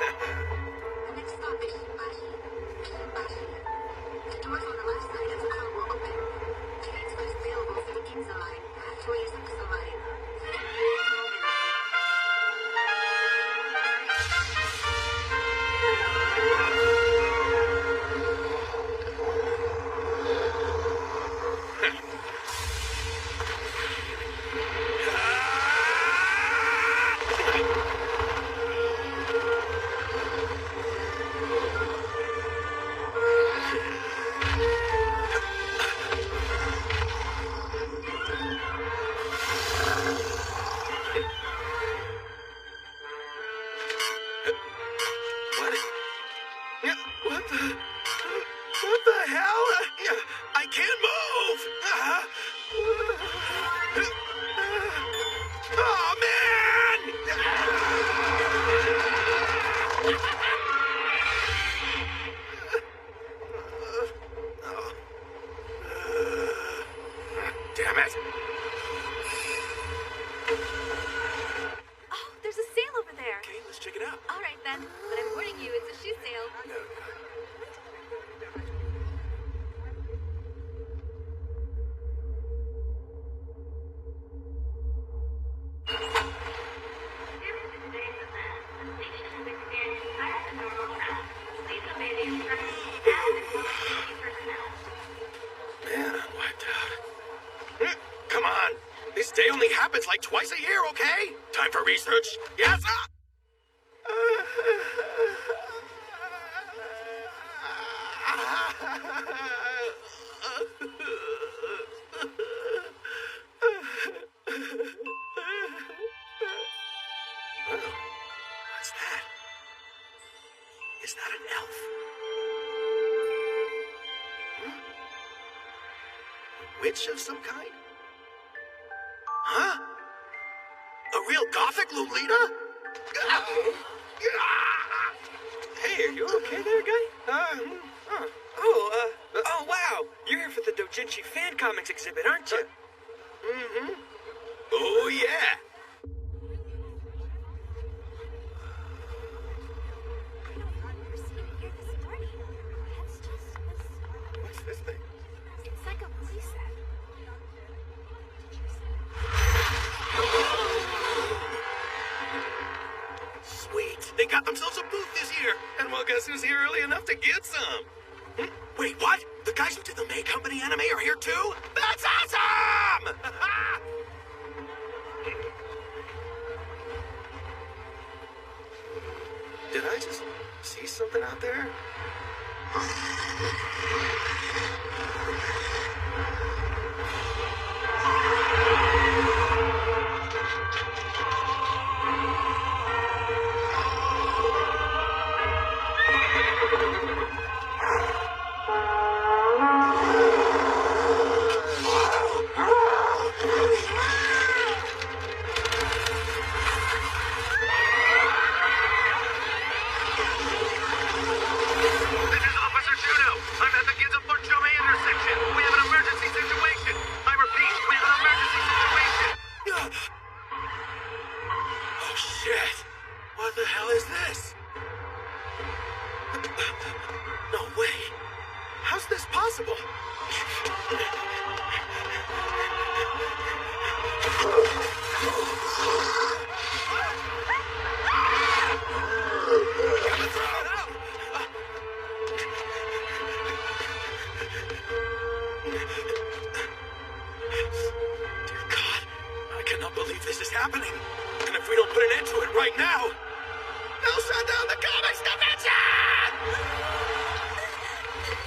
The next stop is Shimbashi. Shimbashi. The doors on the left side of the car will open. Trains first available for the Ginza line, Toyozukusa line. In 3 minutes. What the hell? I can't move! Oh, man! Damn it! Oh, there's a sale over there. Okay, let's check it out. All right then, but I'm warning you, it's a shoe sale. Man, I'm wiped out. Come on! This day only happens like twice a year, okay? Time for research. Yes, What's that? Is that an elf? A witch of some kind? Huh? A real gothic Lolita? Hey, are you okay there, guy? Oh, wow. You're here for the Dojinshi fan comics exhibit, aren't you? Mm-hmm. Oh, yeah. What's this thing? It's like a movie set. Sweet. They got themselves a booth this year. And well, guess who's here early enough to get some? Wait, what? The guys who did the May Company anime are here too? That's awesome! Did I just see something out there? Oh, shit! What the hell is this? No way! How's this possible? Dear God, I cannot believe this is happening. And if we don't put an end to it right now, they'll shut down the comics convention!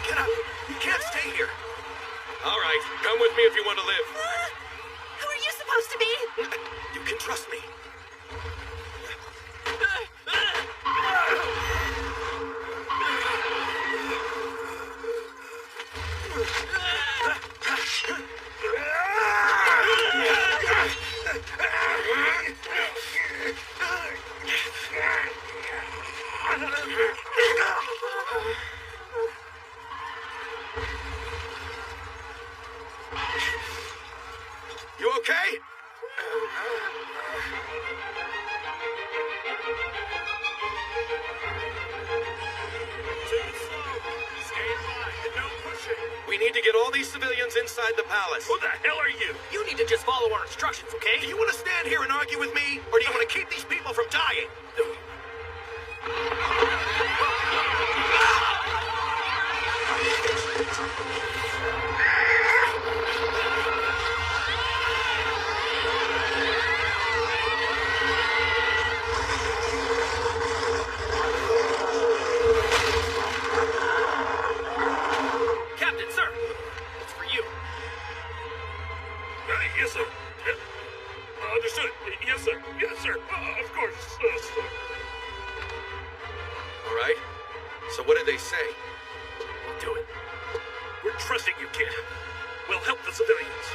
Get up. You can't stay here. All right, come with me if you want to live. Who are you supposed to be? You can trust me. You okay? these civilians inside the palace. Who the hell are you? You need to just follow our instructions, okay? Do you want to stand here and argue with me, or do you want to keep these people from dying? Captain, sir! It's for you. Yes, sir. Understood. Yes, sir. Yes, sir. Of course, sir. All right. So what did they say? We'll do it. We're trusting you, kid. We'll help the civilians.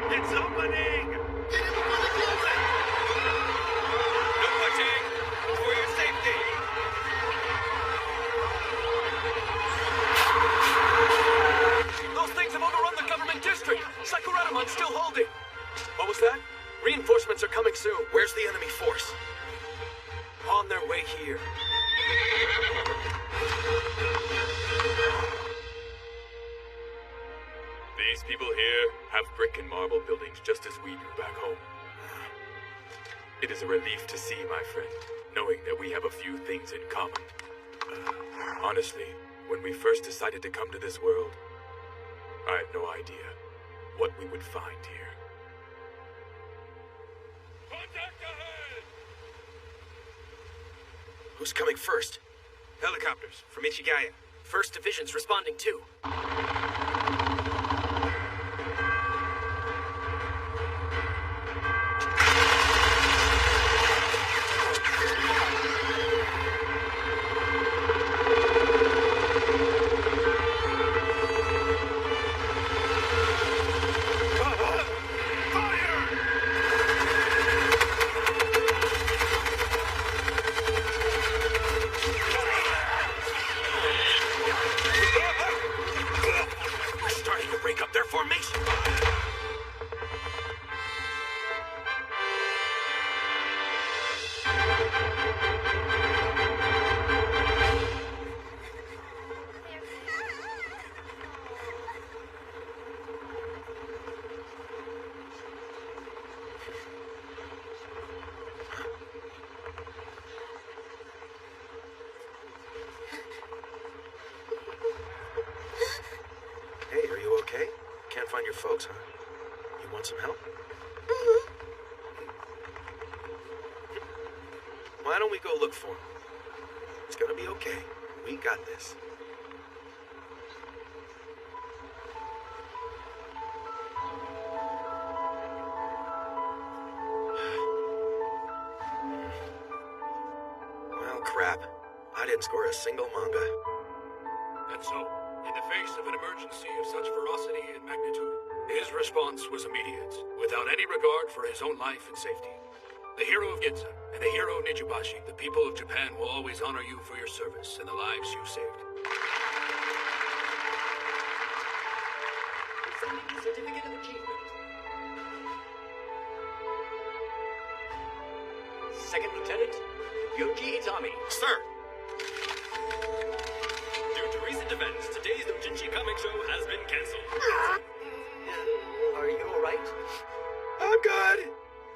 It's opening! Get in before they close it! No punching! For your safety! Those things have overrun the government district! Sakuradamon's still holding! What was that? Reinforcements are coming soon. Where's the enemy force? On their way here. These people here have brick and marble buildings just as we do back home. It is a relief to see, my friend, knowing that we have a few things in common. Honestly, when we first decided to come to this world, I had no idea what we would find here. Contact ahead! Who's coming first? Helicopters from Ichigaya. First Division's responding too. We're starting to break up their formation. Hey, are you okay? Can't find your folks, huh? You want some help? Why don't we go look for them? It's gonna be okay. We got this. Well, crap. I didn't score a single manga. And so, in the face of an emergency of such ferocity and magnitude, his response was immediate, without any regard for his own life and safety. The hero of Ginza and the hero of Nijubashi, the people of Japan will always honor you for your service and the lives you saved. Presenting the Certificate of Achievement. Second Lieutenant, Yoji Itami. Sir! Due to recent events, today's Dojinshi comic show has been canceled. Are you alright? I'm good!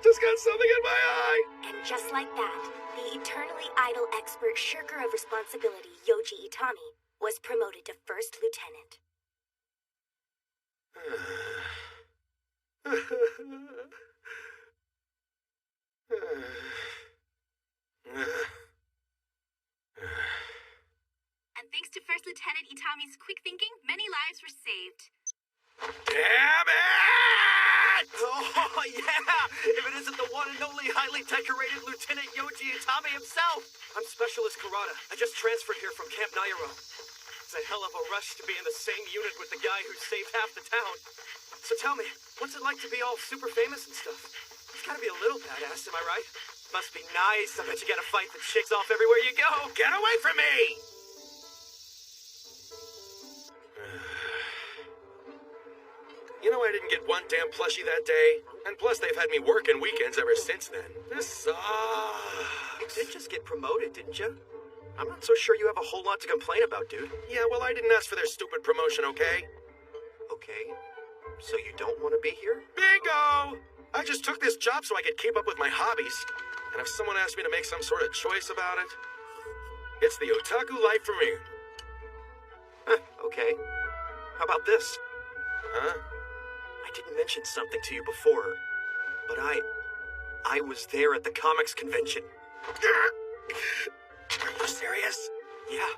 Just got something in my eye! And just like that, the eternally idle expert shirker of responsibility, Yoji Itami, was promoted to first lieutenant. And thanks to First Lieutenant Itami's quick thinking, many lives were saved. Damn it! Oh, yeah! If it isn't the one and only highly decorated Lieutenant Yoji Itami himself! I'm Specialist Kurata. I just transferred here from Camp Nairo. It's a hell of a rush to be in the same unit with the guy who saved half the town. So tell me, what's it like to be all super famous and stuff? It's gotta be a little badass, am I right? Must be nice. I bet you gotta fight the chicks off everywhere you go. Get away from me! You know, I didn't get one damn plushie that day. And plus, they've had me working weekends ever since then. This sucks. You did just get promoted, didn't you? I'm not so sure you have a whole lot to complain about, dude. Yeah, well, I didn't ask for their stupid promotion, okay? Okay, so you don't want to be here? Bingo! I just took this job so I could keep up with my hobbies. And if someone asked me to make some sort of choice about it, it's the otaku life for me. Okay. How about this? Huh? I didn't mention something to you before, but I was there at the comics convention. Are you serious? Yeah.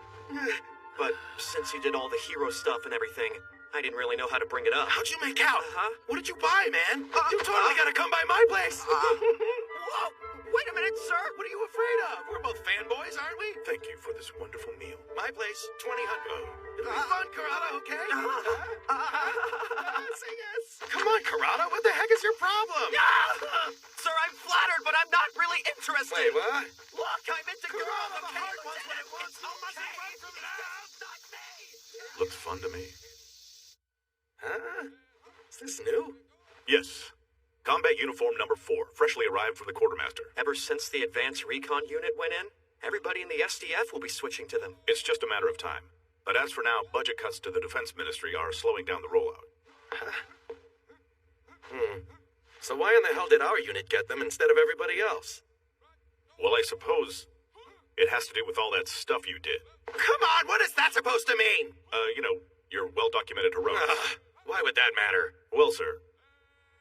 But since you did all the hero stuff and everything, I didn't really know how to bring it up. How'd you make out? What did you buy, man? You totally gotta come by my place. Whoa! Wait a minute, sir! What are you afraid of? We're both fanboys, aren't we? Thank you for this wonderful meal. My place, 2000. It'll be fun, Karada, okay? Say yes. Come on, Karada, what the heck is your problem? Sir, I'm flattered, but I'm not really interested. Wait, what? Look, I'm into girls, Karada, the okay? heart wants what it wants. It's How must it okay. run from It's not me. Looks fun to me. Huh? Is this new? Yes. Combat uniform number 4, freshly arrived from the quartermaster. Ever since the advanced recon unit went in, everybody in the SDF will be switching to them. It's just a matter of time. But as for now, budget cuts to the Defense Ministry are slowing down the rollout. So why in the hell did our unit get them instead of everybody else? Well, I suppose it has to do with all that stuff you did. Come on, what is that supposed to mean? Your well-documented heroics. Why would that matter? Well, sir,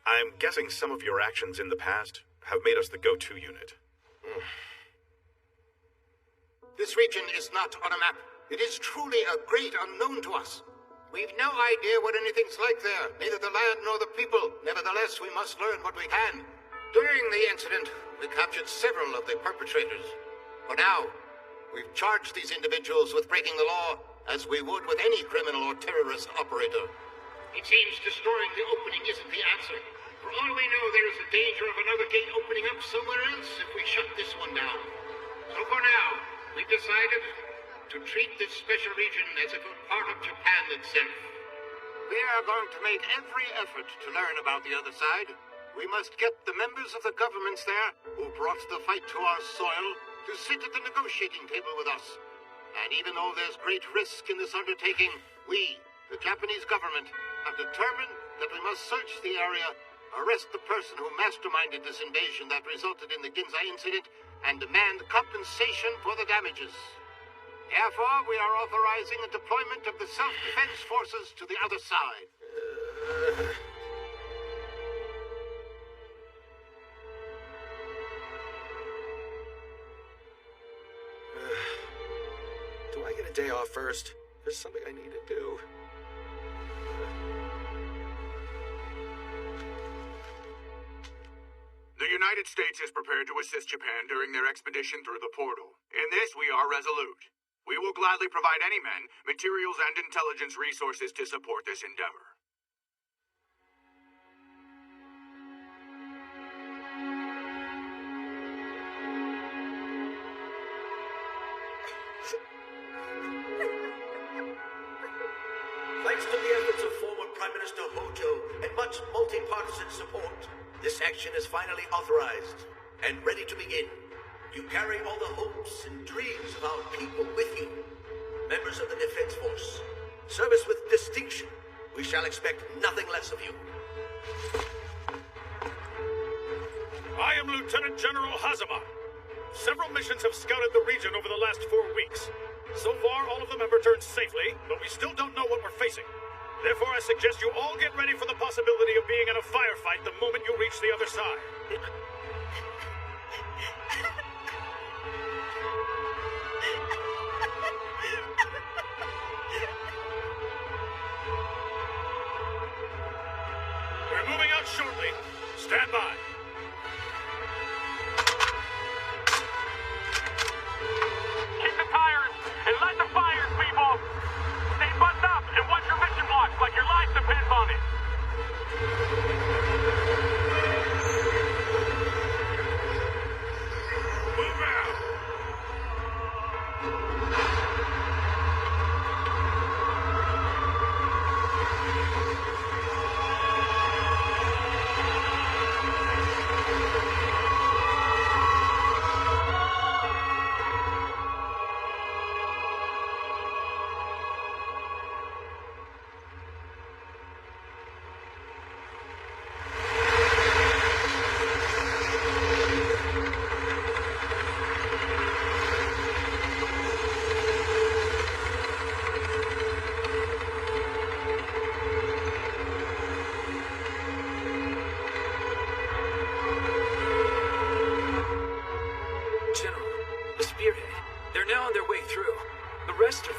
I'm guessing some of your actions in the past have made us the go-to unit. This region is not on a map. It is truly a great unknown to us. We've no idea what anything's like there, neither the land nor the people. Nevertheless, we must learn what we can. During the incident, we captured several of the perpetrators. For now, we've charged these individuals with breaking the law, as we would with any criminal or terrorist operator. It seems destroying the opening isn't the answer. For all we know, there is a danger of another gate opening up somewhere else if we shut this one down. So for now, we've decided to treat this special region as if it were part of Japan itself. We are going to make every effort to learn about the other side. We must get the members of the governments there who brought the fight to our soil to sit at the negotiating table with us. And even though there's great risk in this undertaking, we, the Japanese government, have determined that we must search the area, arrest the person who masterminded this invasion that resulted in the Ginza incident, and demand compensation for the damages. Therefore, we are authorizing the deployment of the self-defense forces to the other side. Do I get a day off first? There's something I need to do. The United States is prepared to assist Japan during their expedition through the portal. In this, we are resolute. We will gladly provide any men, materials, and intelligence resources to support this endeavor. Thanks to the efforts of former Prime Minister Hojo and much multi-partisan support, this action is finally authorized and ready to begin. You carry all the hopes and dreams of our people with you. Members of the Defense Force, service with distinction. We shall expect nothing less of you. I am Lieutenant General Hazama. Several missions have scouted the region over the last 4 weeks. So far, all of them have returned safely, but we still don't know what we're facing. Therefore, I suggest you all get ready for the possibility of being in a firefight the moment you reach the other side. We're moving out shortly. Stand by. Kick the tires and light the fires, people! Stay buttoned up and watch your mission blocks like your life depends on it! Move out!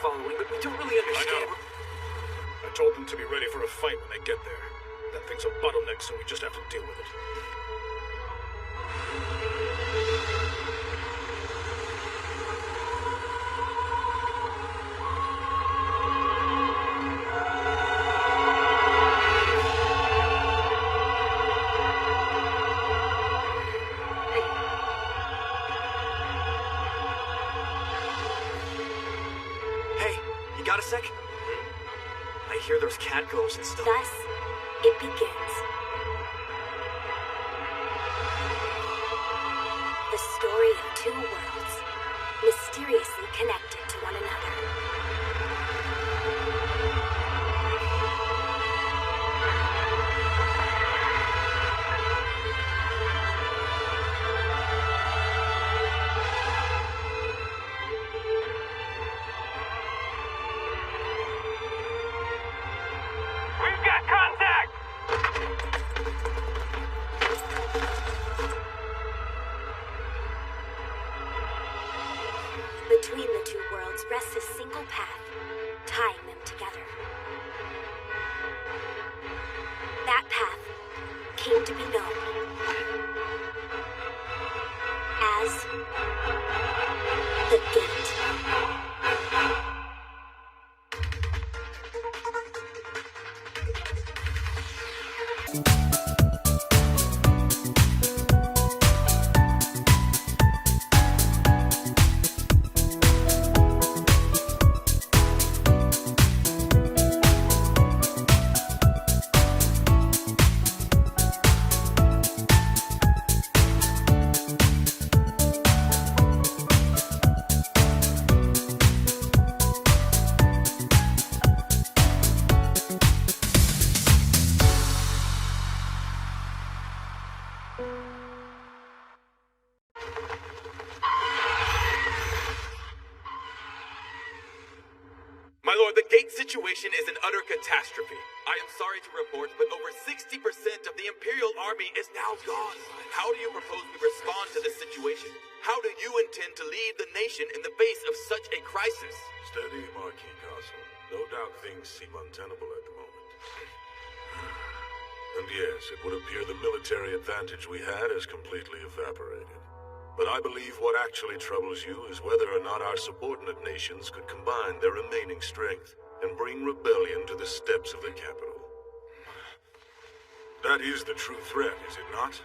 following, but we don't really I understand. know. I told them to be ready for a fight when they get there. That thing's a bottleneck, so we just have to deal with it. Hey, you got a sec? I hear there's catgirls and stuff. Thus, it begins. The story of two worlds, mysteriously connected to one another. We've got contact! Between the two worlds rests a single path, tying them together. That path came to be known as the Gate. My lord, the gate situation is an utter catastrophe. I am sorry to report, but over 60% of the Imperial Army is now gone. How do you propose we respond to this situation? How do you intend to lead the nation in the face of such a crisis? Steady, Marquis Castle. No doubt things seem untenable at the moment. And yes, it would appear the military advantage we had has completely evaporated. But I believe what actually troubles you is whether or not our subordinate nations could combine their remaining strength and bring rebellion to the steps of the capital. That is the true threat, is it not?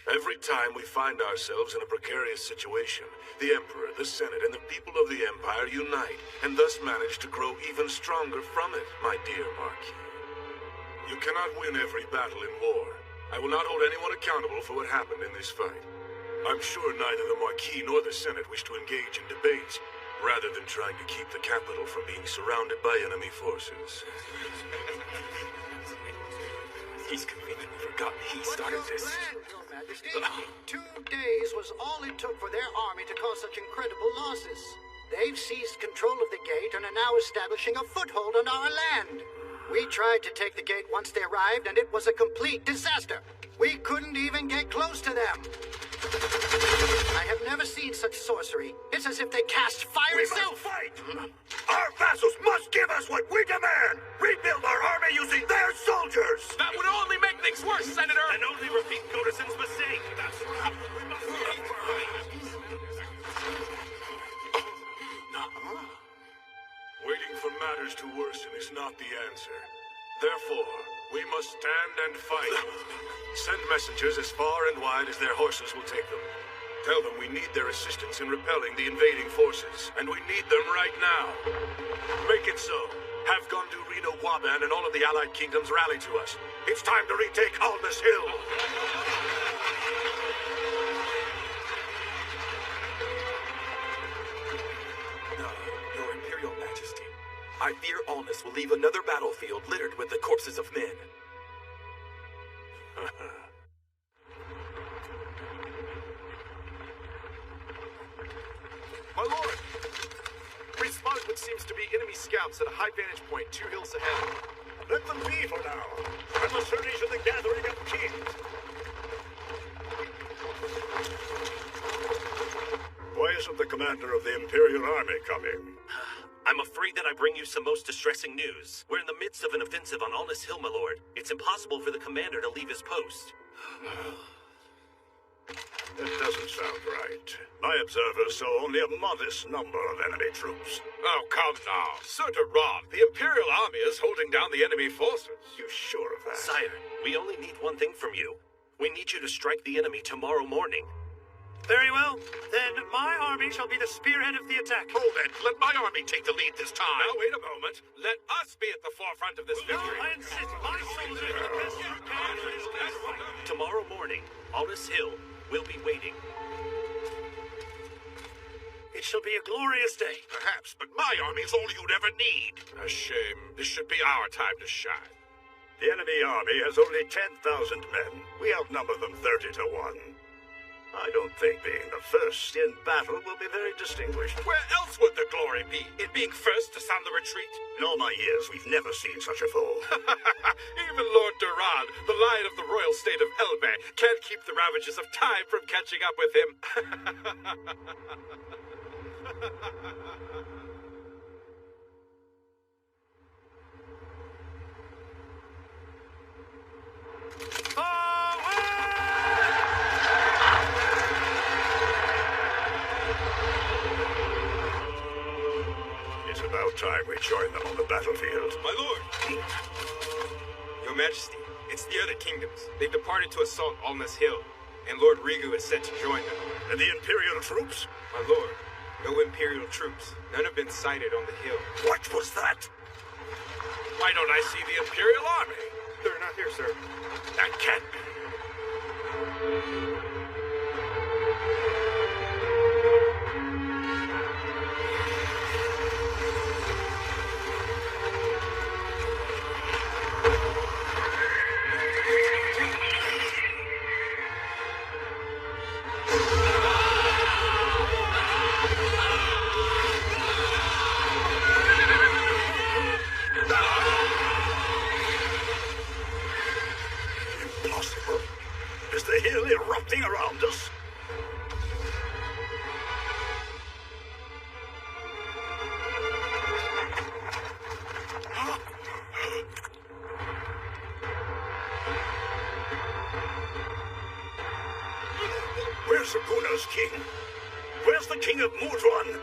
Every time we find ourselves in a precarious situation, the Emperor, the Senate, and the people of the Empire unite, and thus manage to grow even stronger from it, my dear Marquis. You cannot win every battle in war. I will not hold anyone accountable for what happened in this fight. I'm sure neither the Marquis nor the Senate wish to engage in debates, rather than trying to keep the capital from being surrounded by enemy forces. He's conveniently forgotten he started What's your this. plan, Your Majesty? 2 days was all it took for their army to cause such incredible losses. They've seized control of the gate and are now establishing a foothold on our land. We tried to take the gate once they arrived, and it was a complete disaster. We couldn't even get close to them. I have never seen such sorcery. It's as if they cast fire itself. fight! Our vassals must give us what we demand! Rebuild our army using their soldiers! That would only make things worse, Senator! And only repeat Godison's mistake! That's right! We must aim for Waiting for matters to worsen is not the answer. Therefore, we must stand and fight. Send messengers as far and wide as their horses will take them. Tell them we need their assistance in repelling the invading forces, and we need them right now. Make it so. Have Gondu, Reno, Waban, and all of the allied kingdoms rally to us. It's time to retake Almas Hill. Your Imperial Majesty, I fear Almas will leave another battlefield littered with the corpses of men. My lord! We spotted what seems to be enemy scouts at a high vantage point 2 hills ahead. Let them be for now. I must hurry to the gathering of kings. Why isn't the commander of the Imperial Army coming? I'm afraid that I bring you some most distressing news. We're in the midst of an offensive on Alnus Hill, my lord. It's impossible for the commander to leave his post. That doesn't sound right. My observers saw only a modest number of enemy troops. Oh, come now. Sir Duran, the Imperial Army is holding down the enemy forces. You sure of that? Sire, we only need one thing from you. We need you to strike the enemy tomorrow morning. Very well. Then my army shall be the spearhead of the attack. Hold it. Let my army take the lead this time. Now, wait a moment. Let us be at the forefront of this victory. I insist. My soldiers are the best prepared for this battle. Tomorrow morning, Alnus Hill will be waiting. It shall be a glorious day. Perhaps, but my army's all you'd ever need. A shame. This should be our time to shine. The enemy army has only 10,000 men. We outnumber them 30 to 1. I don't think being the first in battle will be very distinguished. Where else would the glory be? In being first to sound the retreat? In all my years, we've never seen such a foe. Even Lord Duran, the lion of the royal state of Elbe, can't keep the ravages of time from catching up with him. It's about time we join them on the battlefield. My lord! Your Majesty, it's the other kingdoms. They've departed to assault Alnus Hill, and Lord Rigu is sent to join them. And the Imperial troops? My lord, no Imperial troops. None have been sighted on the hill. What was that? Why don't I see the Imperial Army? They're not here, sir. That can't be. Impossible. Is the hill erupting around us? Where's Sakuna's king? Where's the king of Mudron?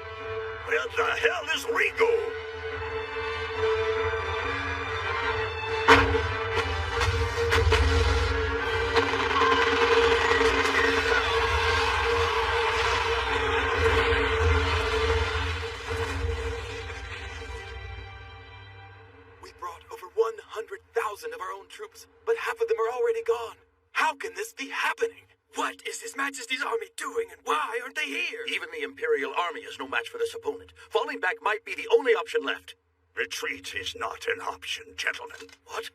Where the hell is Rigu? We brought over 100,000 of our own troops, but half of them are already gone. How can this be happening? What is His Majesty's army doing, and why aren't they here? Even the Imperial Army is no match for this opponent. Falling back might be the only option left. Retreat is not an option, gentlemen. What?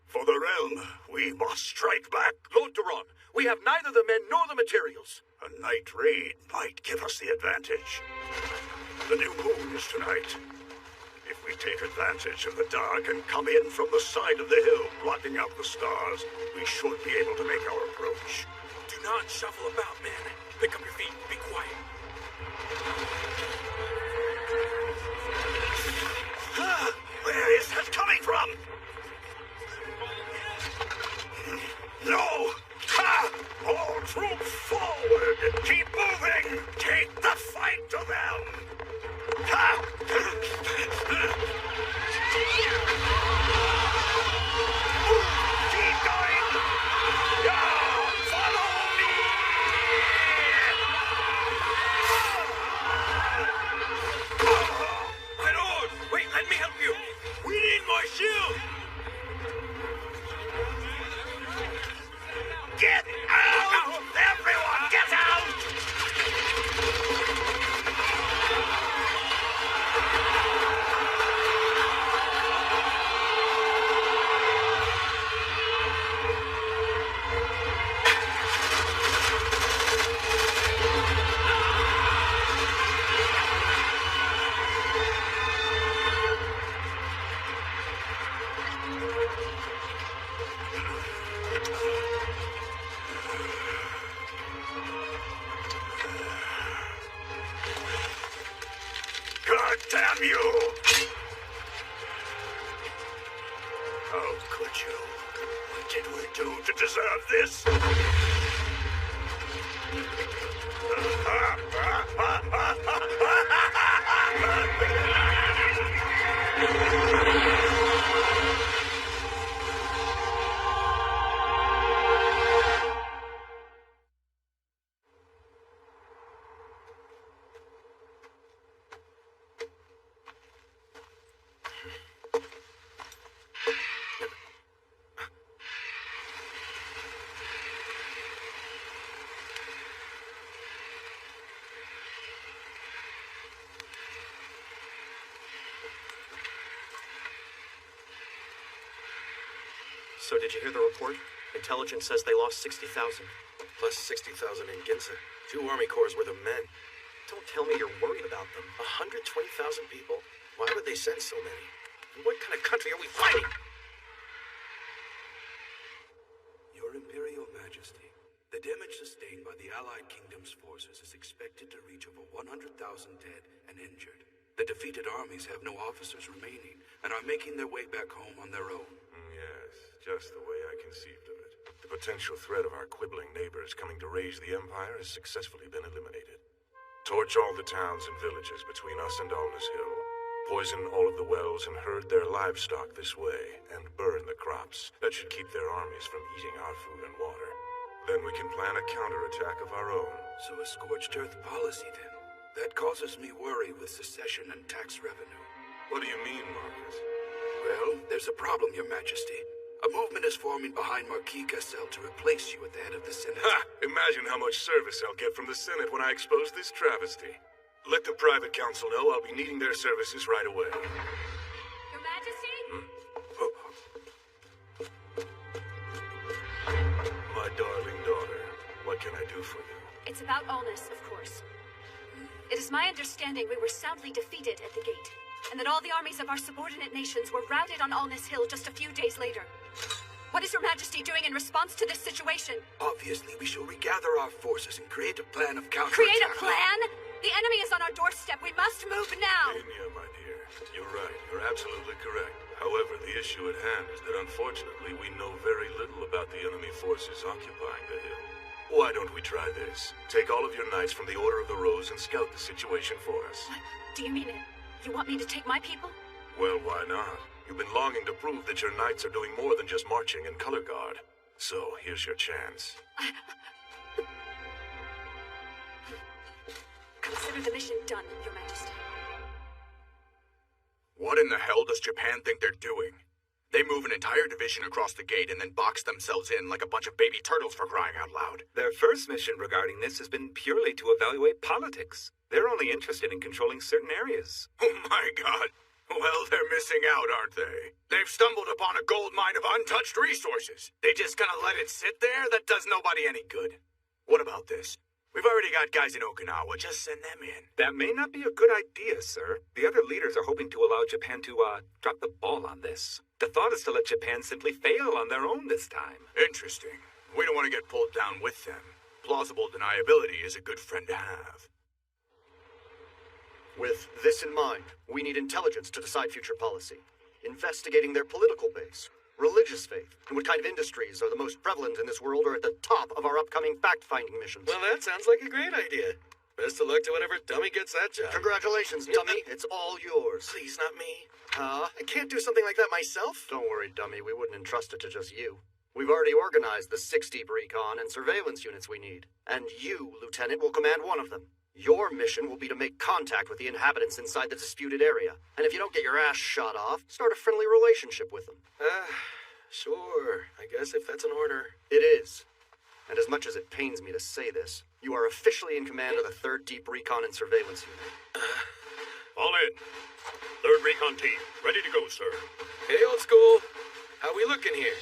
For the realm, we must strike back. Lord Duran, we have neither the men nor the materials. A night raid might give us the advantage. The new moon is tonight. If we take advantage of the dark and come in from the side of the hill, blocking out the stars, we should be able to make our approach. Do not shuffle about, men. Pick up your feet. Be quiet. Where is that coming from? No! Ha! All troops forward! Keep moving! Take the fight to them! Ha! Keep going! Yeah! Follow me! My lord! Wait, let me help you! We need more shield! Get out! Everyone! Damn you! How could you? What did we do to deserve this? So did you hear the report? Intelligence says they lost 60,000. Plus 60,000 in Ginza. 2 army corps worth of men. Don't tell me you're worried about them. 120,000 people? Why would they send so many? And what kind of country are we fighting? Your Imperial Majesty, the damage sustained by the Allied Kingdom's forces is expected to reach over 100,000 dead and injured. The defeated armies have no officers remaining and are making their way back home on their own. Yes, just the way I conceived of it. The potential threat of our quibbling neighbors coming to raise the Empire has successfully been eliminated. Torch all the towns and villages between us and Alnus Hill. Poison all of the wells and herd their livestock this way, and burn the crops. That should keep their armies from eating our food and water. Then we can plan a counterattack of our own. So a scorched earth policy, then? That causes me worry with secession and tax revenue. What do you mean, Marcus? Well, there's a problem, Your Majesty. A movement is forming behind Marquis Cassel to replace you at the head of the Senate. Ha! Imagine how much service I'll get from the Senate when I expose this travesty. Let the private council know I'll be needing their services right away. Your Majesty? My darling daughter, what can I do for you? It's about Alnus, of course. It is my understanding we were soundly defeated at the gate, and that all the armies of our subordinate nations were routed on Alnus Hill just a few days later. What is Your Majesty doing in response to this situation? Obviously, we shall regather our forces and create a plan of counterattack. Create a plan? The enemy is on our doorstep. We must move now. Anya, my dear, you're right. You're absolutely correct. However, the issue at hand is that unfortunately we know very little about the enemy forces occupying the hill. Why don't we try this? Take all of your knights from the Order of the Rose and scout the situation for us. What? Do you mean it? You want me to take my people? Well, why not? You've been longing to prove that your knights are doing more than just marching in color guard. So, here's your chance. Consider the mission done, Your Majesty. What in the hell does Japan think they're doing? They move an entire division across the gate and then box themselves in like a bunch of baby turtles, for crying out loud. Their first mission regarding this has been purely to evaluate politics. They're only interested in controlling certain areas. Oh my god. Well, they're missing out, aren't they? They've stumbled upon a gold mine of untouched resources. They just gonna let it sit there? That does nobody any good. What about this? We've already got guys in Okinawa. Just send them in. That may not be a good idea, sir. The other leaders are hoping to allow Japan to, drop the ball on this. The thought is to let Japan simply fail on their own this time. Interesting. We don't want to get pulled down with them. Plausible deniability is a good friend to have. With this in mind, we need intelligence to decide future policy. Investigating their political base, religious faith, and what kind of industries are the most prevalent in this world are at the top of our upcoming fact-finding missions. Well, that sounds like a great idea. Best of luck to whatever dummy gets that job. Congratulations, dummy. It's all yours. Please, not me. I can't do something like that myself. Don't worry, dummy. We wouldn't entrust it to just you. We've already organized the 6 deep recon and surveillance units we need. And you, Lieutenant, will command one of them. Your mission will be to make contact with the inhabitants inside the disputed area. And if you don't get your ass shot off, start a friendly relationship with them. Sure. I guess if that's an order. It is. And as much as it pains me to say this, you are officially in command of the 3rd Deep Recon and Surveillance Unit. All in. 3rd Recon Team, ready to go, sir. Hey, old school. How we looking here?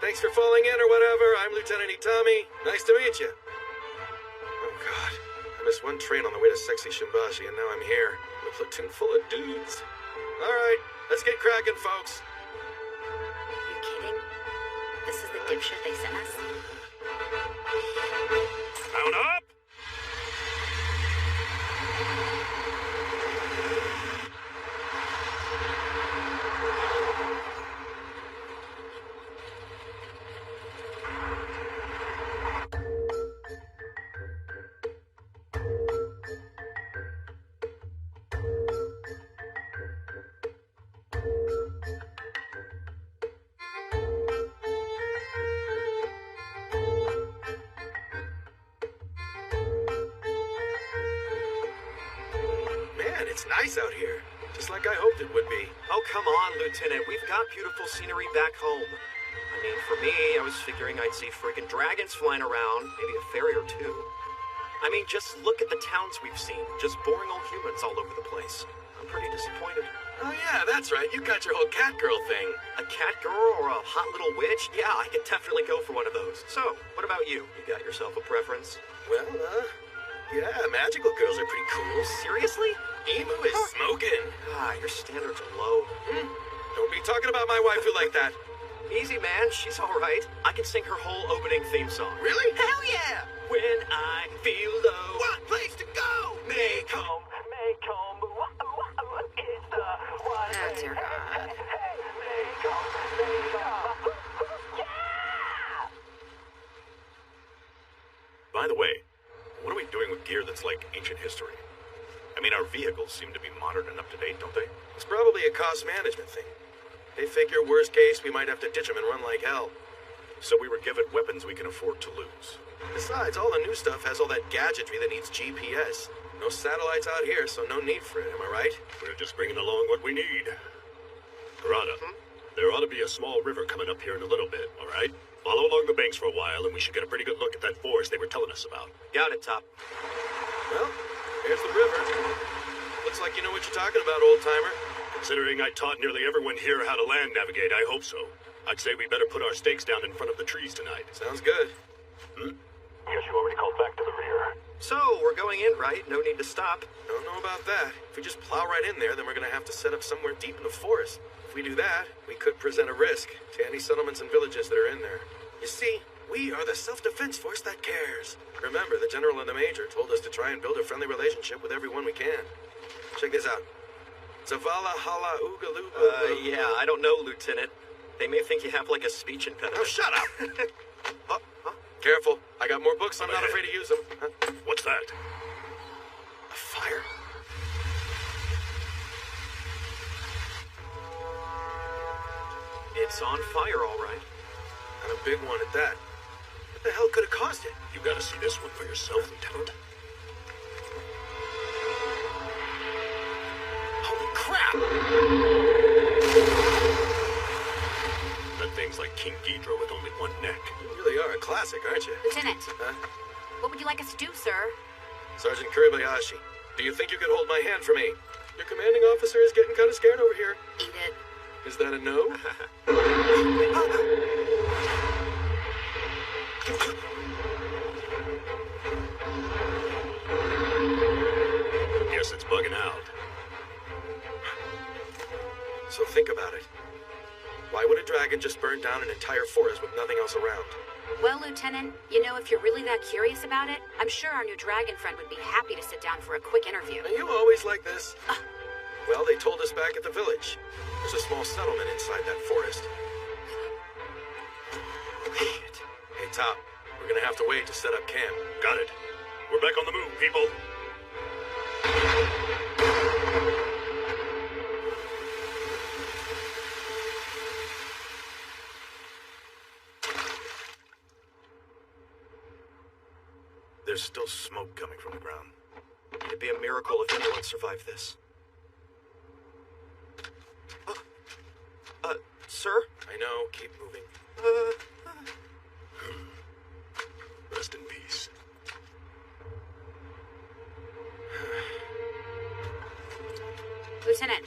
Thanks for falling in or whatever. I'm Lieutenant Itami. Nice to meet you. Oh, God. I missed one train on the way to sexy Shimbashi, and now I'm here. A platoon full of dudes. All right, let's get cracking, folks. You kidding? This is the dipshit they sent us? Mount up! Man, it's nice out here. Just like I hoped it would be. Oh, come on, Lieutenant. We've got beautiful scenery back home. I mean, for me, I was figuring I'd see freaking dragons flying around, maybe a fairy or two. I mean, just look at the towns we've seen. Just boring old humans all over the place. I'm pretty disappointed. Oh yeah, that's right. You got your whole cat girl thing. A cat girl or a hot little witch? Yeah, I could definitely go for one of those. So, what about you? You got yourself a preference? Well, yeah, magical girls are pretty cool. Seriously? Emu is smoking. Ah, your standards are low. Don't be talking about my waifu like that. Easy, man. She's all right. I can sing her whole opening theme song. Really? Hell yeah! When I feel low. What place to go? Make home. Oh, dear God. By the way, what are we doing with gear that's like ancient history? I mean, our vehicles seem to be modern and up to date, don't they? It's probably a cost management thing. They figure worst case we might have to ditch them and run like hell. So we were given weapons we can afford to lose. Besides, all the new stuff has all that gadgetry that needs GPS. No satellites out here, so no need for it, am I right? We're just bringing along what we need. Karada, there ought to be a small river coming up here in a little bit, all right? Follow along the banks for a while, and we should get a pretty good look at that forest they were telling us about. Got it, Top. Well, here's the river. Looks like you know what you're talking about, old-timer. Considering I taught nearly everyone here how to land navigate, I hope so. I'd say we better put our stakes down in front of the trees tonight. Sounds good. Guess you already called back to the rear. So, we're going in, right? No need to stop. Don't know about that. If we just plow right in there, then we're gonna have to set up somewhere deep in the forest. If we do that, we could present a risk to any settlements and villages that are in there. You see, we are the self-defense force that cares. Remember, the general and the major told us to try and build a friendly relationship with everyone we can. Check this out. Zavala hala ooga looga. Yeah, I don't know, Lieutenant. They may think you have like a speech impediment. Oh, shut up! Careful. I got more books, I'm not afraid to use them. What's that? A fire? It's on fire, all right. And a big one at that. What the hell could have caused it? You gotta see this one for yourself, Lieutenant. Holy crap! That thing's like King Ghidorah with only one neck. You really are a classic, aren't you? Lieutenant, Huh? what would you like us to do, sir? Sergeant Kuribayashi, do you think you could hold my hand for me? Your commanding officer is getting kind of scared over here. Eat it. Is that a no? Guess it's bugging out. So think about it. Why would a dragon just burn down an entire forest with nothing else around? Well, Lieutenant, you know, if you're really that curious about it, I'm sure our new dragon friend would be happy to sit down for a quick interview. Are you always like this? Well, they told us back at the village. There's a small settlement inside that forest. Shit. Hey, Top, we're gonna have to wait to set up camp. Got it. We're back on the move, people. There's still smoke coming from the ground. It'd be a miracle if anyone survived this. Sir? I know, keep moving. Rest in peace. Lieutenant,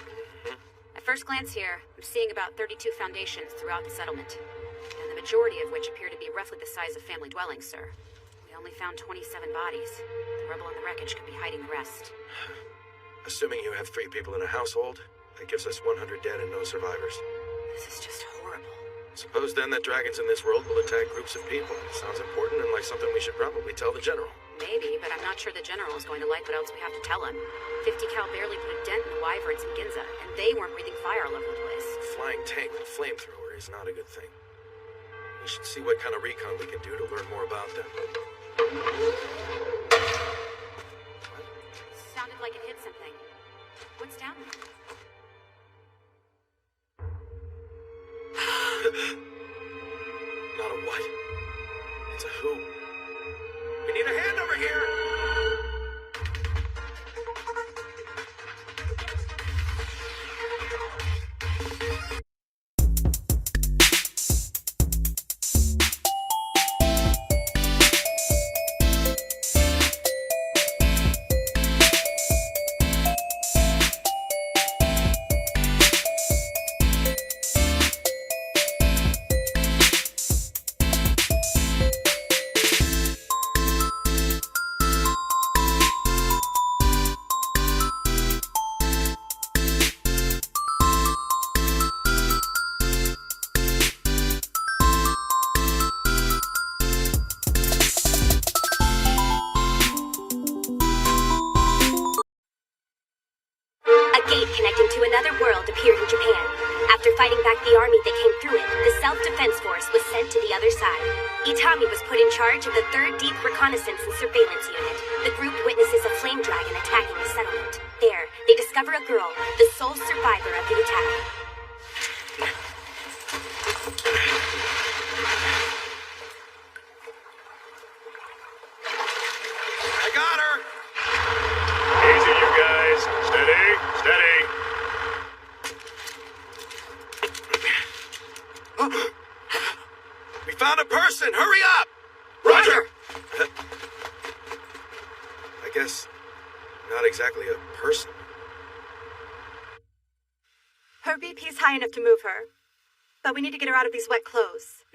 at first glance here, I'm seeing about 32 foundations throughout the settlement, and the majority of which appear to be roughly the size of family dwellings, sir. We only found 27 bodies. The rubble and the wreckage could be hiding the rest. Assuming you have 3 people in a household, that gives us 100 dead and no survivors. This is just horrible. Suppose then that dragons in this world will attack groups of people. Sounds important and like something we should probably tell the general. Maybe, but I'm not sure the general is going to like what else we have to tell him. 50 cal barely put a dent in the wyverns in Ginza, and they weren't breathing fire all over the place. A flying tank with a flamethrower is not a good thing. We should see what kind of recon we can do to learn more about them. Sounded like it hit something. What's down there? Not a what? It's a who. We need a hand over here! Connecting to another world appeared in Japan. After fighting back the army that came through it, the Self-Defense Force was sent to the other side. Itami was put in charge of the 3rd Deep Reconnaissance and Surveillance Unit. The group witnesses a flame dragon attacking the settlement. There, they discover a girl, the sole survivor of the attack. I got her! Easy, you guys. Steady, steady. We found a person! Hurry up! Roger! I guess not exactly a person. Her BP's high enough to move her. But we need to get her out of these wet clothes.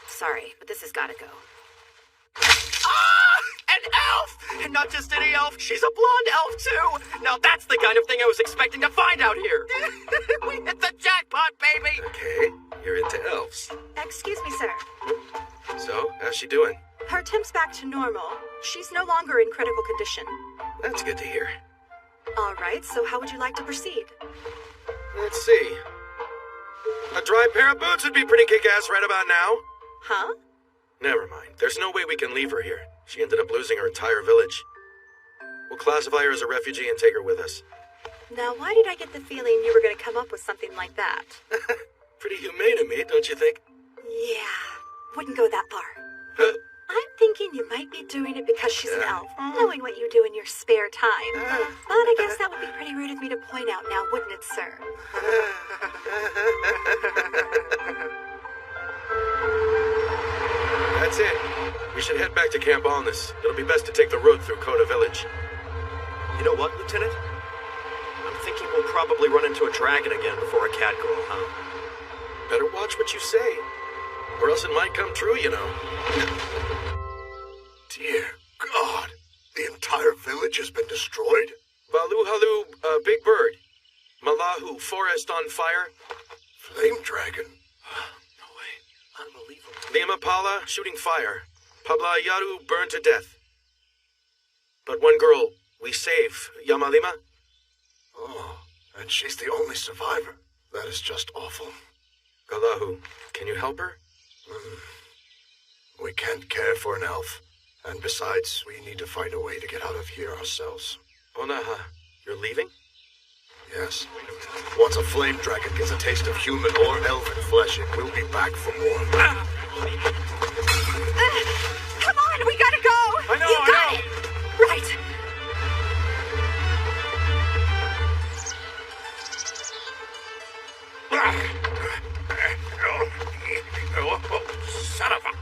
Sorry, but this has gotta go. An elf! And not just any elf, she's a blonde elf, too! Now that's the kind of thing I was expecting to find out here! We hit the jackpot, baby! Okay, you're into elves. Excuse me, sir. So, how's she doing? Her temp's back to normal. She's no longer in critical condition. That's good to hear. All right, so how would you like to proceed? Let's see. A dry pair of boots would be pretty kick-ass right about now. Huh? Never mind. There's no way we can leave her here. She ended up losing her entire village. We'll classify her as a refugee and take her with us. Now, why did I get the feeling you were going to come up with something like that? Pretty humane of me, don't you think? Yeah, wouldn't go that far. I'm thinking you might be doing it because she's an elf, knowing what you do in your spare time. But I guess that would be pretty rude of me to point out now, wouldn't it, sir? That's it. We should head back to Camp Alnus. It'll be best to take the road through Kota Village. You know what, Lieutenant? I'm thinking we'll probably run into a dragon again before a cat girl, huh? Better watch what you say, or else it might come true, you know. Dear God, the entire village has been destroyed? Valuhalu, Big Bird. Malahu, forest on fire. Flame dragon? No way. Unbelievable. Limapala, shooting fire. Pabla Yaru, burned to death. But one girl we save, Yamalima. Oh, and she's the only survivor. That is just awful. Galahu, can you help her? We can't care for an elf. And besides, we need to find a way to get out of here ourselves. Onaha, you're leaving? Yes. Once a flame dragon gets a taste of human or elven flesh, it will be back for more. Come on, we gotta go! I know, You got it! Right. Son of a...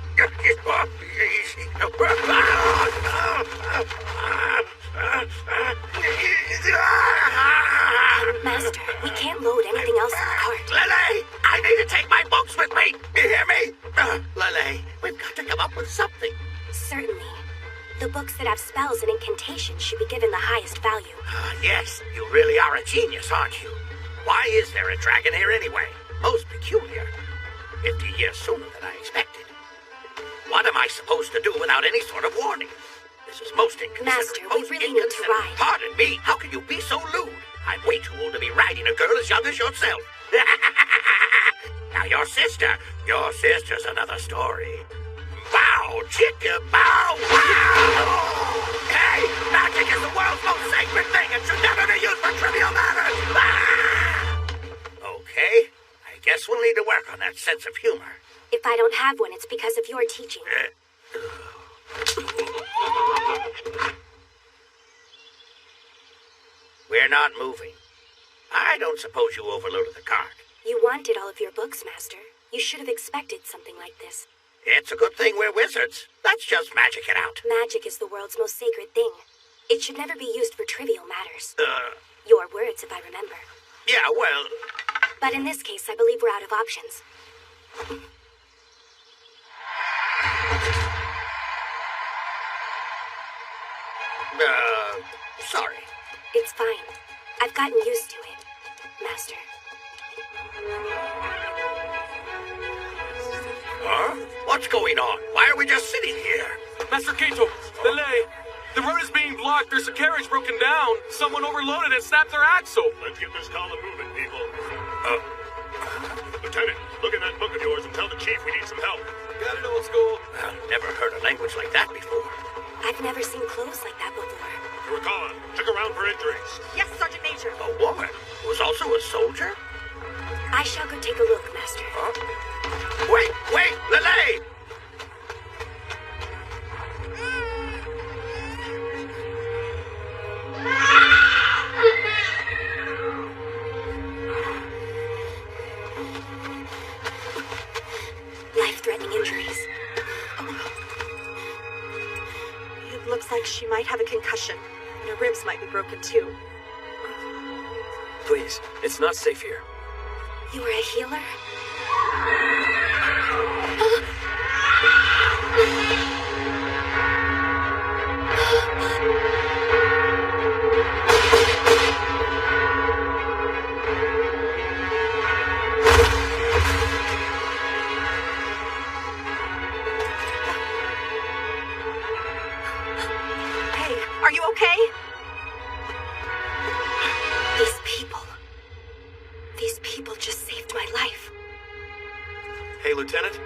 Master, we can't load anything else in the cart. Lele, I need to take my books with me. You hear me? Lele, we've got to come up with something. Certainly. The books that have spells and incantations should be given the highest value. Yes, you really are a genius, aren't you? Why is there a dragon here anyway? Most peculiar. 50 years sooner than I expected. What am I supposed to do without any sort of warning? This is most inconsiderate. Master, we really need to ride. Pardon me, how can you be so lewd? I'm way too old to be riding a girl as young as yourself. Now your sister's another story. Bow, chicka, bow, wow! Hey, magic is the world's most sacred thing and should never be used for trivial matters! Ah! Okay, I guess we'll need to work on that sense of humor. If I don't have one, it's because of your teaching. We're not moving. I don't suppose you overloaded the cart. You wanted all of your books, Master. You should have expected something like this. It's a good thing we're wizards. Let's just magic it out. Magic is the world's most sacred thing. It should never be used for trivial matters. Your words, if I remember. Yeah, well... But in this case, I believe we're out of options. Sorry. It's fine. I've gotten used to it, Master. Huh? What's going on? Why are we just sitting here? Master Kato, Lele, the road is being blocked. There's a carriage broken down. Someone overloaded and snapped their axle. Let's get this column moving, people. Lieutenant, look at that book of yours and tell the chief we need some help. Got it, old school. I've never heard a language like that before. I've never seen clothes like that before. Recon, check around for injuries. Yes, Sergeant Major. A woman who's also a soldier? I shall go take a look, Master. Huh? Wait, Lele! Life-threatening injuries. It looks like she might have a concussion, and her ribs might be broken too. Please, it's not safe here. You are a healer? Hey, are you okay? These people just saved my life. Hey, Lieutenant.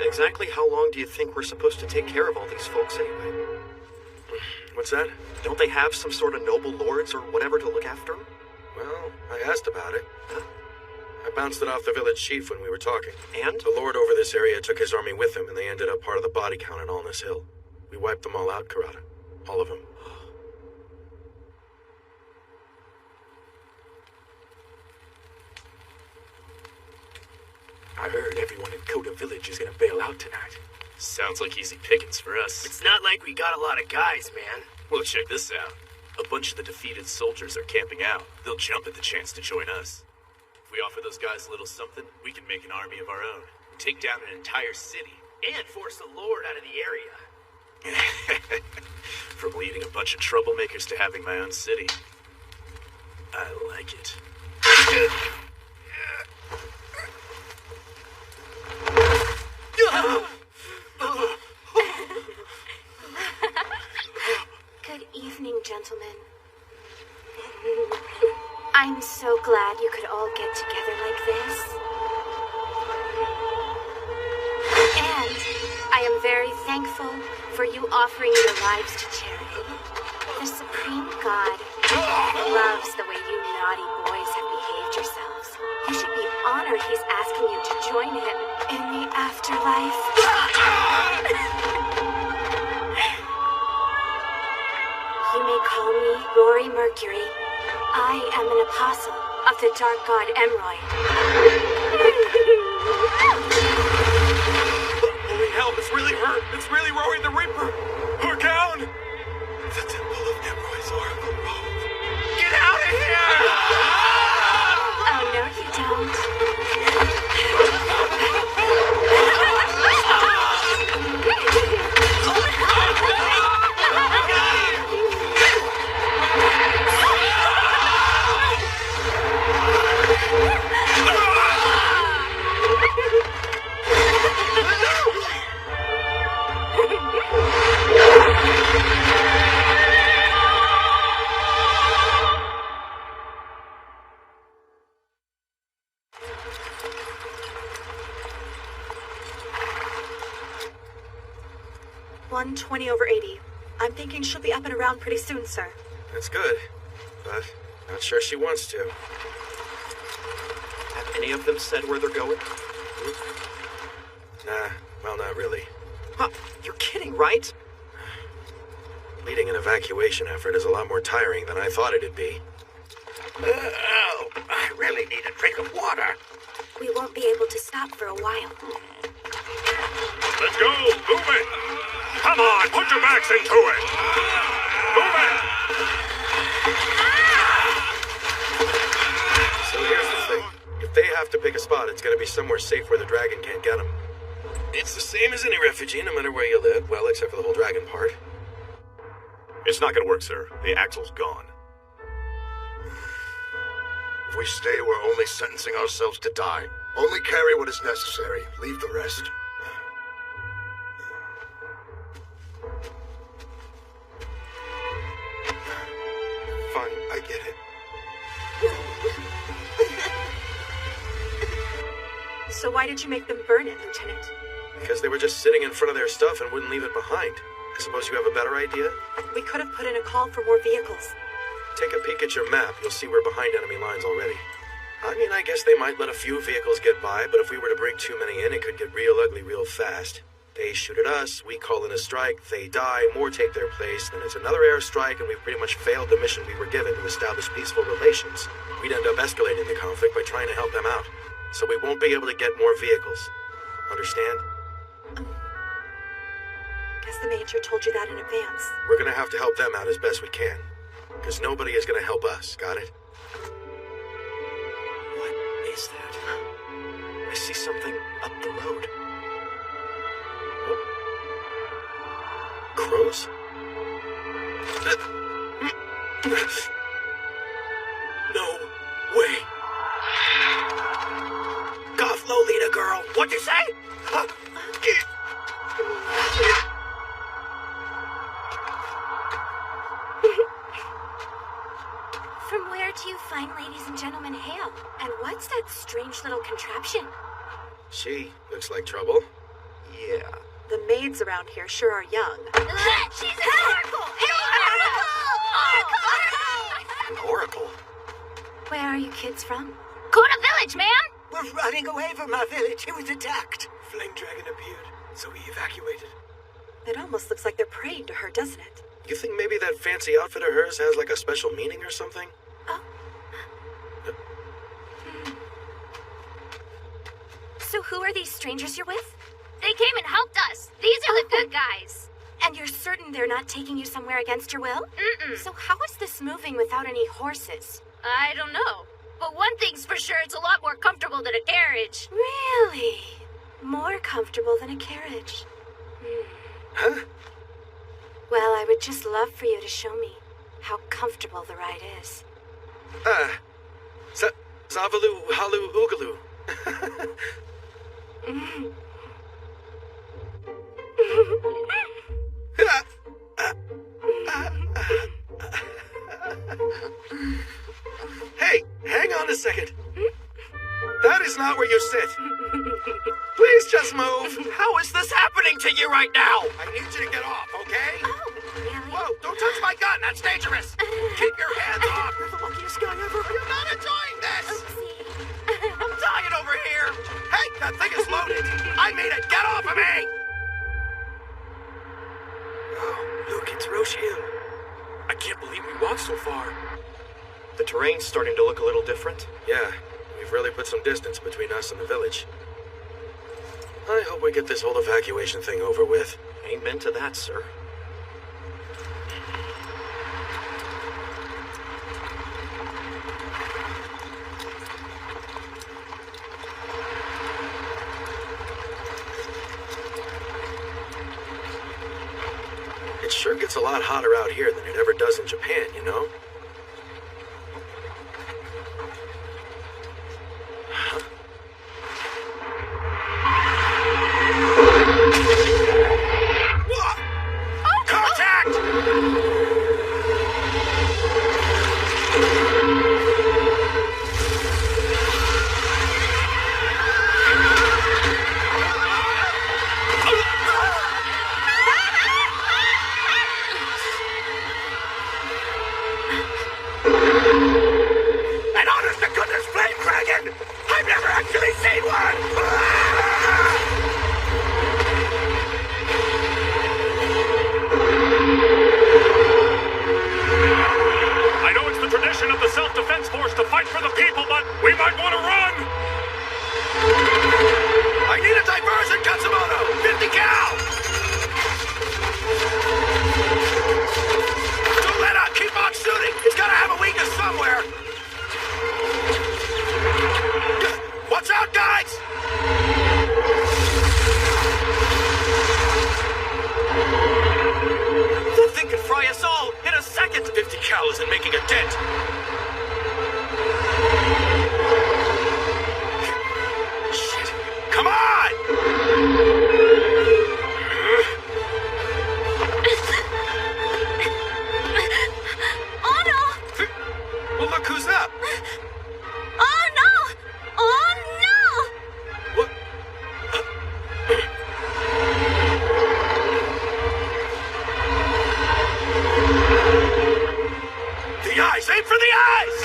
Exactly how long do you think we're supposed to take care of all these folks anyway? What's that? Don't they have some sort of noble lords or whatever to look after them? Well, I asked about it. I bounced it off the village chief when we were talking. And? The lord over this area took his army with him, and they ended up part of the body count on Allness Hill. We wiped them all out, Kurata. All of them. I heard everyone in Kota Village is gonna bail out tonight. Sounds like easy pickings for us. It's not like we got a lot of guys, man. Well, check this out. A bunch of the defeated soldiers are camping out. They'll jump at the chance to join us. If we offer those guys a little something, we can make an army of our own. Take down an entire city. And force the Lord out of the area. From leading a bunch of troublemakers to having my own city. I like it. Good evening, gentlemen. I'm so glad you could all get together like this. And I am very thankful for you offering your lives to charity. The Supreme God loves the way you naughty boys have behaved yourselves. You should be honored he's asking you to join him in the afterlife. You may call me Rory Mercury. I am an apostle of the dark god Emroy. Holy hell, it's really her! It's really Rory the Reaper! Look out! The Temple of Emroy's Oracle Robe. Get out of here! Oh, no, you don't. 120/80. I'm thinking she'll be up and around pretty soon, sir. That's good, but not sure she wants to. Have any of them said where they're going? Nah, well, not really. Huh, you're kidding, right? Leading an evacuation effort is a lot more tiring than I thought it'd be. I really need a drink of water. We won't be able to stop for a while. Let's go! Move it! Come on, put your backs into it! Move it! So here's the thing. If they have to pick a spot, it's gonna be somewhere safe where the dragon can't get them. It's the same as any refugee, no matter where you live. Well, except for the whole dragon part. It's not gonna work, sir. The axle's gone. If we stay, we're only sentencing ourselves to die. Only carry what is necessary. Leave the rest. Fine, I get it. So why did you make them burn it, Lieutenant? Because they were just sitting in front of their stuff and wouldn't leave it behind. I suppose you have a better idea? We could have put in a call for more vehicles. Take a peek at your map. You'll see we're behind enemy lines already. I mean, I guess they might let a few vehicles get by, but if we were to bring too many in, it could get real ugly real fast. They shoot at us, we call in a strike, they die, more take their place, then it's another airstrike, and we've pretty much failed the mission we were given to establish peaceful relations. We'd end up escalating the conflict by trying to help them out. So we won't be able to get more vehicles. Understand? Guess the Major told you that in advance. We're gonna have to help them out as best we can. Because nobody is gonna help us, got it? What is that? I see something up the road. Crows? No way. Goth Lolita girl, what'd you say? From where do you fine ladies and gentlemen hail? And what's that strange little contraption? She looks like trouble. Yeah. The maids around here sure are young. She's an oracle! An oracle? Where are you kids from? Kona Village, ma'am! We're running away from our village. It was attacked. Flame Dragon appeared, so we evacuated. It almost looks like they're praying to her, doesn't it? You think maybe that fancy outfit of hers has like a special meaning or something? Oh. So who are these strangers you're with? They came and helped us. These are the good guys. And you're certain they're not taking you somewhere against your will? Mm-mm. So how is this moving without any horses? I don't know. But one thing's for sure, it's a lot more comfortable than a carriage. Really? More comfortable than a carriage? Huh? Well, I would just love for you to show me how comfortable the ride is. Zavalu Halu Oogaloo. Hey, hang on a second. That is not where you sit. Please just move. How is this happening to you right now? I need you to get off, okay? Oh, really? Whoa, don't touch my gun. That's dangerous. Keep your hands off. You're the luckiest guy ever. You're not enjoying this. Oopsie. I'm dying over here. Hey, that thing is loaded. I mean it. Get off of me. Oh, look, it's Rochelle. I can't believe we walked so far. The terrain's starting to look a little different. Yeah, we've really put some distance between us and the village. I hope we get this whole evacuation thing over with. Amen to that, sir. It sure gets a lot hotter out here than it ever does in Japan, you know? might want to run! I need a diversion, Katsumoto! 50 cal! Don't let up! Keep on shooting! It's gotta have a weakness somewhere! Watch out, guys! That thing could fry us all in a second! 50 cal isn't making a dent. Shit! Come on! Oh no! Well, look who's up! Oh no! Oh no! What? The eyes! Aim for the eyes!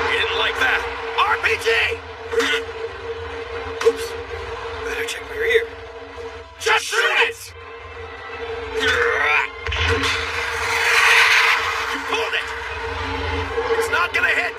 You didn't like that? RPG! Oops. Better check my rear. Just shoot it! You pulled it! It's not gonna hit!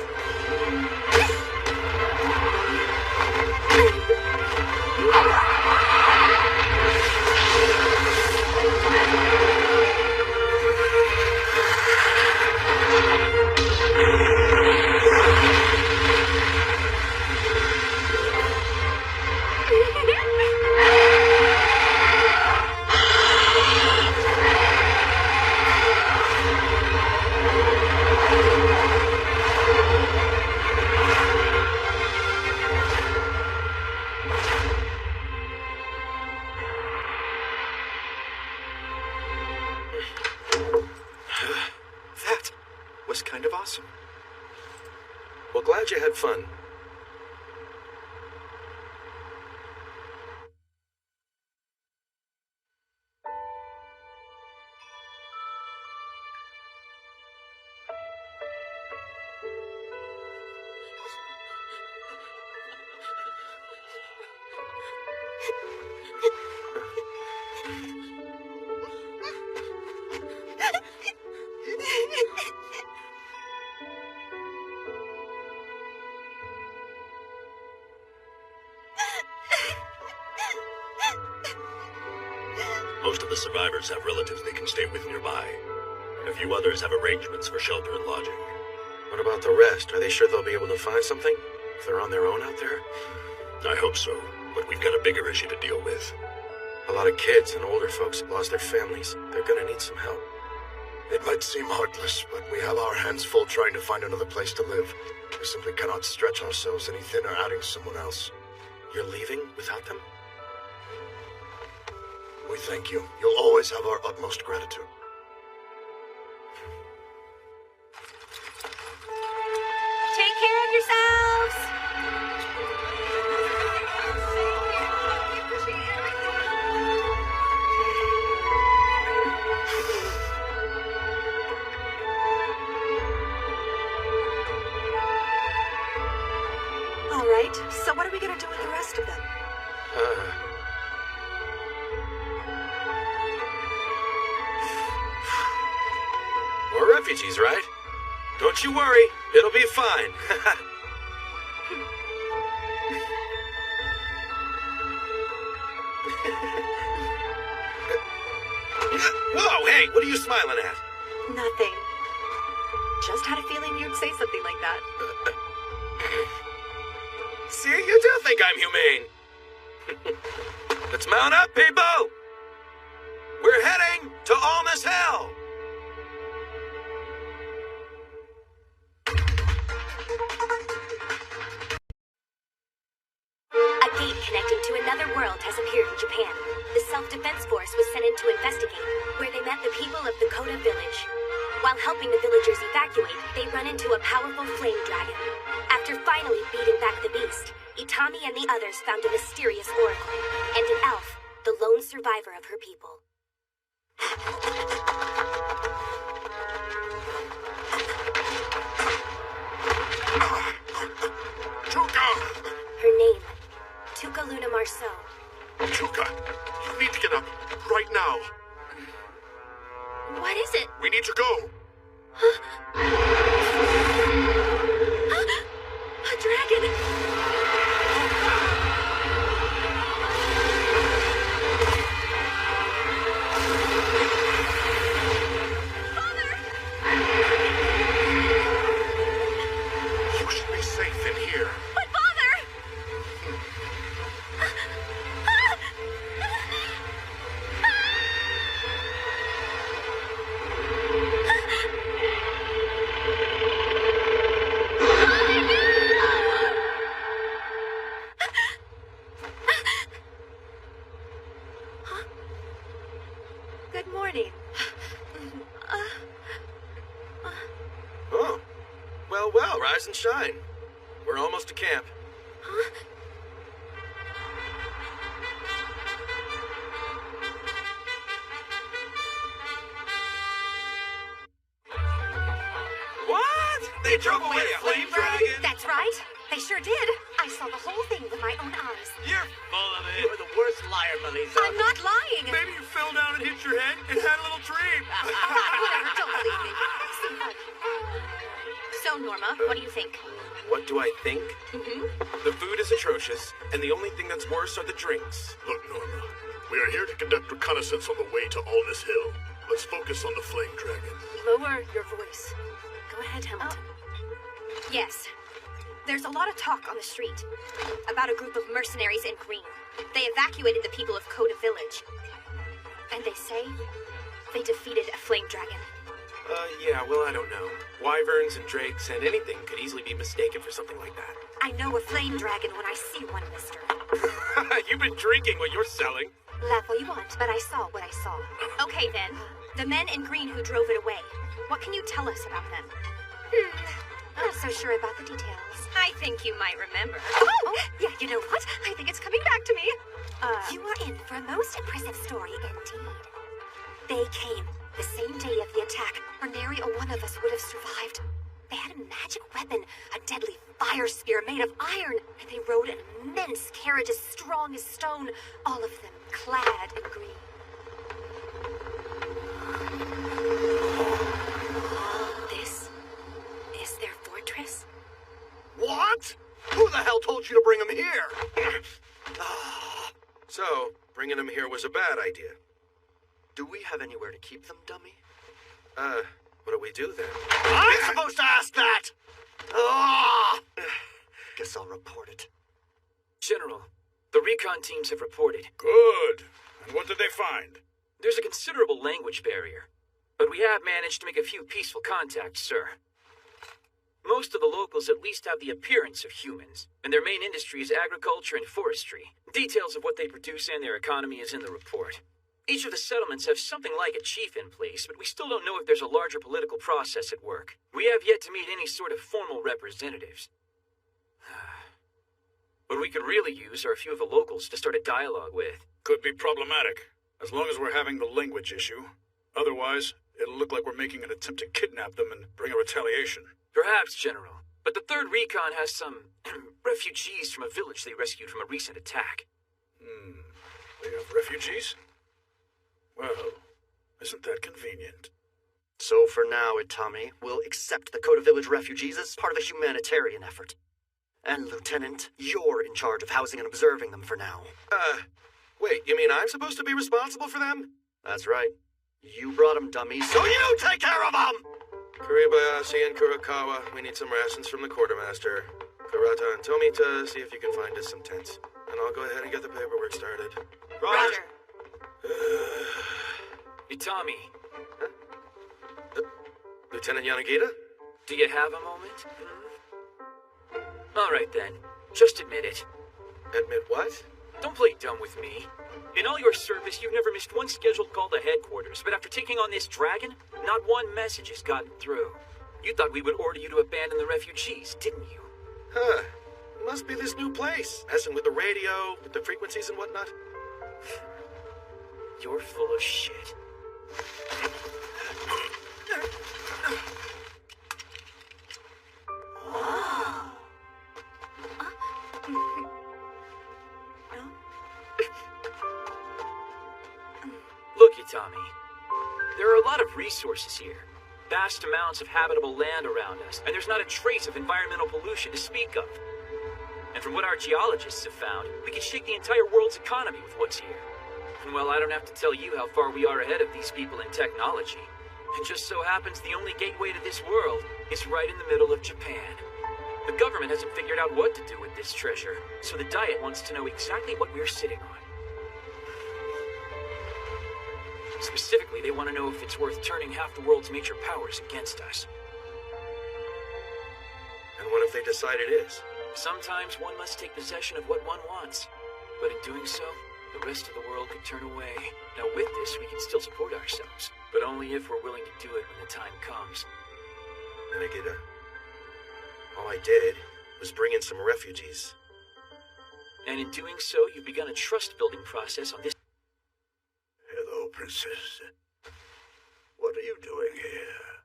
That was kind of awesome. Well, glad you had fun. Most of the survivors have relatives they can stay with nearby. A few others have arrangements for shelter and lodging. What about the rest? Are they sure they'll be able to find something? If they're on their own out there? I hope so, but we've got a bigger issue to deal with. A lot of kids and older folks have lost their families. They're gonna need some help. It might seem heartless, but we have our hands full trying to find another place to live. We simply cannot stretch ourselves any thinner adding someone else. You're leaving without them? We thank you. You'll always have our utmost gratitude. Take care of yourselves! All right, so what are we gonna do with the rest of them? We're refugees, right? Don't you worry, it'll be fine. Whoa, hey, what are you smiling at? Nothing. Just had a feeling you'd say something like that. See, you do think I'm humane. Let's mount up, people! We're heading to Almas Hell! A gate connecting to another world has appeared in Japan. The Self-Defense Force was sent in to investigate, where they met the people of the Koda village. While helping the villagers evacuate, they run into a powerful flame dragon. After finally beating back the beast, Itami and the others found a mysterious oracle, and an elf, the lone survivor of her people. Chuka! rise and shine. We're almost to camp. Huh? What? They drove away a flame dragon? That's right. They sure did. I saw the whole thing with my own eyes. You're full of it. You're the worst liar, Melissa. I'm not lying. Maybe you fell down and hit your head and had a little dream. Whatever, don't believe me. See, so, Norma, what do you think? What do I think? Mm-hmm. The food is atrocious, and the only thing that's worse are the drinks. Look, Norma, we are here to conduct reconnaissance on the way to Alness Hill. Let's focus on the flame dragon. Lower your voice. Go ahead, Hamilton. Yes. There's a lot of talk on the street about a group of mercenaries in green. They evacuated the people of Coda Village. And they say they defeated a flame dragon. Yeah, well, I don't know. Wyverns and drakes and anything could easily be mistaken for something like that. I know a flame dragon when I see one, mister. You've been drinking what you're selling. Laugh all you want, but I saw what I saw. Okay, then. The men in green who drove it away. What can you tell us about them? Not so sure about the details. I think you might remember. Oh, yeah, you know what? I think it's coming back to me. You are in for a most impressive story indeed. They came the same day of the attack, or nary a one of us would have survived. They had a magic weapon, a deadly fire spear made of iron, and they rode an immense carriage as strong as stone, all of them clad in green. This is their fortress? What? Who the hell told you to bring him here? So, bringing them here was a bad idea. Do we have anywhere to keep them, dummy? What do we do then? I'm supposed to ask that! Guess I'll report it. General, the recon teams have reported. Good. And what did they find? There's a considerable language barrier, but we have managed to make a few peaceful contacts, sir. Most of the locals at least have the appearance of humans, and their main industry is agriculture and forestry. Details of what they produce and their economy is in the report. Each of the settlements have something like a chief in place, but we still don't know if there's a larger political process at work. We have yet to meet any sort of formal representatives. What we could really use are a few of the locals to start a dialogue with. Could be problematic, as long as we're having the language issue. Otherwise, it'll look like we're making an attempt to kidnap them and bring a retaliation. Perhaps, General. But the 3rd Recon has some refugees from a village they rescued from a recent attack. They have refugees? Well, isn't that convenient? So for now, Itami, we'll accept the Coda Village refugees as part of a humanitarian effort. And Lieutenant, you're in charge of housing and observing them for now. Wait, you mean I'm supposed to be responsible for them? That's right. You brought them, dummy, so you take care of them! Kuribayashi and Kurokawa, we need some rations from the quartermaster. Kurata and Tomita, see if you can find us some tents. And I'll go ahead and get the paperwork started. Roger. Itami. Huh? Lieutenant Yanagita? Do you have a moment? All right, then. Just admit it. Admit what? Don't play dumb with me. In all your service, you've never missed one scheduled call to headquarters, but after taking on this dragon, not one message has gotten through. You thought we would order you to abandon the refugees, didn't you? Huh. Must be this new place. Messing with the radio, with the frequencies and whatnot. You're full of shit. Look, Itami. There are a lot of resources here. Vast amounts of habitable land around us, and there's not a trace of environmental pollution to speak of. And from what our geologists have found, we can shake the entire world's economy with what's here. And well, I don't have to tell you how far we are ahead of these people in technology. It just so happens the only gateway to this world is right in the middle of Japan. The government hasn't figured out what to do with this treasure, so the Diet wants to know exactly what we're sitting on. Specifically, they want to know if it's worth turning half the world's major powers against us. And what if they decide it is? Sometimes one must take possession of what one wants. But in doing so, the rest of the world could turn away. Now with this, we can still support ourselves. But only if we're willing to do it when the time comes. Yanagita, All I did was bring in some refugees. And in doing so, you've begun a trust-building process on this... Hello, Princess. What are you doing here?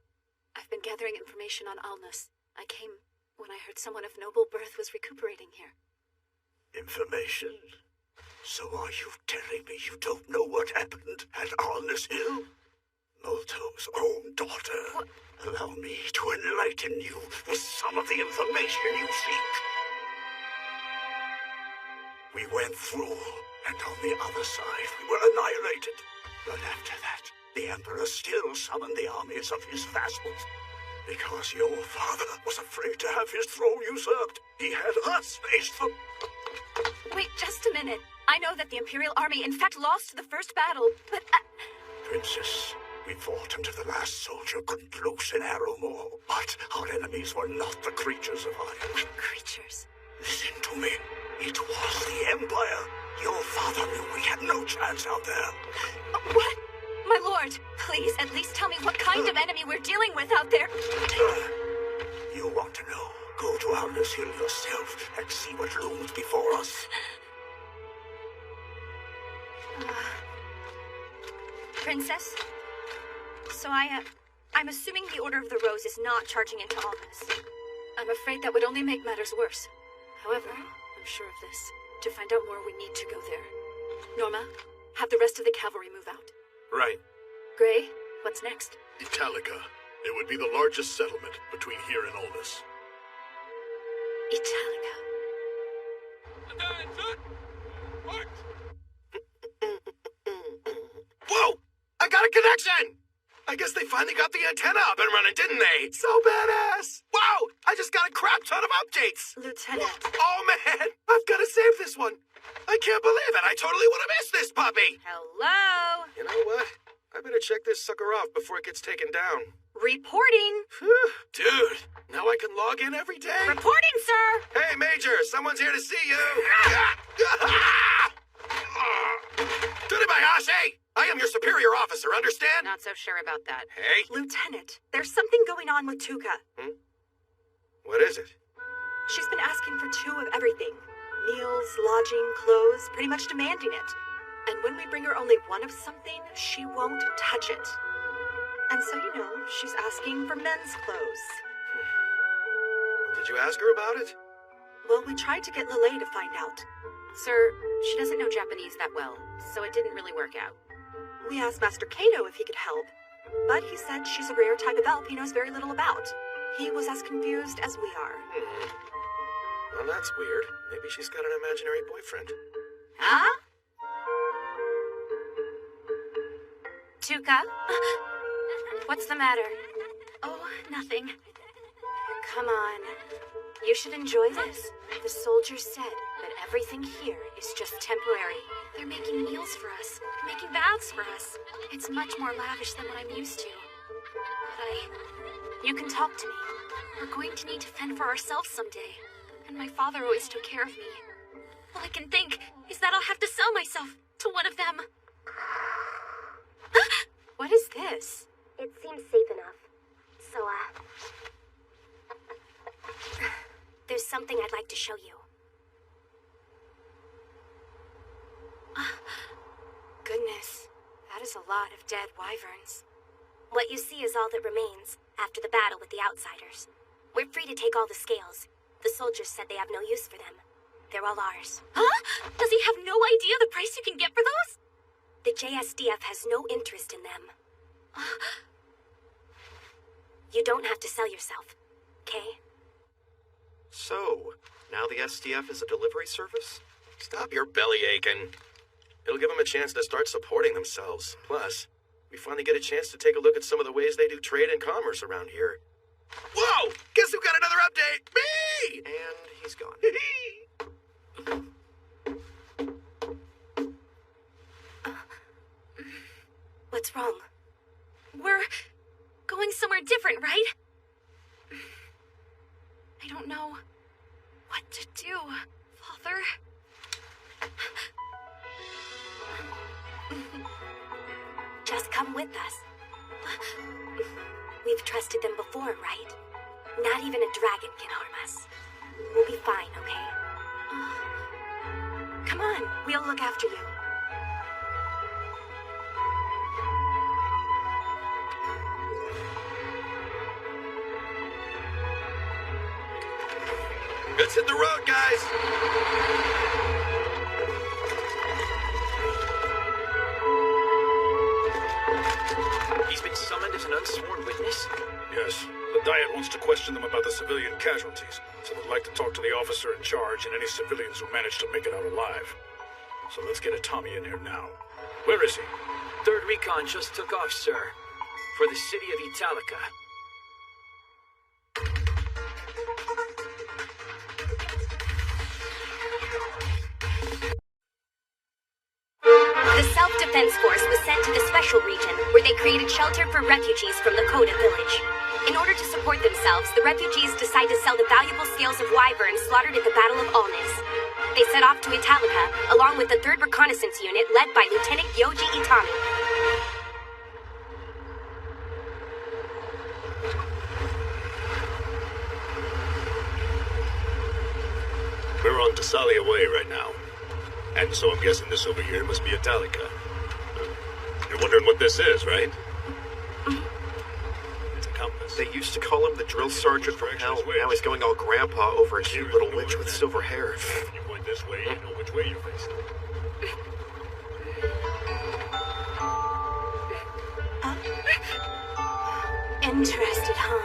I've been gathering information on Alnus. I came when I heard someone of noble birth was recuperating here. Information? So are you telling me you don't know what happened at Alnus Hill? Molto's own daughter. What? Allow me to enlighten you with some of the information you seek. We went through, and on the other side we were annihilated. But after that, the Emperor still summoned the armies of his vassals. Because your father was afraid to have his throne usurped, he had us face them. Wait, just a minute. I know that the Imperial Army in fact lost the first battle, but... Princess, we fought until the last soldier couldn't loose an arrow more. But our enemies were not the creatures of iron. What creatures? Listen to me. It was the Empire. Your father knew we had no chance out there. What? My lord, please at least tell me what kind of enemy we're dealing with out there. You want to know? Go to Alnus Hill yourself and see what looms before us. Princess? So I'm assuming the Order of the Rose is not charging into Alnus. I'm afraid that would only make matters worse. However, I'm sure of this. To find out more, we need to go there. Norma, have the rest of the cavalry move out. Right. Gray, what's next? Italica. It would be the largest settlement between here and Alnus. Italica. Whoa! I got a connection! I guess they finally got the antenna up and running, didn't they? So badass! Wow! I just got a crap ton of updates! Lieutenant. Oh man! I've got to save this one! I can't believe it! I totally would have missed this puppy! Hello? You know what? I better check this sucker off before it gets taken down. Reporting. Dude, now I can log in every day? Reporting, sir! Hey, Major, someone's here to see you! Tsunebayashi! I am your superior officer, understand? Not so sure about that. Hey? Lieutenant, there's something going on with Tuka. What is it? She's been asking for 2 of everything. Meals, lodging, clothes, pretty much demanding it. And when we bring her only 1 of something, she won't touch it. And so, you know, she's asking for men's clothes. Did you ask her about it? Well, we tried to get Lele to find out. Sir, she doesn't know Japanese that well, so it didn't really work out. We asked Master Kato if he could help, but he said she's a rare type of elf he knows very little about. He was as confused as we are. Well, that's weird. Maybe she's got an imaginary boyfriend. Huh? Tuka? What's the matter? Oh, nothing. Come on. You should enjoy this. The soldiers said that everything here is just temporary. They're making meals for us, making baths for us. It's much more lavish than what I'm used to. But You can talk to me. we're going to need to fend for ourselves someday. And my father always took care of me. All I can think is that I'll have to sell myself to one of them. What is this? It seems safe enough. So, there's something I'd like to show you. Goodness, that is a lot of dead wyverns. What you see is all that remains after the battle with the outsiders. We're free to take all the scales. The soldiers said they have no use for them. They're all ours. Huh? Does he have no idea the price you can get for those? The JSDF has no interest in them. You don't have to sell yourself, okay? So, now the SDF is a delivery service? Stop your belly aching. It'll give them a chance to start supporting themselves. Plus, we finally get a chance to take a look at some of the ways they do trade and commerce around here. Whoa! Guess who got another update? Me! And he's gone. What's wrong? We're going somewhere different, right? I don't know what to do, Father. Just come with us. We've trusted them before, right? Not even a dragon can harm us. We'll be fine, okay? Come on, we'll look after you. Let's hit the road, guys! He's been summoned as an unsworn witness? Yes. The Diet wants to question them about the civilian casualties, so they'd like to talk to the officer in charge and any civilians who managed to make it out alive. So let's get Itami in here now. Where is he? 3rd Recon just took off, sir. For the city of Italica. The Self-Defense Force was sent to the Special Region, where they created shelter for refugees from the Coda village. In order to support themselves, the refugees decide to sell the valuable scales of wyvern slaughtered at the Battle of Alnis. They set off to Italica, along with the 3rd Reconnaissance Unit led by Lieutenant Yoji Itami. We're on Thessalia Way right now. And so I'm guessing this over here must be Italica. You're wondering what this is, right? It's a compass. They used to call him the drill sergeant from hell. Now he's going all grandpa over a cute little witch with silver hair. If you point this way, you know which way you're facing. Interested, huh?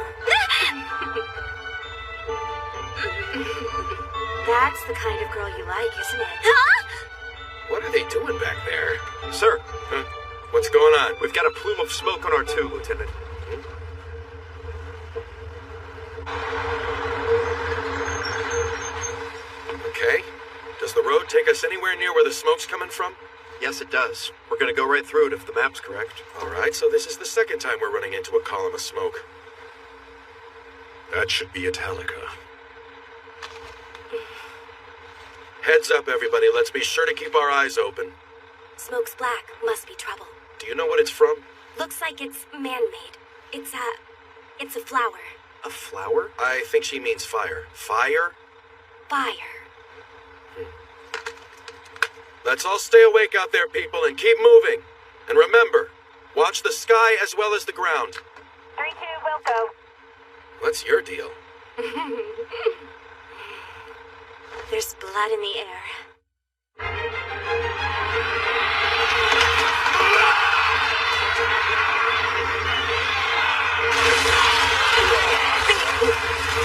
That's the kind of girl you like, isn't it? Huh? What are they doing back there? Sir. Huh? What's going on? We've got a plume of smoke on our tube, Lieutenant. Okay. Does the road take us anywhere near where the smoke's coming from? Yes, it does. We're gonna go right through it if the map's correct. Alright, so this is the second time we're running into a column of smoke. That should be Italica. Heads up, everybody. Let's be sure to keep our eyes open. Smoke's black. Must be trouble. Do you know what it's from? Looks like it's man-made. It's a flower. A flower? I think she means fire. Fire? Fire. Let's all stay awake out there, people, and keep moving. And remember, watch the sky as well as the ground. 3-2, Wilco. What's your deal? There's blood in the air.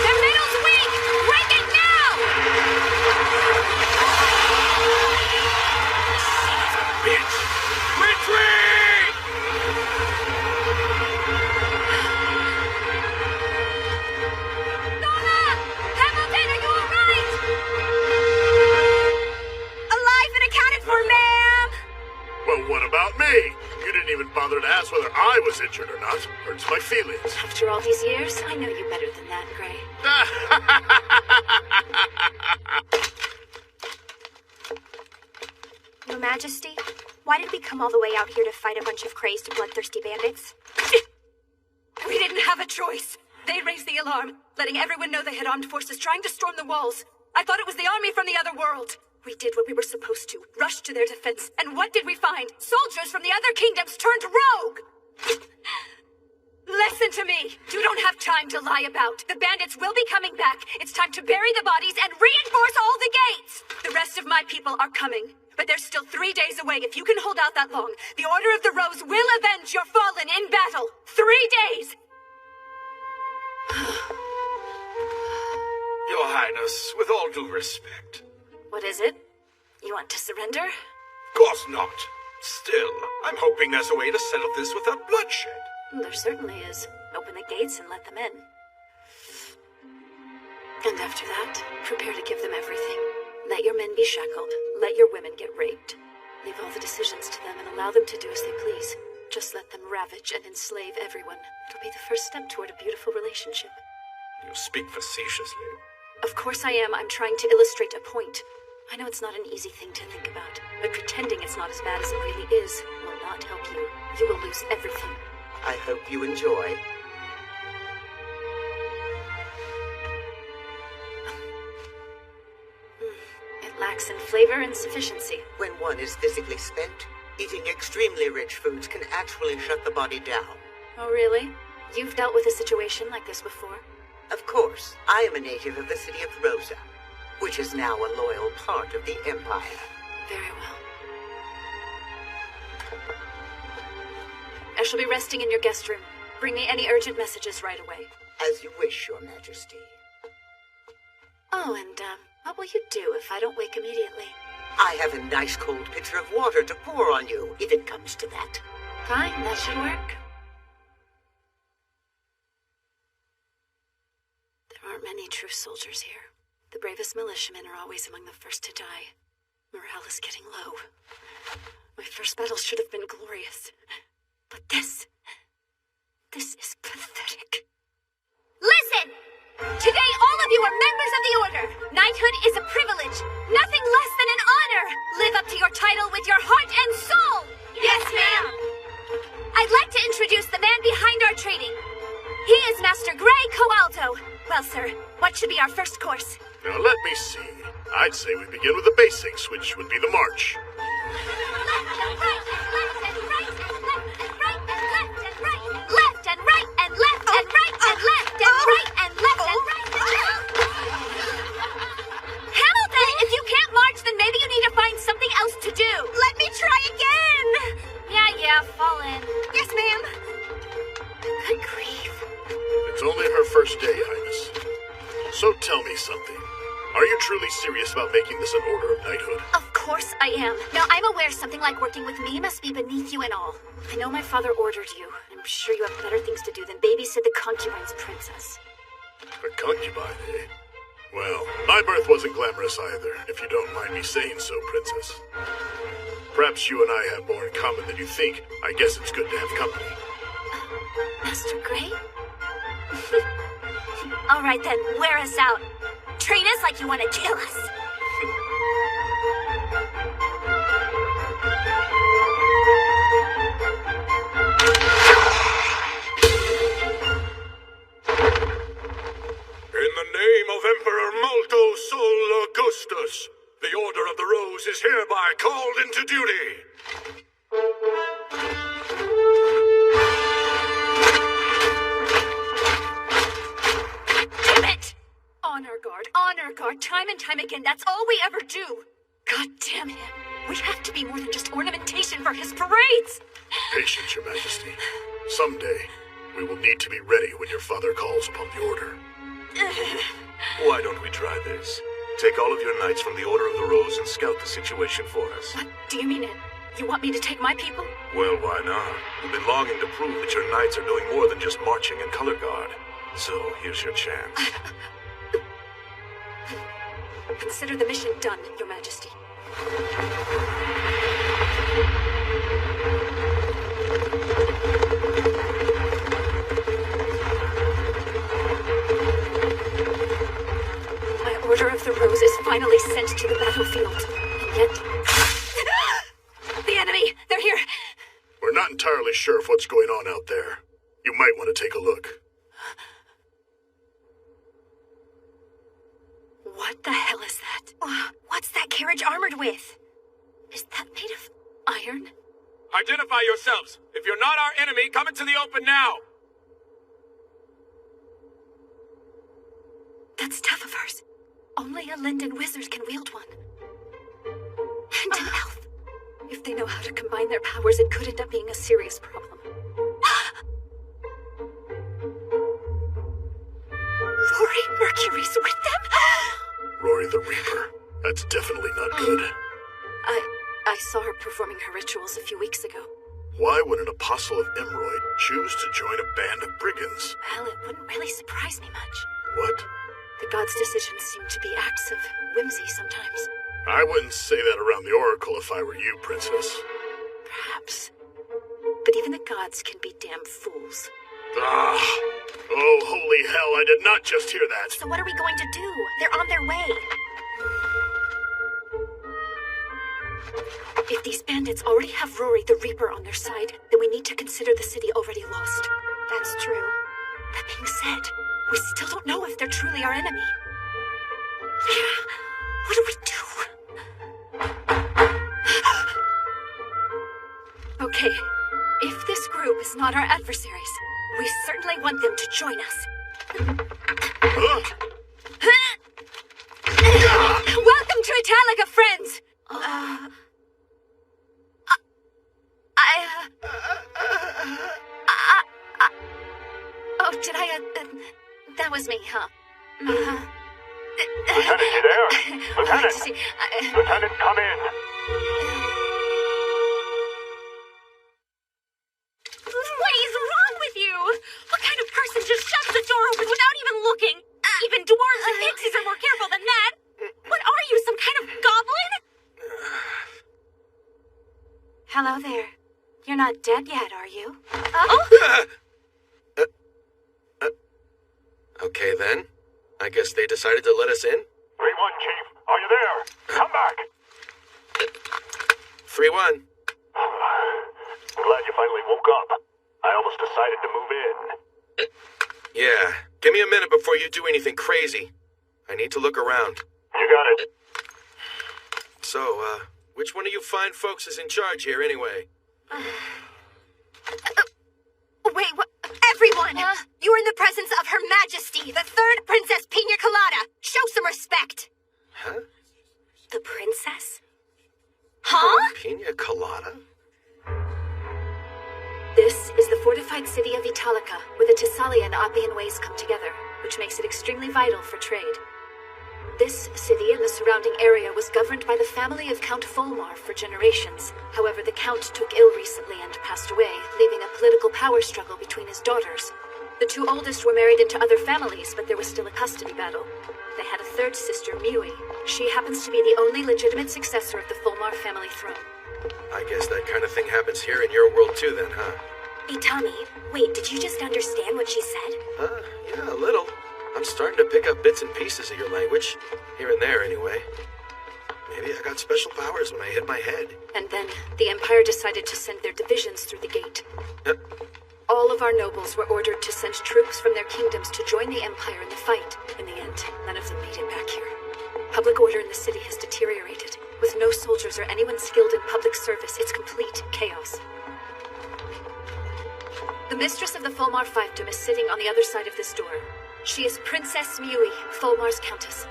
Their middle's weak! Break it now! Bitch! Retreat! Nora! Hamilton, are you alright? Alive and accounted for, ma'am! Well, what about me? You didn't even bother to ask whether I was injured or not. Hurts my feelings. After all these years, I know you better than that, Gray. Your Majesty, why did we come all the way out here to fight a bunch of crazed, bloodthirsty bandits? We didn't have a choice. They raised the alarm, letting everyone know they had armed forces trying to storm the walls. I thought it was the army from the other world. We did what we were supposed to, rushed to their defense, and what did we find? Soldiers from the other kingdoms turned rogue! Listen to me. You don't have time to lie about. The bandits will be coming back. It's time to bury the bodies and reinforce all the gates. The rest of my people are coming, but they're still 3 days away. If you can hold out that long, the Order of the Rose will avenge your fallen in battle. 3 days! Your Highness, with all due respect. What is it? You want to surrender? Of course not. Still, I'm hoping there's a way to settle this without bloodshed. There certainly is. Open the gates and let them in. And after that, prepare to give them everything. Let your men be shackled. Let your women get raped. Leave all the decisions to them and allow them to do as they please. Just let them ravage and enslave everyone. It'll be the first step toward a beautiful relationship. You speak facetiously. Of course I am. I'm trying to illustrate a point. I know it's not an easy thing to think about, but pretending it's not as bad as it really is will not help you. You will lose everything. I hope you enjoy. flavor and sufficiency. When one is physically spent, eating extremely rich foods can actually shut the body down. Oh, really? You've dealt with a situation like this before? Of course, I am a native of the city of Rosa, which is now a loyal part of the Empire. Very well. I shall be resting in your guest room. Bring me any urgent messages right away. As you wish, Your Majesty. Oh, and, what will you do if I don't wake immediately? I have a nice cold pitcher of water to pour on you, if it comes to that. Fine, that should work. There aren't many true soldiers here. The bravest militiamen are always among the first to die. Morale is getting low. My first battle should have been glorious. But this is pathetic. Listen! Today all of you are members of the Order. Knighthood is a privilege, nothing less than an honor. Live up to your title with your heart and soul. Yes, ma'am. I'd like to introduce the man behind our training. He is Master Gray Coalto. Well, sir, what should be our first course? Now, let me see. I'd say we begin with the basics, which would be the march. Left and right and left and right and left and right and left and right. Hamilton, if you can't march, then maybe you need to find something else to do. Let me try again. Yeah, fall in. Yes, ma'am. Good grief. It's only her first day, Highness. So tell me something. Are you truly serious about making this an order of knighthood? Of course I am. Now, I'm aware something like working with me must be beneath you and all. I know my father ordered you. I'm sure you have better things to do than babysit the concubine's princess. A concubine, eh? Well, my birth wasn't glamorous either, if you don't mind me saying so, Princess. Perhaps you and I have more in common than you think. I guess it's good to have company. Master Gray? All right then, wear us out. Treat us like you want to kill us. In the name of Emperor Malto Sol Augustus, the Order of the Rose is hereby called into duty. Honor guard, time and time again. That's all we ever do. God damn him. We have to be more than just ornamentation for his parades. Patience, Your Majesty. Someday, we will need to be ready when your father calls upon the order. Why don't we try this? Take all of your knights from the Order of the Rose and scout the situation for us. What? Do you mean it? You want me to take my people? Well, why not? You've been longing to prove that your knights are doing more than just marching and color guard. So, here's your chance. Consider the mission done, Your Majesty. My Order of the Rose is finally sent to the battlefield. And yet... The enemy! They're here! We're not entirely sure of what's going on out there. You might want to take a look. What the hell is that? What's that carriage armored with? Is that made of iron? Identify yourselves. If you're not our enemy, come into the open now. That staff of hers. Only a Linden wizard can wield one. And an elf. If they know how to combine their powers, it could end up being a serious problem. Rory Mercury's with them? Rory the Reaper. That's definitely not good. I saw her performing her rituals a few weeks ago. Why would an apostle of Emroyd choose to join a band of brigands? Well, it wouldn't really surprise me much. What? The gods' decisions seem to be acts of whimsy sometimes. I wouldn't say that around the Oracle if I were you, Princess. Perhaps. But even the gods can be damn fools. Ah! Oh, holy hell, I did not just hear that! So what are we going to do? They're on their way. If these bandits already have Rory the Reaper on their side, then we need to consider the city already lost. That's true. That being said, we still don't know if they're truly our enemy. What do we do? Okay, if this group is not our adversaries, we certainly want them to join us. Welcome to Italica, friends! Oh, did I, that was me, huh? Lieutenant, you there? Lieutenant! Lieutenant, come in! What is wrong with you? What kind of person just shuts the door open without even looking? Even dwarves and pixies are more careful than that. What are you, some kind of goblin? Hello there. You're not dead yet, are you? Okay then. I guess they decided to let us in? 3-1, Chief. Are you there? Come back. 3-1. I'm glad you finally woke up. I almost decided to move in. Yeah. Give me a minute before you do anything crazy. I need to look around. You got it. So, which one of you fine folks is in charge here anyway? Wait, what? Everyone! You are in the presence of Her Majesty, the third Princess Pina Colada. Show some respect. Huh? The princess? Huh? Pina Colada? This is the fortified city of Italica, where the Thessalia and Appian ways come together, which makes it extremely vital for trade. This city and the surrounding area was governed by the family of Count Folmar for generations. However, the Count took ill recently and passed away, leaving a political power struggle between his daughters. The two oldest were married into other families, but there was still a custody battle. They had a third sister, Miui. She happens to be the only legitimate successor of the Folmar family throne. I guess that kind of thing happens here in your world too then, huh? Itami, wait, did you just understand what she said? Yeah, a little. I'm starting to pick up bits and pieces of your language. Here and there, anyway. Maybe I got special powers when I hit my head. And then, the Empire decided to send their divisions through the gate. All of our nobles were ordered to send troops from their kingdoms to join the Empire in the fight. In the end, none of them made it back here. Public order in the city has deteriorated. With no soldiers or anyone skilled in public service, it's complete chaos. The mistress of the Folmar fiefdom is sitting on the other side of this door. She is Princess Miui, Folmar's countess.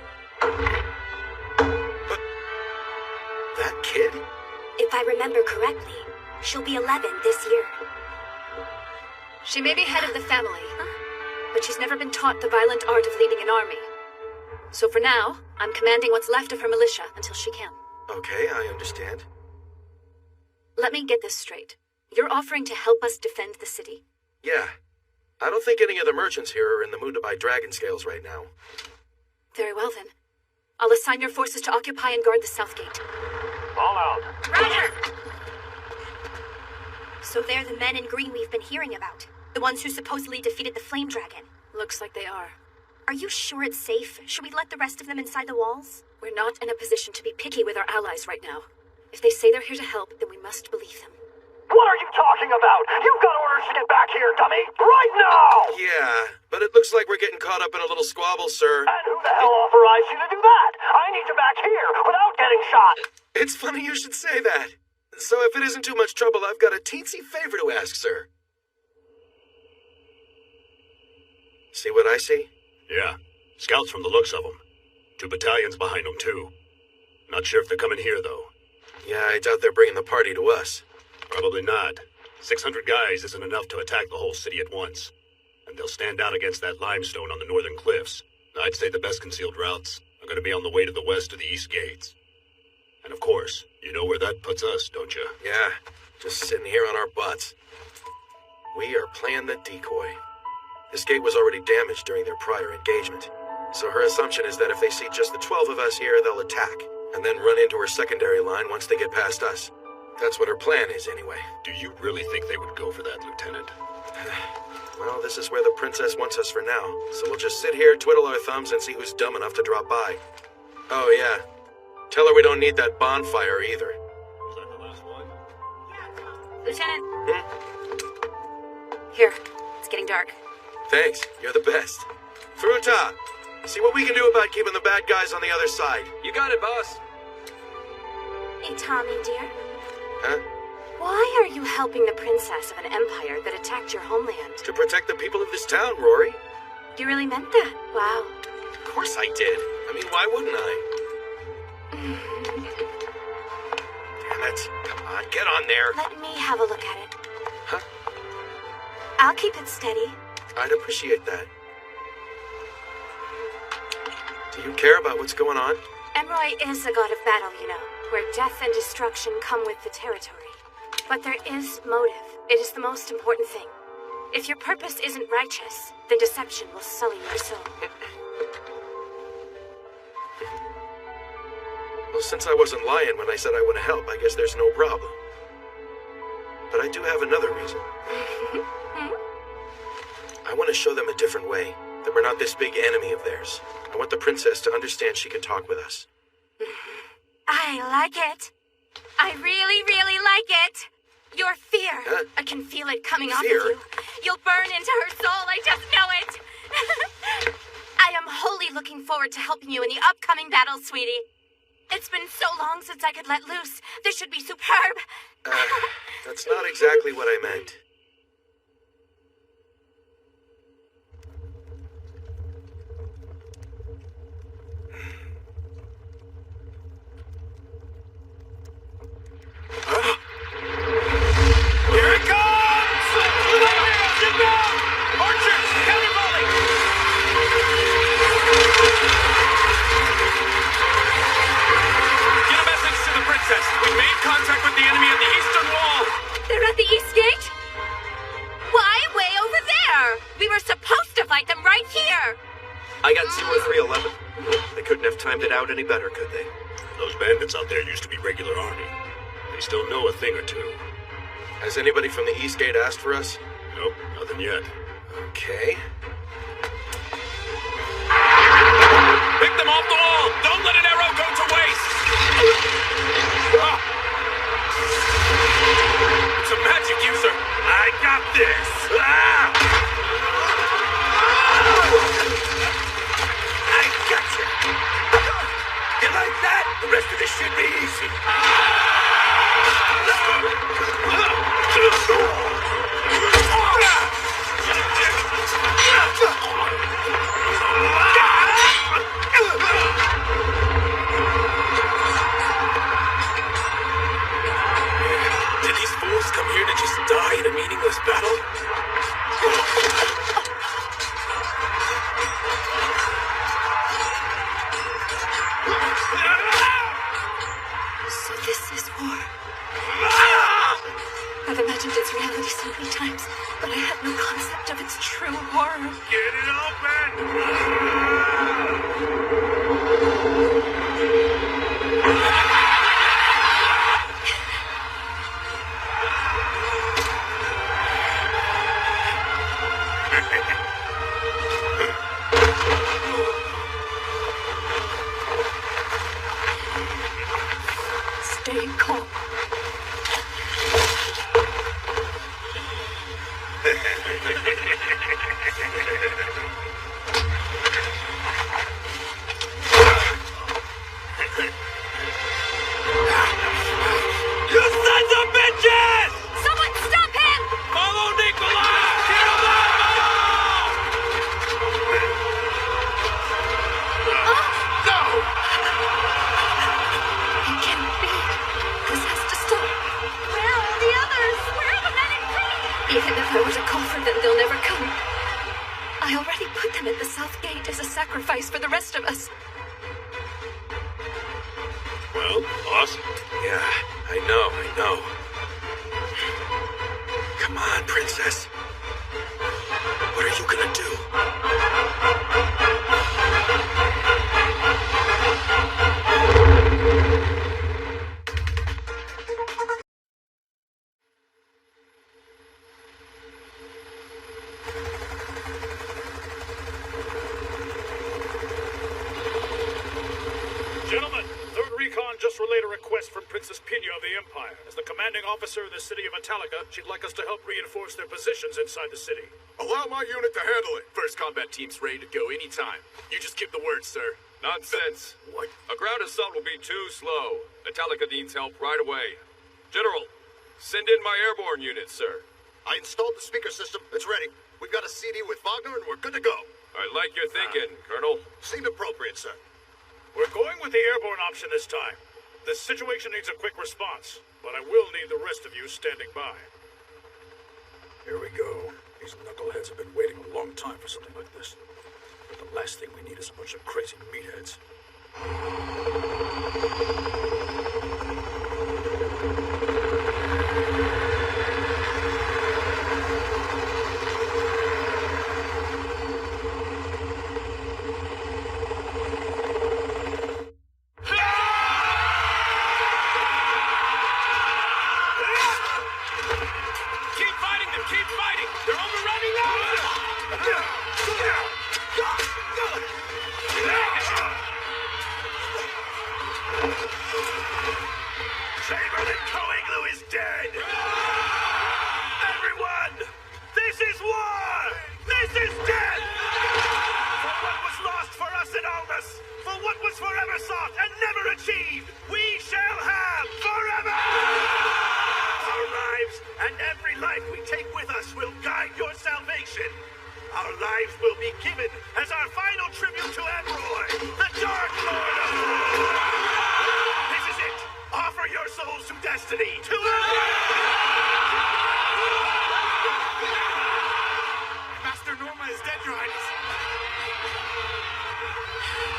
That kid? If I remember correctly, she'll be 11 this year. She may be head of the family, but she's never been taught the violent art of leading an army. So for now, I'm commanding what's left of her militia until she can. Okay, I understand. Let me get this straight. You're offering to help us defend the city? Yeah. I don't think any of the merchants here are in the mood to buy dragon scales right now. Very well then. I'll assign your forces to occupy and guard the south gate. All out. Roger! So they're the men in green we've been hearing about. The ones who supposedly defeated the flame dragon. Looks like they are. Are you sure it's safe? Should we let the rest of them inside the walls? We're not in a position to be picky with our allies right now. If they say they're here to help, then we must believe them. What are you talking about? You've got orders to get back here, dummy! Right now! Yeah, but it looks like we're getting caught up in a little squabble, sir. And who the hell authorized you to do that? I need you back here without getting shot! It's funny you should say that. So if it isn't too much trouble, I've got a teensy favor to ask, sir. See what I see? Yeah. Scouts from the looks of them. 2 battalions behind them, too. Not sure if they're coming here, though. Yeah, I doubt they're bringing the party to us. Probably not. 600 guys isn't enough to attack the whole city at once. And they'll stand out against that limestone on the northern cliffs. I'd say the best concealed routes are going to be on the way to the west of the east gates. And of course, you know where that puts us, don't you? Yeah, just sitting here on our butts. We are playing the decoy. This gate was already damaged during their prior engagement. So her assumption is that if they see just the 12 of us here, they'll attack, and then run into her secondary line once they get past us. That's what her plan is, anyway. Do you really think they would go for that, Lieutenant? Well, this is where the princess wants us for now, so we'll just sit here, twiddle our thumbs, and see who's dumb enough to drop by. Oh, yeah. Tell her we don't need that bonfire, either. Was that the last one? Lieutenant? Hmm? Here. It's getting dark. Thanks. You're the best. Furuta, see what we can do about keeping the bad guys on the other side. You got it, boss. Hey, Tommy, dear. Huh? Why are you helping the princess of an empire that attacked your homeland? To protect the people of this town, Rory. You really meant that? Wow. Of course I did. I mean, why wouldn't I? Damn it. Come on, get on there. Let me have a look at it. Huh? I'll keep it steady. I'd appreciate that. Do you care about what's going on? Emroy is a god of battle, you know, where death and destruction come with the territory. But there is motive. It is the most important thing. If your purpose isn't righteous, then deception will sully your soul. Well, since I wasn't lying when I said I want to help, I guess there's no problem. But I do have another reason. I want to show them a different way, that we're not this big enemy of theirs. I want the princess to understand she can talk with us. I like it. I really, really like it. Your fear. Huh? I can feel it coming off of Fear? you. You'll burn into her soul. I just know it. I am wholly looking forward to helping you in the upcoming battle, sweetie. It's been so long since I could let loose. This should be superb. That's not exactly what I meant. Here it comes! Inbound! Archers, counter volley! Get a message to the princess. We made contact with the enemy at the eastern wall. They're at the east gate? Why, way over there? We were supposed to fight them right here. I got 0311. They couldn't have timed it out any better, could they? Those bandits out there used to be regular army. They still know a thing or two. Has anybody from the East Gate asked for us? Nope, nothing yet. Okay. Pick them off the wall! Don't let an arrow go to waste! It's a magic user! I got this! I gotcha! You like that? The rest of this should be easy. Did these fools come here to just die in a meaningless battle? So this is war. I've imagined its reality so many times, but I had no concept of its true horror. Get it Stay calm. You sons of bitches! Someone stop him! Follow Nikolai! Kill them all! No! It can't be. This has to stop. Where are all the others? Where are the men in green? Even if I were to call for them, they'll never come. I already put them at the South Gate as a sacrifice for the rest of us. Well, boss? Yeah, I know. Come on, princess. What are you gonna do? Gentlemen, 3rd Recon just relayed a request from Princess Pina of the Empire. As the commanding officer of the city of Italica, she'd like us to help reinforce their positions inside the city. Allow my unit to handle it. First combat team's ready to go anytime. You just give the word, sir. Nonsense. What? A ground assault will be too slow. Italica needs help right away. General, Send in my airborne unit, sir. I installed the speaker system. It's ready. We've got a CD with Wagner and we're good to go. I like your thinking, Colonel. Seemed appropriate, sir. We're going with the airborne option this time. This situation needs a quick response, but I will need the rest of you standing by. Here we go. These knuckleheads have been waiting a long time for something like this. But the last thing we need is a bunch of crazy meatheads. Chamberlain Coeglu is dead! Everyone! This is war! This is death! For what was lost for us in Aldous, for what was forever sought and never achieved, we shall have forever! Our lives and every life we take with us will guide your salvation. Our lives will be given as our final tribute to Amroy, the Dark Lord of War! This is it! Offer your souls to destiny, to Master Norma is dead, Your Highness.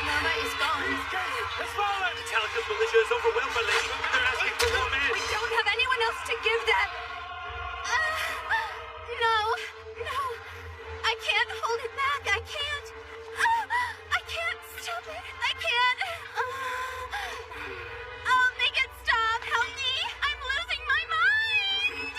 Norma is gone. It's fallen! Italica's militia is overwhelmed by Lady. They're asking for more men. We don't have anyone else to give them. No. I can't hold it back. I can't. I can't stop it. I can't. I'll make it stop. Help me. I'm losing my mind.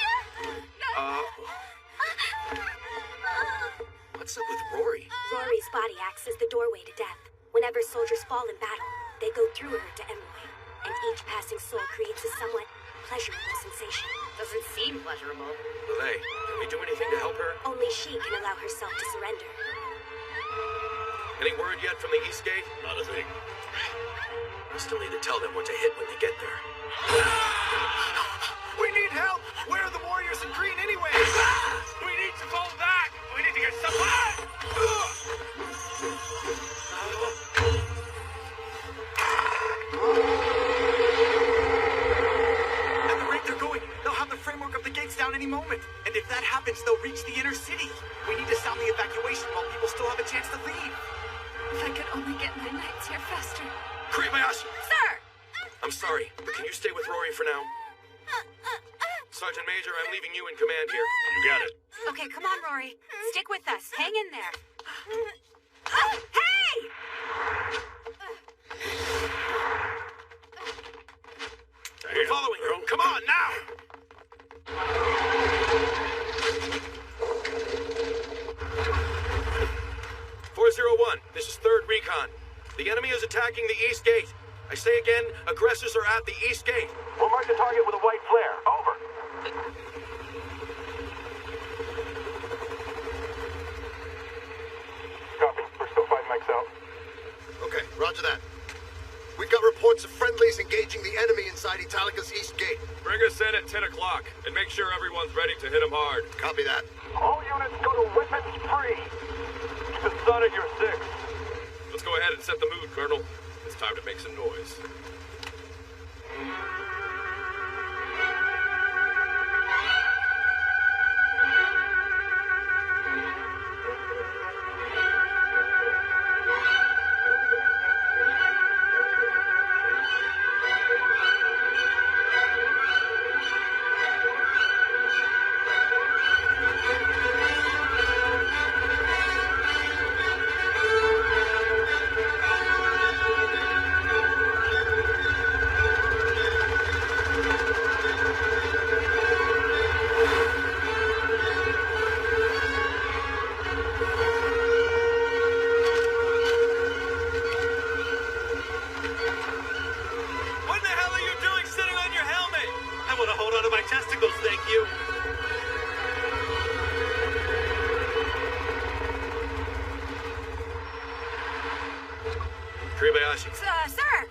What's up with Rory? Rory's body acts as the doorway to death. Whenever soldiers fall in battle, they go through her to Emroy, and each passing soul creates a somewhat pleasurable sensation. Doesn't seem pleasurable. Lele, can we do anything to help her? Only she can allow herself to surrender. Any word yet from the East Gate? Not a thing. We still need to tell them what to hit when they get there. We need help! Where are the warriors in green anyway? We need to fall back! We need to get supplies! At the rate they're going, they'll have the framework of the gates down any moment. And if that happens, they'll reach the inner city. We need to stop the evacuation while people still have a chance to leave. If I could only get my knights here faster. Kuribayashi! Sir! I'm sorry, but can you stay with Rory for now? Sergeant Major, I'm leaving you in command here. You got it. Okay, come on, Rory. Stick with us. Hang in there. Hey! We're following her. Come on, now! This is 3rd Recon. The enemy is attacking the East Gate. I say again, aggressors are at the East Gate. We'll mark the target with a white flare. Over. Copy. We're still 5 mics out. Okay, roger that. We've got reports of friendlies engaging the enemy inside Italica's East Gate. Bring us in at 10 o'clock, and make sure everyone's ready to hit them hard. Copy that. All units go to weapons free. Keep the sun at your 6. Let's go ahead and set the mood, Colonel. It's time to make some noise. Sir!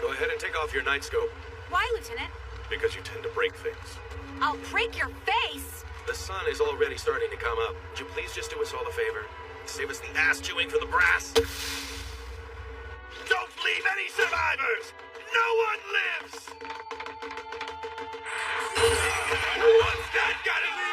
Go ahead and take off your night scope. Why, Lieutenant? because you tend to break things. I'll break your face! The sun is already starting to come up. Would you please just do us all a favor? Save us the ass chewing for the brass. Don't leave any survivors! No one lives! What's that gotta lead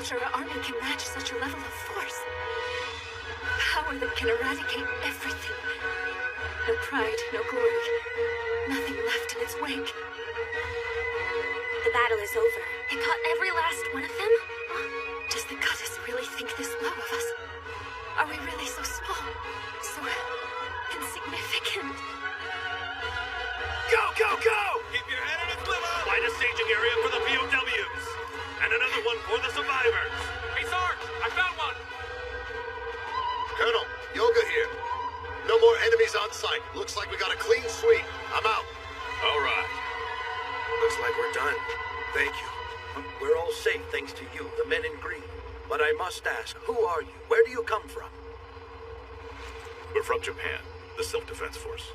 soldier or army can match such a level of force. power that can eradicate everything. No pride, no glory. Nothing left in its wake. The battle is over. It caught every last one of them? Does the goddess really think this low of us? Are we really so small? So insignificant? Go, go, go! Keep your head in a quiver! Find a staging area for the POWs. And another one for the survivors. Hey, Sarge, I found one! Colonel, Yoga here. No more enemies on site. Looks like we got a clean sweep. I'm out. All right. Looks like we're done. Thank you. We're all safe thanks to you, the men in green. But I must ask, who are you? Where do you come from? We're from Japan, the Self-Defense Force.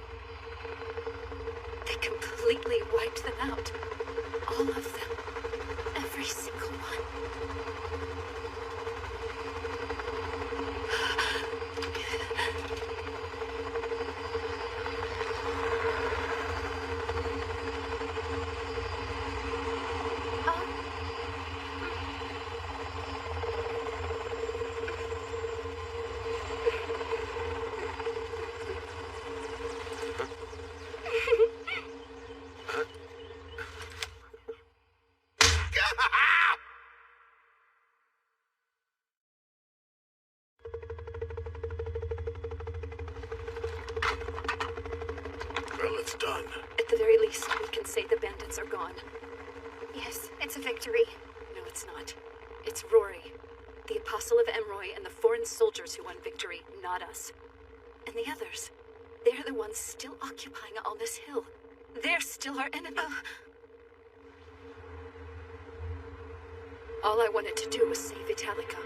They completely wiped them out. All of them. Every single one. Well, it's done. At the very least, we can say the bandits are gone. Yes, it's a victory. No, it's not. It's Rory, the Apostle of Emroy, and the foreign soldiers who won victory, not us. And the others, they're the ones still occupying Alnus Hill. They're still our enemy. All I wanted to do was save Italica.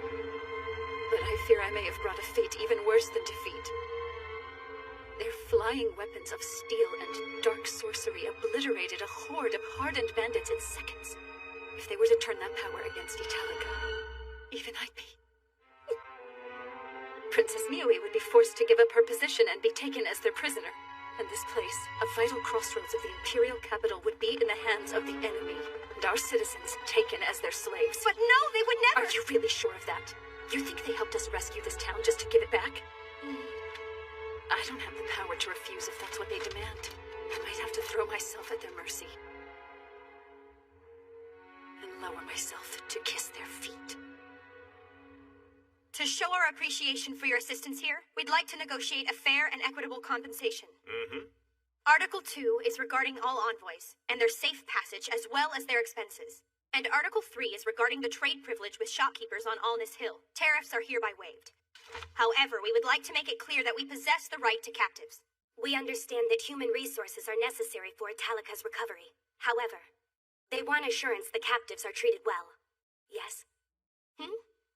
But I fear I may have brought a fate even worse than defeat. Their flying weapons of steel and dark sorcery obliterated a horde of hardened bandits in seconds. If they were to turn that power against Italica, even I'd be... Princess Mioi would be forced to give up her position and be taken as their prisoner. And this place, a vital crossroads of the Imperial capital, would be in the hands of the enemy, and our citizens taken as their slaves. But no, they would never... Are you really sure of that? You think they helped us rescue this town just to give it back? I don't have the power to refuse if that's what they demand. I might have to throw myself at their mercy. And lower myself to kiss their feet. To show our appreciation for your assistance here, we'd like to negotiate a fair and equitable compensation. Article 2 is regarding all envoys, and their safe passage as well as their expenses. And Article 3 is regarding the trade privilege with shopkeepers on Alnus Hill. Tariffs are hereby waived. However, we would like to make it clear that we possess the right to captives. We understand that human resources are necessary for Italica's recovery. However, they want assurance the captives are treated well. Yes?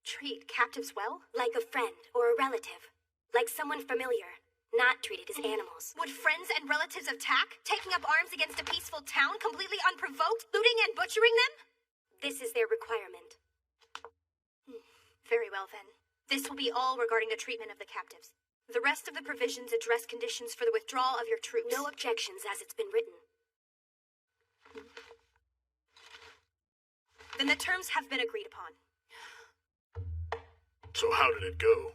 Treat captives well? Like a friend or a relative. Like someone familiar, not treated as animals. Would friends and relatives attack, taking up arms against a peaceful town completely unprovoked, looting and butchering them? This is their requirement. Very well, then. This will be all regarding the treatment of the captives. The rest of the provisions address conditions for the withdrawal of your troops. No objections as it's been written. Then the terms have been agreed upon. So how did it go?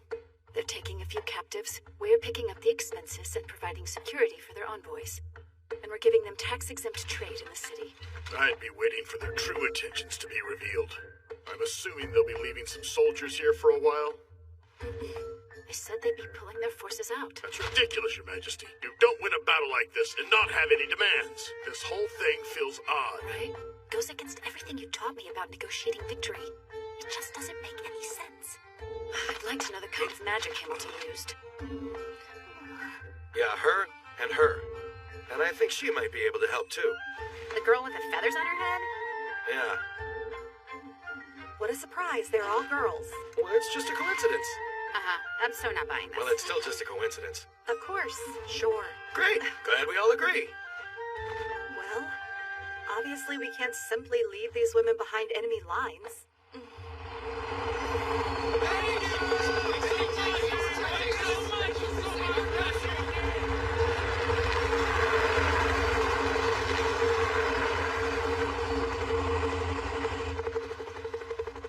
They're taking a few captives, we're picking up the expenses and providing security for their envoys. And we're giving them tax-exempt trade in the city. I'd be waiting for their true intentions to be revealed. I'm assuming they'll be leaving some soldiers here for a while? They said they'd be pulling their forces out. That's ridiculous, Your Majesty. You don't win a battle like this and not have any demands. This whole thing feels odd. Right? Goes against everything you taught me about negotiating victory. It just doesn't make any sense. I'd like to know the kind of magic Hamilton used. Yeah, her and her. And I think she might be able to help, too. The girl with the feathers on her head? Yeah. What a surprise, they're all girls. Well, it's just a coincidence. I'm so not buying this. Well, it's still just a coincidence. Of course, sure. Great, glad we all agree. Well, obviously we can't simply leave these women behind enemy lines.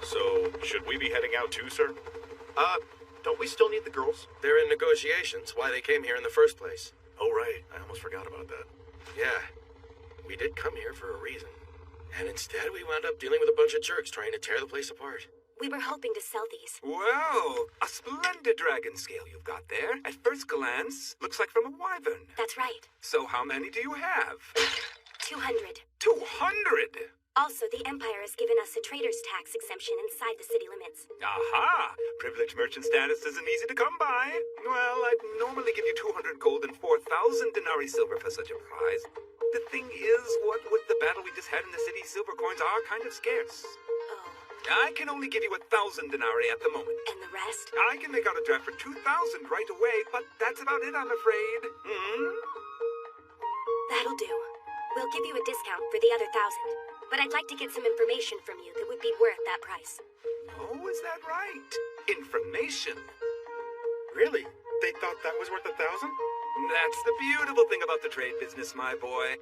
So, should we be heading out too, sir? Don't we still need the girls? They're in negotiations, why they came here in the first place. Oh, right. I almost forgot about that. Yeah, we did come here for a reason. And instead we wound up dealing with a bunch of jerks trying to tear the place apart. We were hoping to sell these. Well, a splendid dragon scale you've got there. At first glance, looks like from a wyvern. That's right. So how many do you have? 200. 200? Also, the Empire has given us a trader's tax exemption inside the city limits. Aha! Privileged merchant status isn't easy to come by. Well, I'd normally give you 200 gold and 4,000 denarii silver for such a prize. The thing is, what with the battle we just had in the city, silver coins are kind of scarce. Oh. I can only give you 1,000 denarii at the moment. And the rest? I can make out a draft for 2,000 right away, but that's about it, I'm afraid. That'll do. We'll give you a discount for the other 1,000. But I'd like to get some information from you that would be worth that price. Oh, is that right? Information? Really? They thought that was worth 1,000? That's the beautiful thing about the trade business, my boy.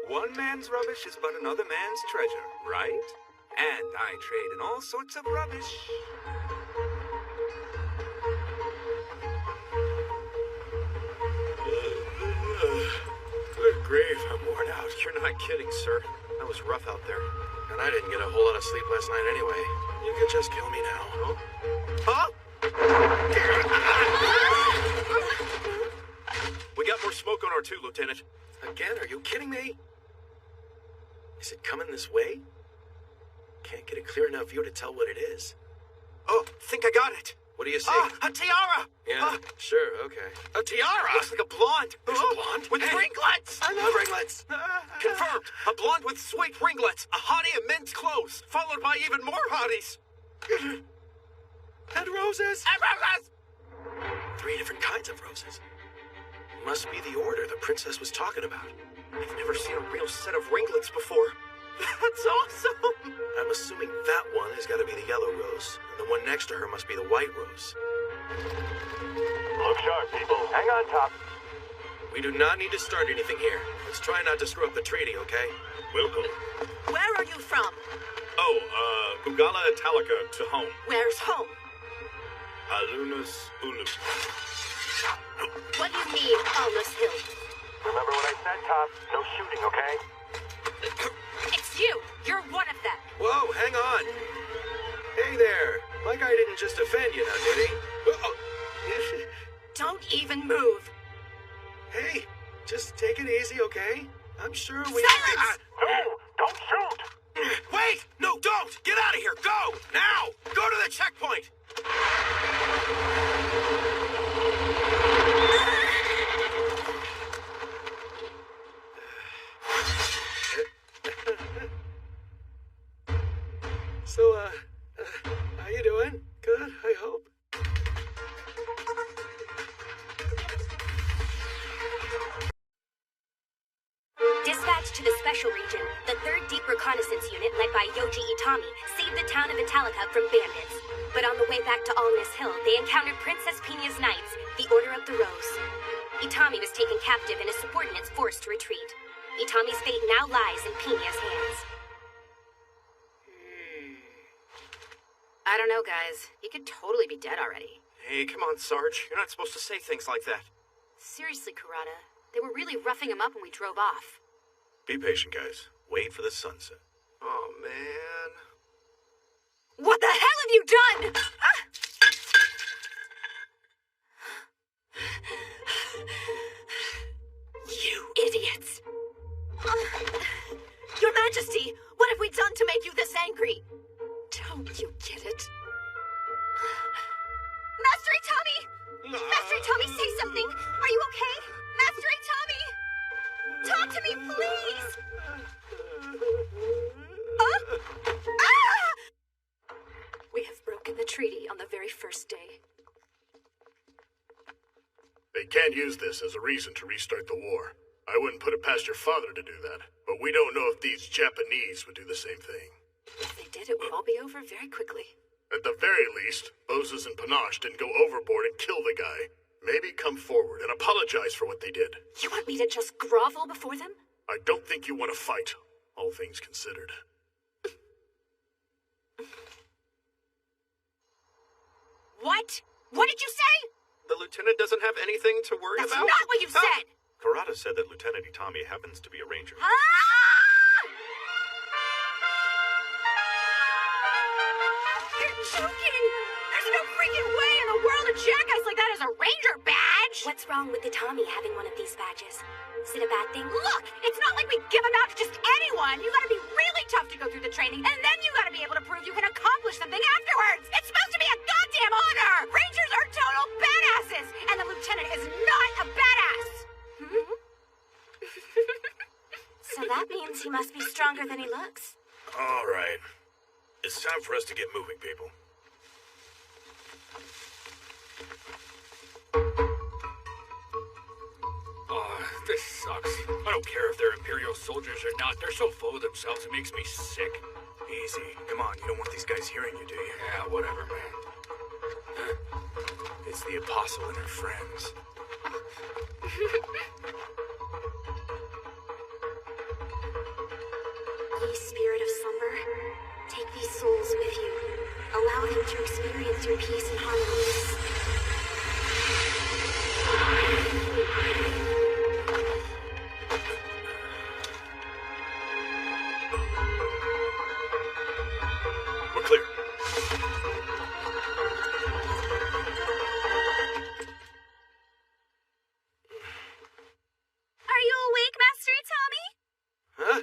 One man's rubbish is but another man's treasure, right? And I trade in all sorts of rubbish. Good grief, I'm worn out. You're not kidding, sir. That was rough out there. And I didn't get a whole lot of sleep last night anyway. You can just kill me now. Huh? We got more smoke on our two, Lieutenant. Again? Are you kidding me? Is it coming this way? Can't get a clear enough view to tell what it is. Oh, think I got it. What do you see? A tiara! Yeah, sure, okay. A tiara? Looks like a blonde. There's a blonde? With ringlets! I love ringlets! Confirmed! A blonde with sweet ringlets, a hottie in men's clothes, followed by even more hotties! And roses! And roses! 3 different kinds of roses. Must be the order the princess was talking about. I've never seen a real set of ringlets before. That's awesome! I'm assuming that one has got to be the yellow rose, and the one next to her must be the white rose. Look sharp, people. Hang on, Top. We do not need to start anything here. Let's try not to screw up the treaty, okay? Welcome. Where are you from? Oh, Ugala Italica to home. Where's home? Alunus Ulu. What do you mean, Alnus Hill? Remember what I said, Top? No shooting, okay? It's you! You're one of them! Whoa, hang on! Hey there! My guy didn't just offend you now, did he? Don't even move! Hey, just take it easy, okay? I'm sure we... Silence! No! Don't shoot! Wait! No, don't! Get out of here! Go! Now! Go to the checkpoint! So, how you doing? Good, I hope. Dispatched to the Special Region, the 3rd Deep Reconnaissance Unit led by Yoji Itami saved the town of Italica from bandits. But on the way back to Alnus Hill, they encountered Princess Pinia's Knights, the Order of the Rose. Itami was taken captive and his subordinates forced to retreat. Itami's fate now lies in Pinia's hands. I don't know, guys. He could totally be dead already. Hey, come on, Sarge. You're not supposed to say things like that. Seriously, Kurata. They were really roughing him up when we drove off. Be patient, guys. Wait for the sunset. Oh, man. What the hell have you done? You idiots. Your Majesty, what have we done to make you this angry? Don't you get it? Master Itami! Master Itami, say something! Are you okay? Master Itami! Talk to me, please! We have broken the treaty on the very first day. They can't use this as a reason to restart the war. I wouldn't put it past your father to do that, but we don't know if these Japanese would do the same thing. If they did, it would all be over very quickly. At the very least, Boses and Panache didn't go overboard and kill the guy. Maybe come forward and apologize for what they did. You want me to just grovel before them? I don't think you want to fight, all things considered. What? What did you say? The lieutenant doesn't have anything to worry That's about? not what you said! Kurata said that Lieutenant Itami happens to be a ranger. Ah! You're joking! There's no freaking way in the world a jackass like that has a ranger badge! What's wrong with Itami having one of these badges? Is it a bad thing? Look! It's not like we give them out to just anyone! You gotta be really tough to go through the training, and then you gotta be able to prove you can accomplish something afterwards! It's supposed to be a goddamn honor! Rangers are total badasses! And the lieutenant is not a badass! So that means he must be stronger than he looks. All right. It's time for us to get moving, people. This sucks. I don't care if they're Imperial soldiers or not. They're so full of themselves, it makes me sick. Easy. Come on, you don't want these guys hearing you, do you? Yeah, whatever, man. It's the Apostle and her friends. Ye spirit of slumber, take these souls with you. Allow them to experience your peace and harmony. We're clear. Are you awake, Master Itami? Huh?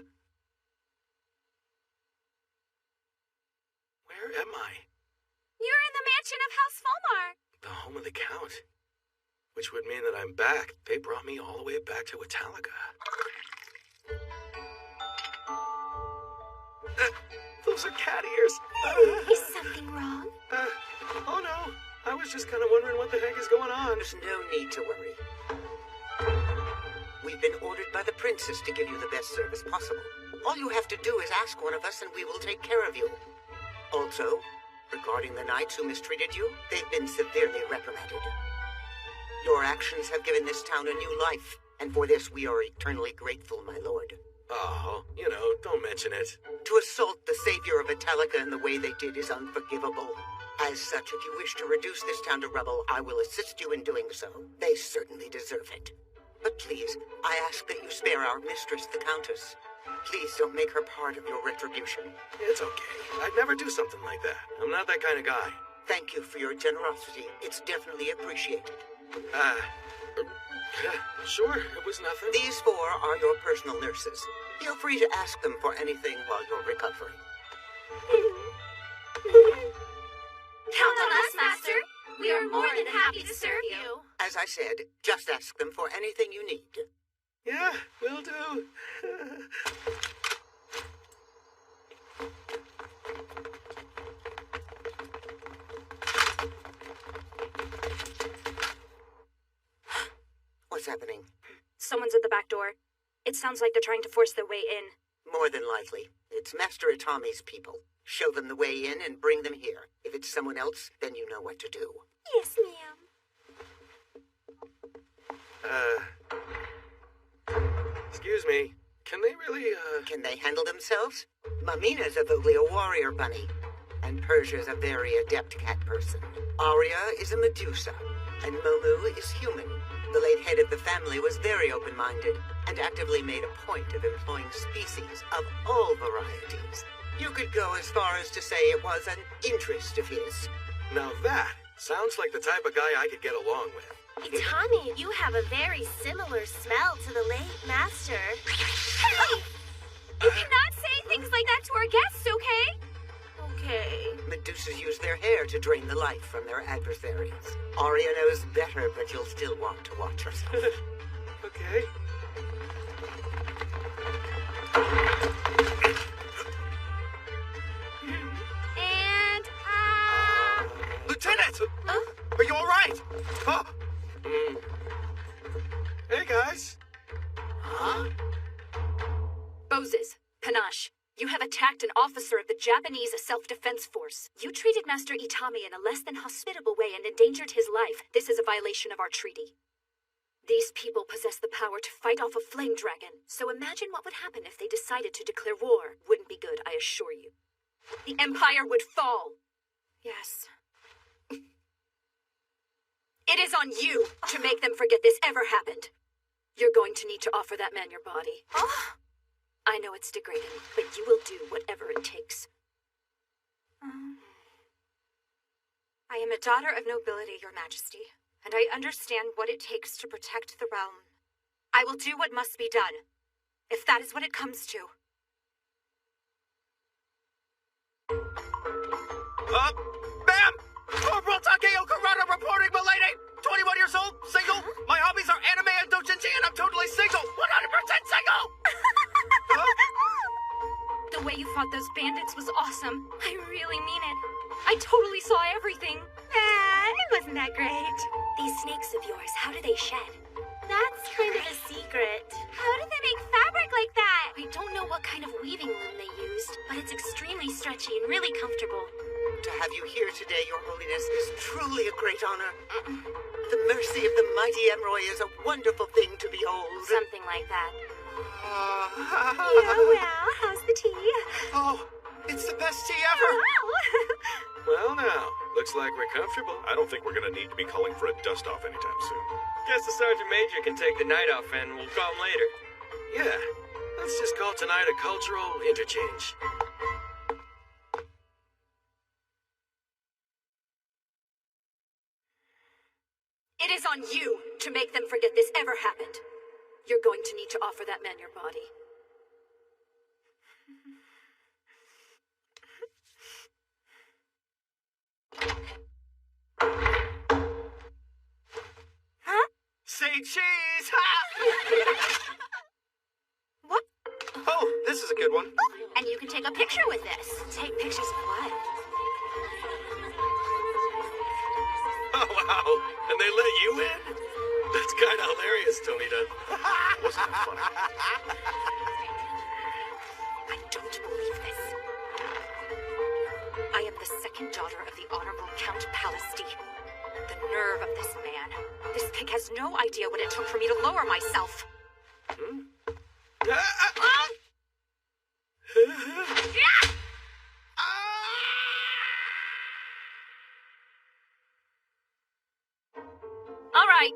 Where am I? You're in the mansion of House Fulmar. The home of the Count. Which would mean that I'm back. They brought me all the way back to Italica. Those are cat ears. Is something wrong? Oh no. I was just kind of wondering what the heck is going on. There's no need to worry. We've been ordered by the princess to give you the best service possible. All you have to do is ask one of us and we will take care of you. Also, regarding the knights who mistreated you, they've been severely reprimanded. Your actions have given this town a new life, and for this we are eternally grateful, my lord. Oh, don't mention it. To assault the savior of Italica in the way they did is unforgivable. As such, if you wish to reduce this town to rubble, I will assist you in doing so. They certainly deserve it. But please, I ask that you spare our mistress, the Countess. Please don't make her part of your retribution. It's okay. I'd never do something like that. I'm not that kind of guy. Thank you for your generosity. It's definitely appreciated. Sure, it was nothing. These four are your personal nurses. Feel free to ask them for anything while you're recovering. Count on us, Master. We are more than happy to serve you. As I said, just ask them for anything you need. Yeah, will do. What's happening? Someone's at the back door. It sounds like they're trying to force their way in. More than likely. It's Master Itami's people. Show them the way in and bring them here. If it's someone else, then you know what to do. Yes, ma'am. Excuse me. Can they really, Can they handle themselves? Mamina's a Voglio warrior bunny. And Persia's a very adept cat person. Aria is a Medusa. And Momu is human. The late head of the family was very open-minded and actively made a point of employing species of all varieties. You could go as far as to say it was an interest of his. Now that sounds like the type of guy I could get along with. Itami, you have a very similar smell to the late master. Hey! You cannot say things like that to our guests, okay? Okay. Medusas use their hair to drain the life from their adversaries. Aria knows better, but you'll still want to watch herself. Okay. And, Lieutenant! Are you all right? Hey, guys. Huh? Bozes, Panache, you have attacked an officer of the Japanese Self-Defense Force. You treated Master Itami in a less than hospitable way and endangered his life. This is a violation of our treaty. These people possess the power to fight off a flame dragon, so imagine what would happen if they decided to declare war. Wouldn't be good, I assure you. The Empire would fall. Yes. It is on you to make them forget this ever happened. You're going to need to offer that man your body. I know it's degrading, but you will do whatever it takes. I am a daughter of nobility, Your Majesty, and I understand what it takes to protect the realm. I will do what must be done, if that is what it comes to. Bam! Corporal Takeo Kurata reporting, milady! 21 years old, single. My hobbies are anime and doujinshi, and I'm totally single. 100% single! The way you fought those bandits was awesome. I really mean it. I totally saw everything. It wasn't that great. These snakes of yours, how do they shed? That's kind of a secret. How do they make fabric like that? I don't know what kind of weaving loom they used, but it's extremely stretchy and really comfortable. To have you here today, Your Holiness, is truly a great honor. The mercy of the mighty Emroy is a wonderful thing to behold. Something like that. Well, how's the tea? Oh, it's the best tea ever! Well, now, looks like we're comfortable. I don't think we're gonna need to be calling for a dust-off anytime soon. Guess the Sergeant Major can take the night off and we'll call him later. Yeah, let's just call tonight a cultural interchange. It is on you to make them forget this ever happened. You're going to need to offer that man your body. Say cheese! What? Oh, this is a good one. And you can take a picture with this. Take pictures of what? Oh, wow. And they let you in? That's kind of hilarious, Tomita. Wasn't that funny? I don't believe this. I am the second daughter of the Honorable Count Palasti. The nerve of this man. This pig has no idea what it took for me to lower myself. All right.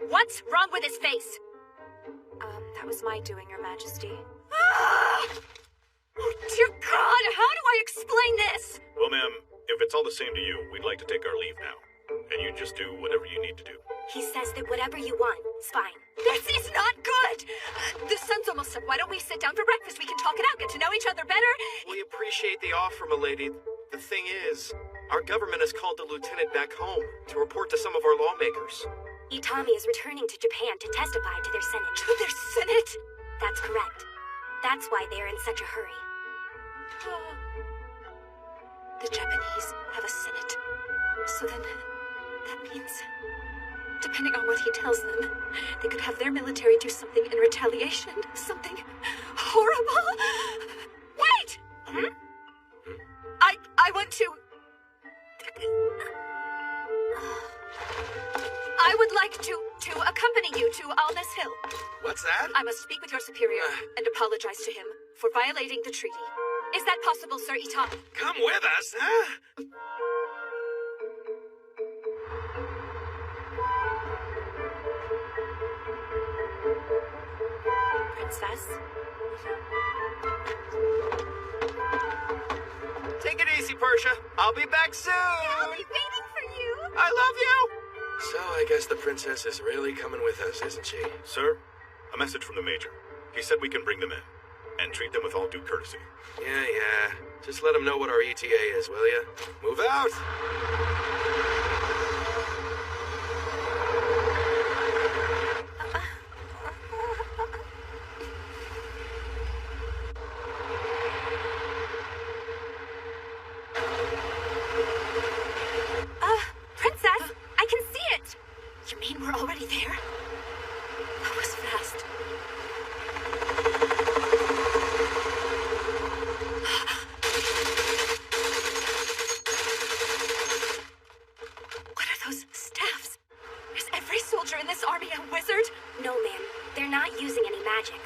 What's wrong with his face? That was my doing, Your Majesty. Dear God, how do I explain this? Well, ma'am, if it's all the same to you, we'd like to take our leave now. And you just do whatever you need to do. He says that whatever you want is fine. This is not good! The sun's almost up. Why don't we sit down for breakfast? We can talk it out, get to know each other better. We appreciate the offer, milady. The thing is, our government has called the lieutenant back home to report to some of our lawmakers. Itami is returning to Japan to testify to their Senate. To their Senate? That's correct. That's why they are in such a hurry. The Japanese have a Senate. So then, that means, depending on what he tells them, they could have their military do something in retaliation. Something horrible. Wait! I want to... I would like to accompany you to Alness Hill. What's that? I must speak with your superior and apologize to him for violating the treaty. Is that possible, Sir Itami? Come with us, huh? Princess? Take it easy, Persia. I'll be back soon. I'll be waiting for you. I love you. So I guess the princess is really coming with us, isn't she? Sir, a message from the Major. He said we can bring them in and treat them with all due courtesy. Yeah. Just let them know what our ETA is, will ya? Move out! Princess, I can see it. You mean we're already there? That was fast. What are those staffs? Is every soldier in this army a wizard? No, ma'am. They're not using any magic.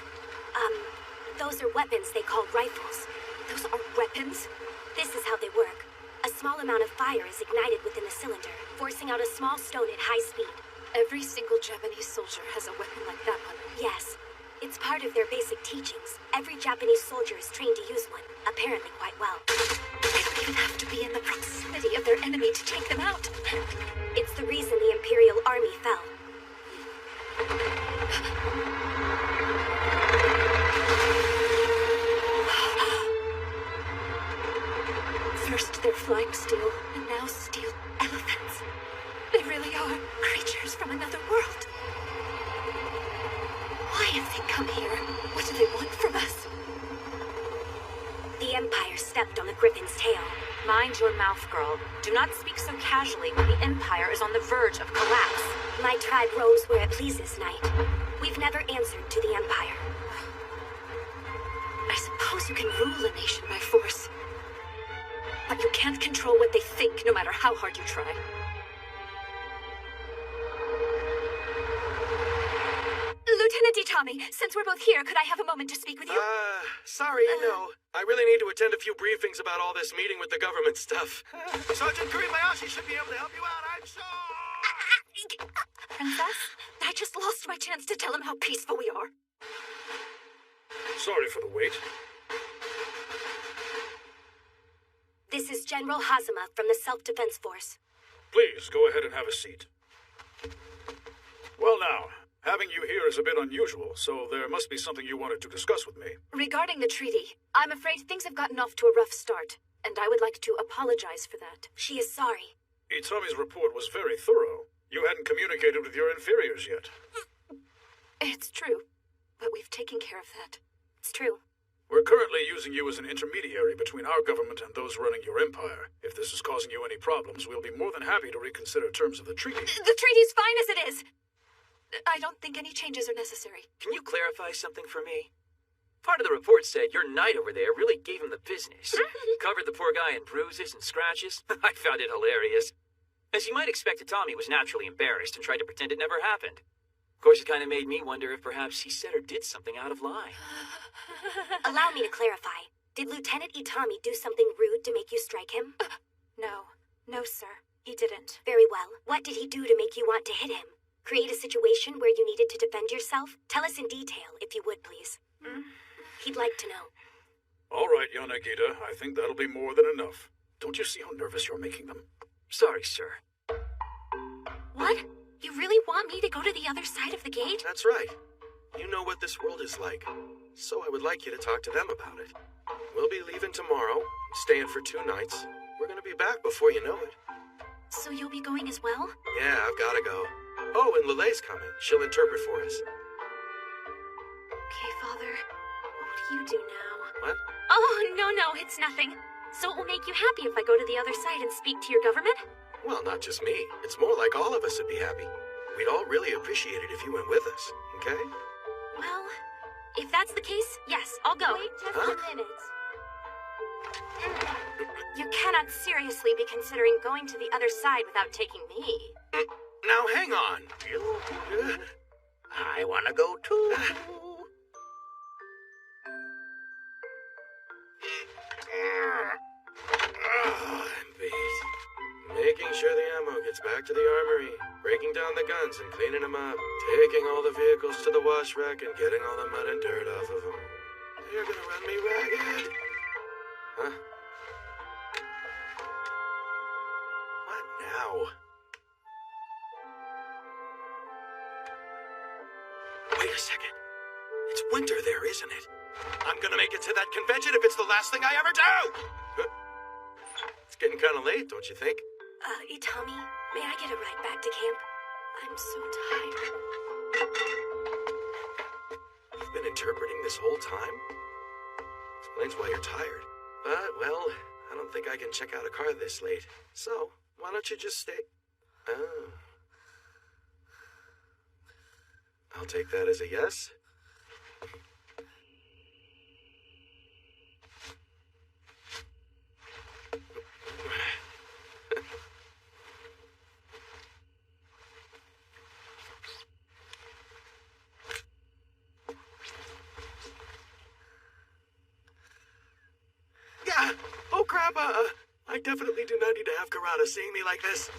Those are weapons they call rifles. Those are weapons? This is how they work. A small amount of fire is ignited within the cylinder. forcing out a small stone at high speed. Every single Japanese soldier has a weapon like that one. Yes. It's part of their basic teachings. Every Japanese soldier is trained to use one, apparently quite well. They don't even have to be in the proximity of their enemy to take them out. It's the reason the Imperial Army fell. First they're flying steel, and now steel elephants. They really are creatures from another world. Why have they come here? What do they want from us? The Empire stepped on the Griffin's tail. Mind your mouth, girl. Do not speak so casually when the Empire is on the verge of collapse. My tribe roams where it pleases, Knight. We've never answered to the Empire. I suppose you can rule a nation by force. But you can't control what they think, no matter how hard you try. Lieutenant Itami, since we're both here, could I have a moment to speak with you? Sorry, no. I really need to attend a few briefings about all this meeting with the government stuff. Sergeant Kuribayashi should be able to help you out, I'm sure! Princess, I just lost my chance to tell him how peaceful we are. Sorry for the wait. This is General Hazama from the Self-Defense Force. Please, go ahead and have a seat. Well now, having you here is a bit unusual, so there must be something you wanted to discuss with me. Regarding the treaty, I'm afraid things have gotten off to a rough start, and I would like to apologize for that. She is sorry. Itami's report was very thorough. You hadn't communicated with your inferiors yet. It's true, but we've taken care of that. It's true. We're currently using you as an intermediary between our government and those running your empire. If this is causing you any problems, we'll be more than happy to reconsider terms of the treaty. The treaty's fine as it is! I don't think any changes are necessary. Can you clarify something for me? Part of the report said your knight over there really gave him the business. Covered the poor guy in bruises and scratches. I found it hilarious. As you might expect, Itami was naturally embarrassed and tried to pretend it never happened. Of course, it kind of made me wonder if perhaps he said or did something out of line. Allow me to clarify. Did Lieutenant Itami do something rude to make you strike him? No. No, sir. He didn't. Very well. What did he do to make you want to hit him? Create a situation where you needed to defend yourself? Tell us in detail, if you would, please. He'd like to know. All right, Yanagita. I think that'll be more than enough. Don't you see how nervous you're making them? Sorry, sir. What? You really want me to go to the other side of the gate? That's right. You know what this world is like, so I would like you to talk to them about it. We'll be leaving tomorrow, staying for 2 nights. We're gonna be back before you know it. So you'll be going as well? Yeah, I've gotta go. Oh, and Lilei's coming. She'll interpret for us. Okay, Father. What do you do now? What? Oh, no, it's nothing. So it will make you happy if I go to the other side and speak to your government? Well, not just me. It's more like all of us would be happy. We'd all really appreciate it if you went with us, okay? Well, if that's the case, yes, I'll go. Wait just a minute. You cannot seriously be considering going to the other side without taking me. Now, hang on. I want to go too. I'm beat. Making sure the ammo gets back to the armory, breaking down the guns and cleaning them up, taking all the vehicles to the wash rack and getting all the mud and dirt off of them. You're gonna run me ragged. Huh? What now? Wait a second. It's winter there, isn't it? I'm gonna make it to that convention if it's the last thing I ever do! It's getting kind of late, don't you think? Itami, may I get a ride back to camp? I'm so tired. You've been interpreting this whole time? Explains why you're tired. But, well, I don't think I can check out a car this late. So, why don't you just stay? Oh. I'll take that as a yes. Yeah. Oh, crap. I definitely do not need to have Karada seeing me like this.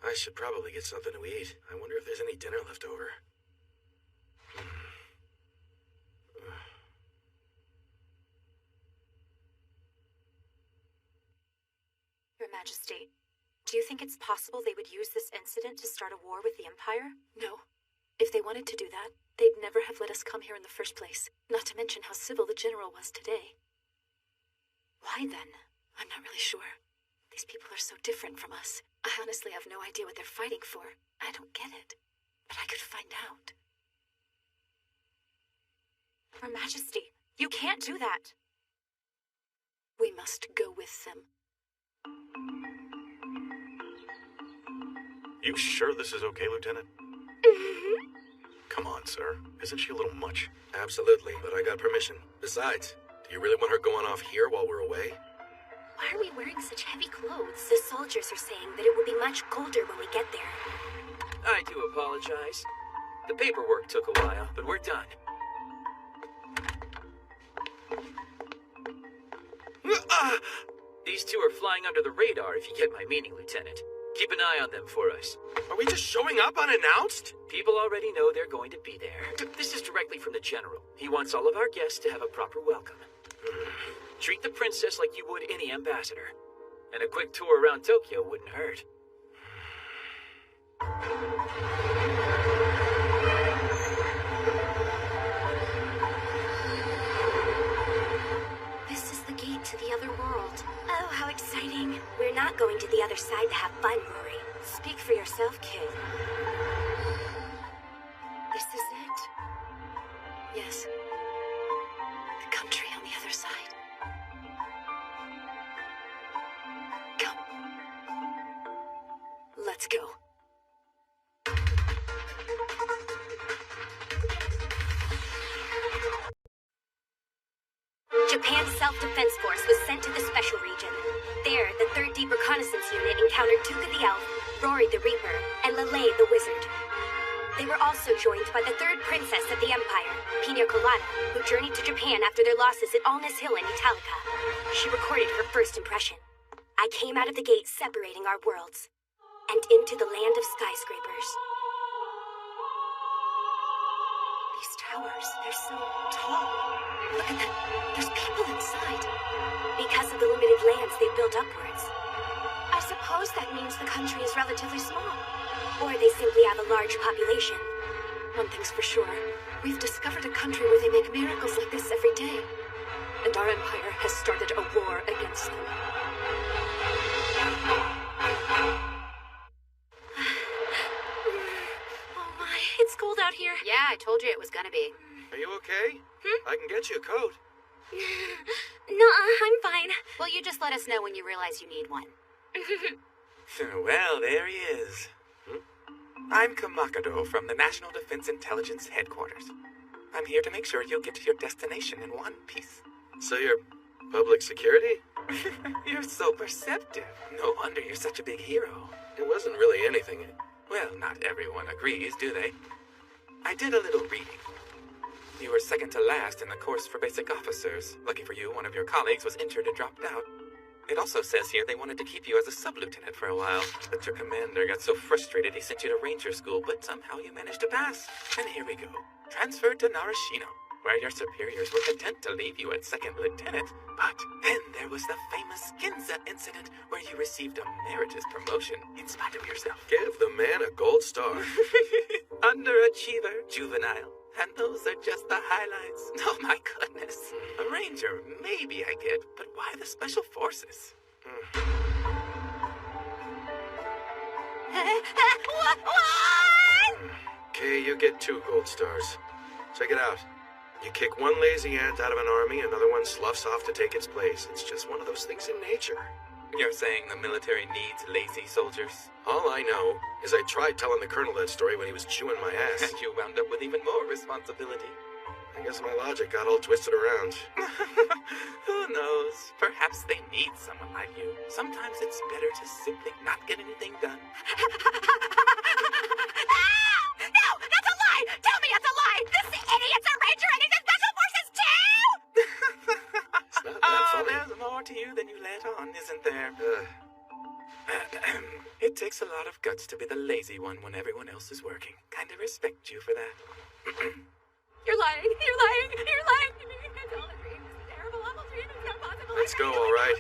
I should probably get something to eat. I wonder if there's any dinner left over. Your Majesty, do you think it's possible they would use this incident to start a war with the Empire? No. If they wanted to do that, they'd never have let us come here in the first place. Not to mention how civil the General was today. Why then? I'm not really sure. These people are so different from us. I honestly have no idea what they're fighting for. I don't get it. But I could find out. Your Majesty, you can't do that. We must go with them. You sure this is okay, Lieutenant? Come on, sir. Isn't she a little much? Absolutely, but I got permission. Besides, do you really want her going off here while we're away? Why are we wearing such heavy clothes? The soldiers are saying that it will be much colder when we get there. I do apologize. The paperwork took a while, but we're done. These two are flying under the radar, if you get my meaning, Lieutenant. Keep an eye on them for us. Are we just showing up unannounced? People already know they're going to be there. This is directly from the General. He wants all of our guests to have a proper welcome. Treat the princess like you would any ambassador. And a quick tour around Tokyo wouldn't hurt. This is the gate to the other world. Oh, how exciting. We're not going to the other side to have fun, Rory. Speak for yourself, kid. This is it. Yes. The country on the other side. Come. Let's go. Japan's self-defense force was sent to the Special Region. There, the 3rd Deep Reconnaissance Unit encountered Tuka the Elf, Rory the Reaper, and Lele the Wizard. They were also joined by the 3rd Princess of the Empire, Pina Colada, who journeyed to Japan after their losses at Alnus Hill and Italica. She recorded her first impression. I came out of the gate separating our worlds, and into the land of skyscrapers. These towers, they're so tall. Look at that. There's people inside. Because of the limited lands they've built upwards. I suppose that means the country is relatively small. Or they simply have a large population. One thing's for sure. We've discovered a country where they make miracles like this every day. And our empire has started a war against them. Oh my, it's cold out here. Yeah, I told you it was gonna be. Are you okay? I can get you a coat. No, I'm fine. Well, you just let us know when you realize you need one. Well, there he is. I'm Kamakado from the National Defense Intelligence Headquarters. I'm here to make sure you'll get to your destination in one piece. So you're public security? You're so perceptive. No wonder you're such a big hero. It wasn't really anything. Well, not everyone agrees, do they? I did a little reading. You were second to last in the course for basic officers. Lucky for you, one of your colleagues was injured and dropped out. It also says here they wanted to keep you as a sub-lieutenant for a while, but your commander got so frustrated he sent you to ranger school, but somehow you managed to pass. And here we go. Transferred to Narashino, where your superiors were content to leave you at second lieutenant. But then there was the famous Ginza incident where you received a meritorious promotion in spite of yourself. Give the man a gold star. Underachiever, juvenile. And those are just the highlights. Oh my goodness. A ranger, maybe I get, but why the special forces? Okay, you get 2 gold stars. Check it out. You kick one lazy ant out of an army, another one sloughs off to take its place. It's just one of those things in nature. You're saying the military needs lazy soldiers? All I know is I tried telling the colonel that story when he was chewing my ass. And you wound up with even more responsibility. I guess my logic got all twisted around. Who knows? Perhaps they need someone like you. Sometimes it's better to simply not get anything done. No! That's a lie! Tell me it's a lie! This idiot's a ranger and he's in special forces too! It's not that It takes a lot of guts to be the lazy one when everyone else is working. Kinda respect you for that. You're lying. You're lying. You're lying. It's all a dream. It's a terrible, awful dream. It's not possible. Let's go, all right?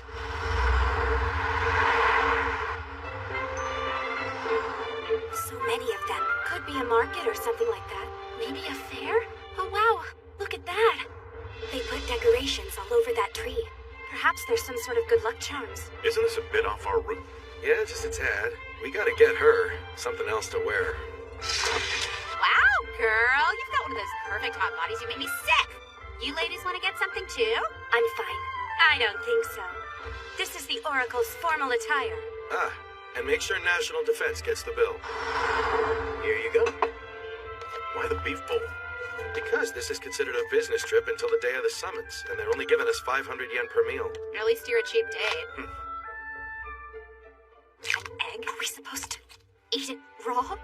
So many of them. Could be a market or something like that. Maybe a fair? Oh, wow. Look at that. They put decorations all over that tree. Perhaps there's some sort of good luck charms. Isn't this a bit off our route? Yeah, just a tad. We gotta get her something else to wear. Wow, girl. You've got one of those perfect hot bodies. You make me sick. You ladies want to get something too? I'm fine. I don't think so. This is the Oracle's formal attire. Ah, and make sure National Defense gets the bill. Here you go. Why the beef bowl? Because this is considered a business trip until the day of the summons, and they're only giving us 500 yen per meal. At least you're a cheap date. An egg? Are we supposed to eat it raw?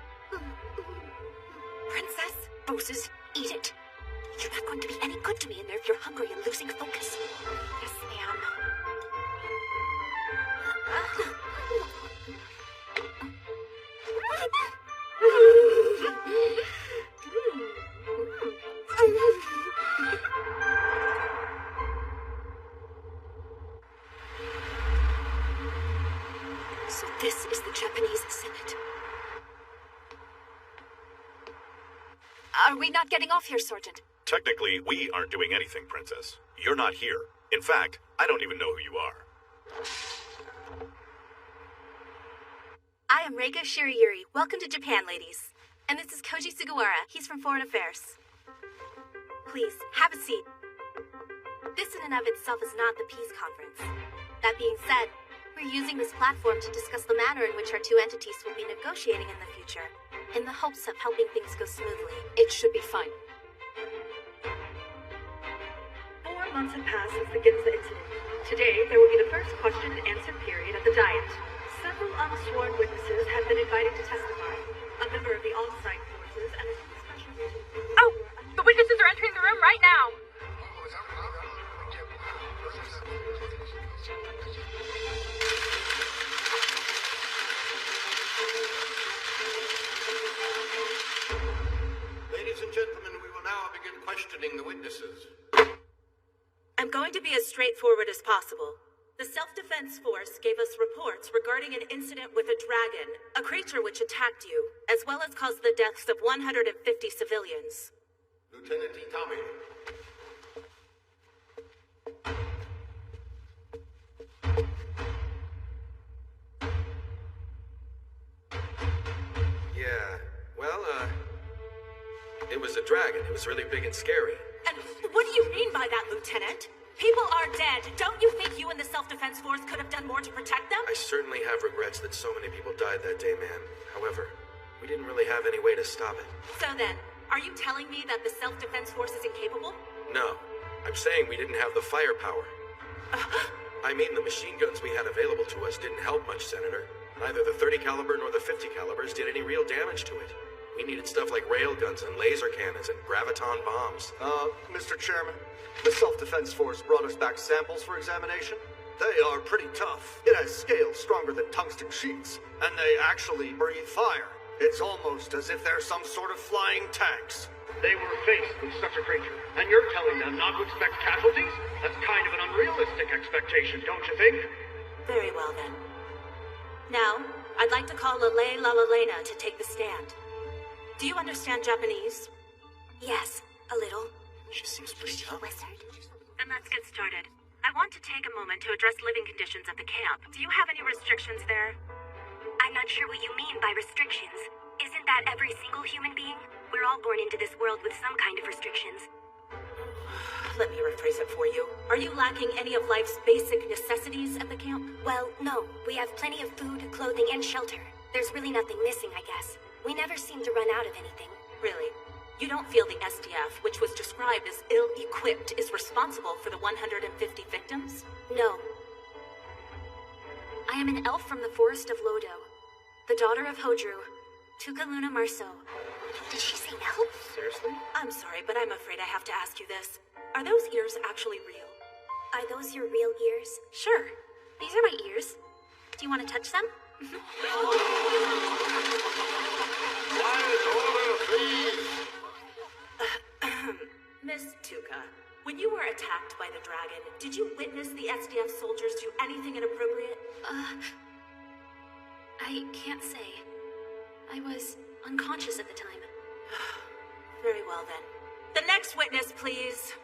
Princess? Roses, eat it. You're not going to be any good to me in there if you're hungry and losing focus. Yes, ma'am. So this is the Japanese Senate. Are we not getting off here, Sergeant? Technically, we aren't doing anything, Princess. You're not here. In fact, I don't even know who you are. I am Reika Shirayuri. Welcome to Japan, ladies. And this is Koji Sugawara. He's from Foreign Affairs. Please, have a seat. This in and of itself is not the peace conference. That being said, we're using this platform to discuss the manner in which our two entities will be negotiating in the future, in the hopes of helping things go smoothly. It should be fine. 4 months have passed since the Ginza incident. Today, there will be the first question and answer period at the Diet. Several unsworn witnesses have been invited to testify. A member of the on-site forces and a special agent. Oh! The witnesses are entering the room right now! Ladies and gentlemen, we will now begin questioning the witnesses. I'm going to be as straightforward as possible. The Self-Defense Force gave us reports regarding an incident with a dragon, a creature which attacked you, as well as caused the deaths of 150 civilians. Lieutenant Itami. Yeah, well, it was a dragon. It was really big and scary. And what do you mean by that, Lieutenant? People are dead. Don't you think you and the Self-Defense Force could have done more to protect them? I certainly have regrets that so many people died that day, ma'am. However, we didn't really have any way to stop it. So then, are you telling me that the Self-Defense Force is incapable? No, I'm saying we didn't have the firepower. I mean, the machine guns we had available to us didn't help much, Senator. Neither the 30 caliber nor the 50 calibers did any real damage to it. We needed stuff like railguns and laser cannons and graviton bombs. Mr. Chairman, the Self-Defense Force brought us back samples for examination. They are pretty tough. It has scales stronger than tungsten sheets, and they actually breathe fire. It's almost as if they're some sort of flying tanks. They were faced with such a creature, and you're telling them not to expect casualties? That's kind of an unrealistic expectation, don't you think? Very well, then. Now, I'd like to call Lele Lalalena to take the stand. Do you understand Japanese? Yes, a little. She seems pretty young. Wizard? Then let's get started. I want to take a moment to address living conditions at the camp. Do you have any restrictions there? I'm not sure what you mean by restrictions. Isn't that every single human being? We're all born into this world with some kind of restrictions. Let me rephrase it for you. Are you lacking any of life's basic necessities at the camp? Well, no. We have plenty of food, clothing, and shelter. There's really nothing missing, I guess. We never seem to run out of anything. Really? You don't feel the SDF, which was described as ill-equipped, is responsible for the 150 victims? No. I am an elf from the forest of Lodo, the daughter of Hodru, Tukaluna Marceau. Did she say no? Seriously? I'm sorry, but I'm afraid I have to ask you this. Are those ears actually real? Are those your real ears? Sure. These are my ears. Do you want to touch them? Quiet, order, please. Miss Tuka, when you were attacked by the dragon, did you witness the SDF soldiers do anything inappropriate? I can't say. I was unconscious at the time. Very well, then. The next witness, please.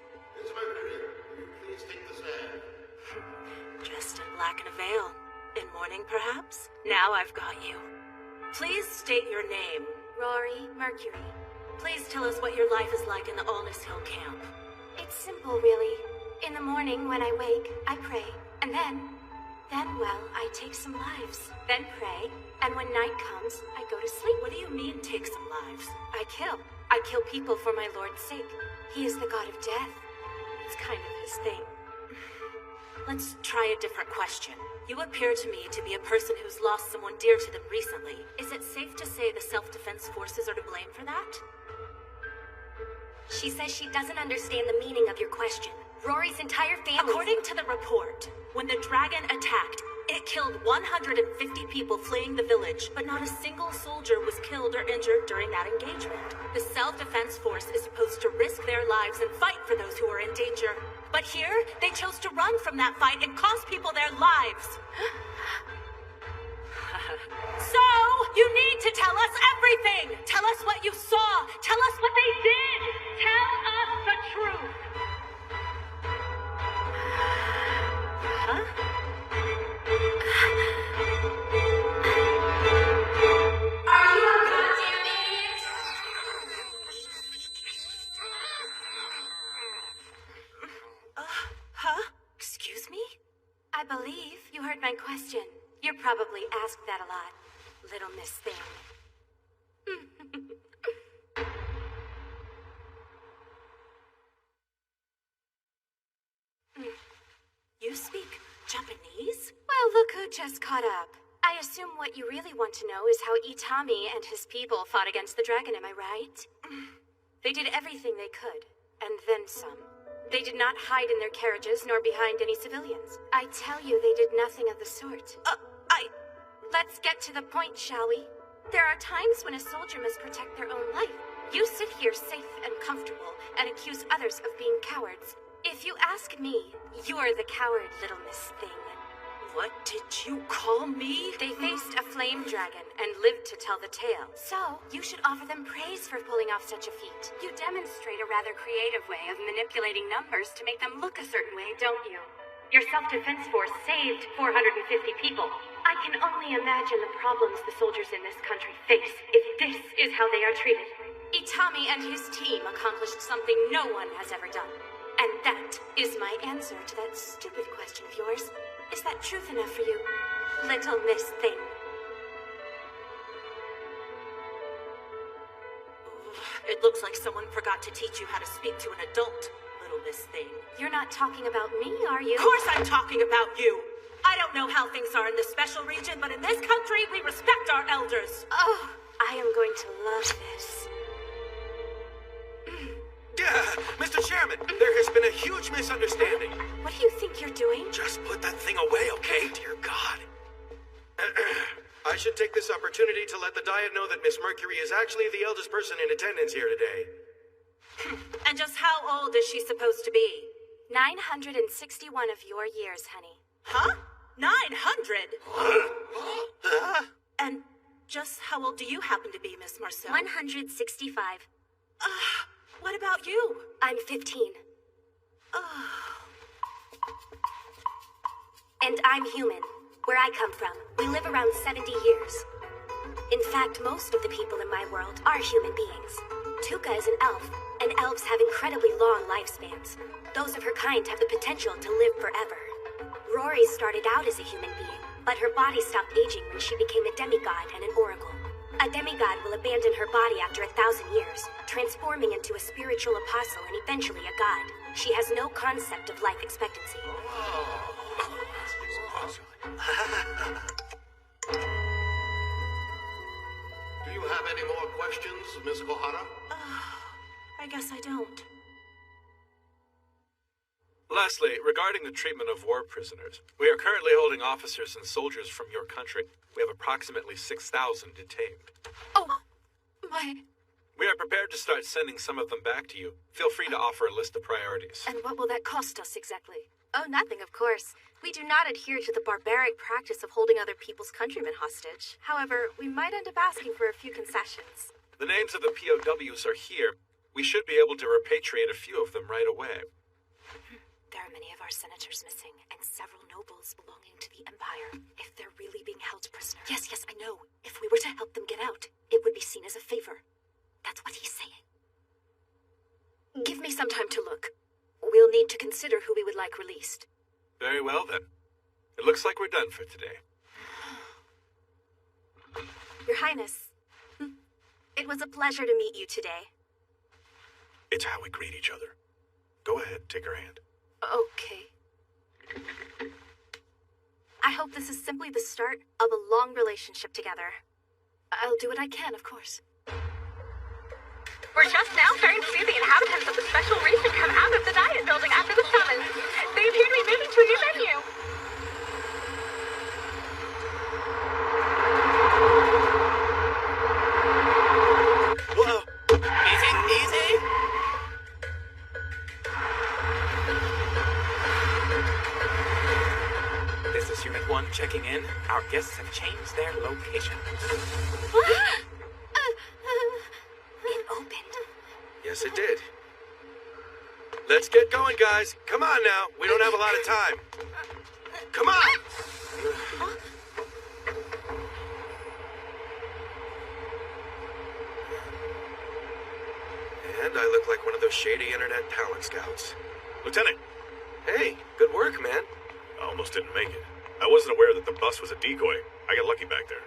Miss Mercury, will you please take the stand? Dressed in black and a veil. In mourning, perhaps? Now I've got you. Please state your name. Rory Mercury. Please tell us what your life is like in the Alness Hill camp. It's simple, really. In the morning, when I wake, I pray. And then, well, I take some lives. Then pray. And when night comes, I go to sleep. What do you mean, take some lives? I kill. I kill people for my Lord's sake. He is the god of death. It's kind of his thing. Let's try a different question. You appear to me to be a person who's lost someone dear to them recently. Is it safe to say the self-defense forces are to blame for that? She says she doesn't understand the meaning of your question. Rory's entire family... According to the report, when the dragon attacked, it killed 150 people fleeing the village, but not a single soldier was killed or injured during that engagement. The self-defense force is supposed to risk their lives and fight for those who are in danger. But here, they chose to run from that fight and cost people their lives. So, you need to tell us everything! Tell us what you saw! Tell us what they did! Tell us the truth! Huh? Are you a goddamn idiot? Huh? Excuse me? I believe you heard my question. You're probably asked that a lot, little Miss Thing. You speak Japanese? Well, look who just caught up. I assume what you really want to know is how Itami and his people fought against the dragon, am I right? They did everything they could, and then some. They did not hide in their carriages nor behind any civilians. I tell you, they did nothing of the sort. Let's get to the point, shall we? There are times when a soldier must protect their own life. You sit here safe and comfortable and accuse others of being cowards. If you ask me, you're the coward, little Miss Thing. What did you call me? They faced a flame dragon and lived to tell the tale. So, you should offer them praise for pulling off such a feat. You demonstrate a rather creative way of manipulating numbers to make them look a certain way, don't you? Your self-defense force saved 450 people. I can only imagine the problems the soldiers in this country face if this is how they are treated. Itami and his team accomplished something no one has ever done. And that is my answer to that stupid question of yours. Is that truth enough for you, little Miss Thing? It looks like someone forgot to teach you how to speak to an adult, little Miss Thing. You're not talking about me, are you? Of course I'm talking about you! I don't know how things are in the special region, but in this country, we respect our elders. Oh, I am going to love this. Mr. Chairman, there has been a huge misunderstanding. What do you think you're doing? Just put that thing away, okay? Dear God. I should take this opportunity to let the Diet know that Miss Mercury is actually the eldest person in attendance here today. And just how old is she supposed to be? 961 of your years, honey. Huh? 900? And just how old do you happen to be, Miss Marcel? 165. What about you? I'm 15. And I'm human. Where I come from, we live around 70 years. In fact, most of the people in my world are human beings. Tuka is an elf, and elves have incredibly long lifespans. Those of her kind have the potential to live forever. Rory started out as a human being, but her body stopped aging when she became a demigod and an oracle. A demigod will abandon her body after 1,000 years, transforming into a spiritual apostle and eventually a god. She has no concept of life expectancy. Do you have any more questions, Miss Kohara? I guess I don't. Lastly, regarding the treatment of war prisoners, we are currently holding officers and soldiers from your country. We have approximately 6,000 detained. Oh, my... We are prepared to start sending some of them back to you. Feel free to offer a list of priorities. And what will that cost us exactly? Oh, nothing, of course. We do not adhere to the barbaric practice of holding other people's countrymen hostage. However, we might end up asking for a few concessions. The names of the POWs are here. We should be able to repatriate a few of them right away. There are many of our senators missing, and several nobles belonging to the Empire. If they're really being held prisoner... Yes, I know. If we were to help them get out, it would be seen as a favor. That's what he's saying. Give me some time to look. We'll need to consider who we would like released. Very well, then. It looks like we're done for today. Your Highness, it was a pleasure to meet you today. It's how we greet each other. Go ahead, take her hand. Okay. I hope this is simply the start of a long relationship together. I'll do what I can, of course. We're just now starting to see the inhabitants of the special region come out of the Diet building after the summons. They appear to be moving to a new venue. Whoa! Easy! This is Unit 1 checking in. Our guests have changed their location. It opened. Yes, it did. Let's get going, guys. Come on now. We don't have a lot of time. Come on! And I look like one of those shady internet talent scouts. Lieutenant! Hey, good work, man. I almost didn't make it. I wasn't aware that the bus was a decoy. I got lucky back there.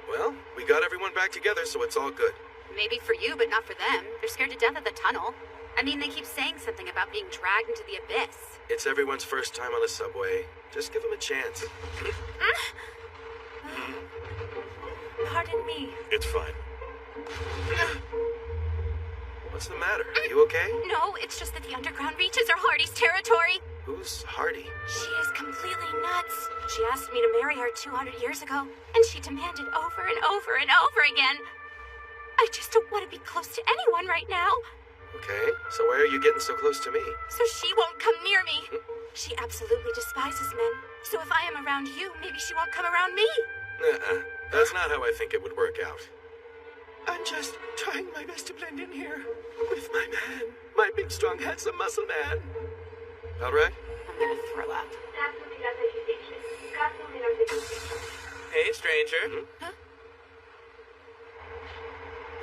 Well, we got everyone back together, so it's all good. Maybe for you, but not for them. They're scared to death of the tunnel. I mean, they keep saying something about being dragged into the abyss. It's everyone's first time on the subway. Just give them a chance. Pardon me. It's fine. What's the matter? Are you okay? No, it's just that the underground reaches are Hardy's territory. Who's Hardy? She is completely nuts. She asked me to marry her 200 years ago, and she demanded over and over and over again. I just don't want to be close to anyone right now. Okay, so why are you getting so close to me? So she won't come near me. She absolutely despises men. So if I am around you, maybe she won't come around me. Nuh-uh. That's not how I think it would work out. I'm just trying my best to blend in here with my man. My big, strong, handsome muscle man. All right? I'm gonna throw up. Hey, stranger. Huh?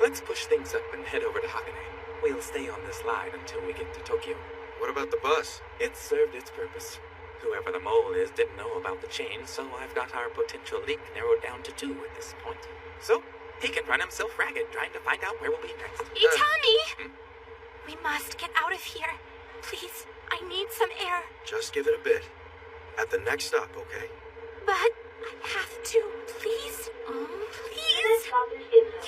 Let's push things up and head over to Hakone. We'll stay on this line until we get to Tokyo. What about the bus? It served its purpose. Whoever the mole is didn't know about the chain, so I've got our potential leak narrowed down to 2 at this point. So, he can run himself ragged trying to find out where we'll be next. Itami! We must get out of here. Please, I need some air. Just give it a bit. At the next stop, okay? But I have to, please. Please.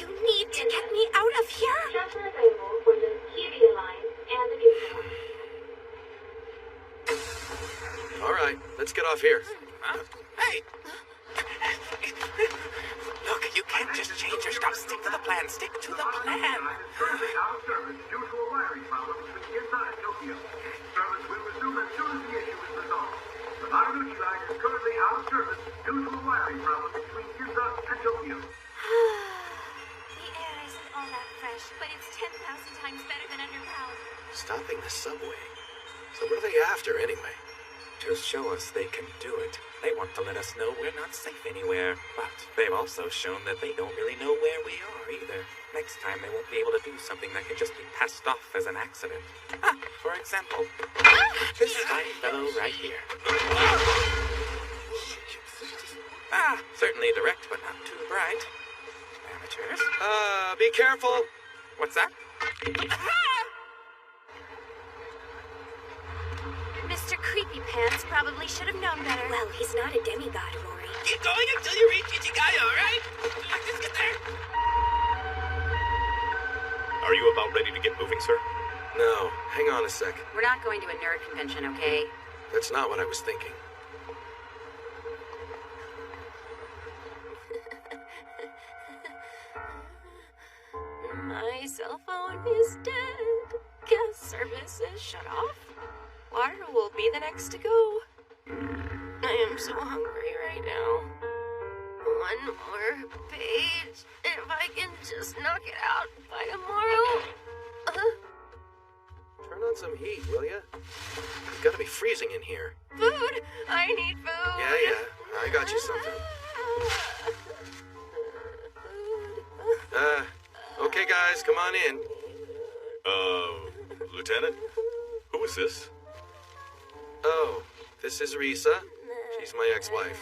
You need to get me out of here. Shelter available for the Kiria line and the Ginza line. All right, let's get off here. Huh? Hey! Look, you can't just change your stuff. Stick to the plan. Stick to the plan. Currently out of service due to a wiring problem between Ginza and Tokyo. Service will resume as soon as the issue is resolved. The Marunuchi line is currently out of service due to a wiring problem between Ginza and Tokyo. The air isn't all that fresh, but it's 10,000 times better than underground. Stopping the subway. So what are they after, anyway? To show us they can do it. They want to let us know we're not safe anywhere. But they've also shown that they don't really know where we are either. Next time they won't be able to do something that can just be passed off as an accident. For example, this fine fellow right here. Certainly direct, but not too bright. Amateurs. Be careful. What's that? Mr. Creepy Pants probably should have known better. Well, he's not a demigod, Rory. Keep going until you reach Ichigaya, alright? Just get there. Are you about ready to get moving, sir? No, hang on a sec. We're not going to a nerd convention, okay? That's not what I was thinking. My cell phone is dead. Gas service is shut off. Water will be the next to go. I am so hungry right now. One more page. If I can just knock it out by tomorrow. Turn on some heat, will ya? It's gotta be freezing in here. Food! I need food! Yeah, I got you something. Okay guys, come on in. Lieutenant? Who is this? Oh, this is Risa. She's my ex-wife.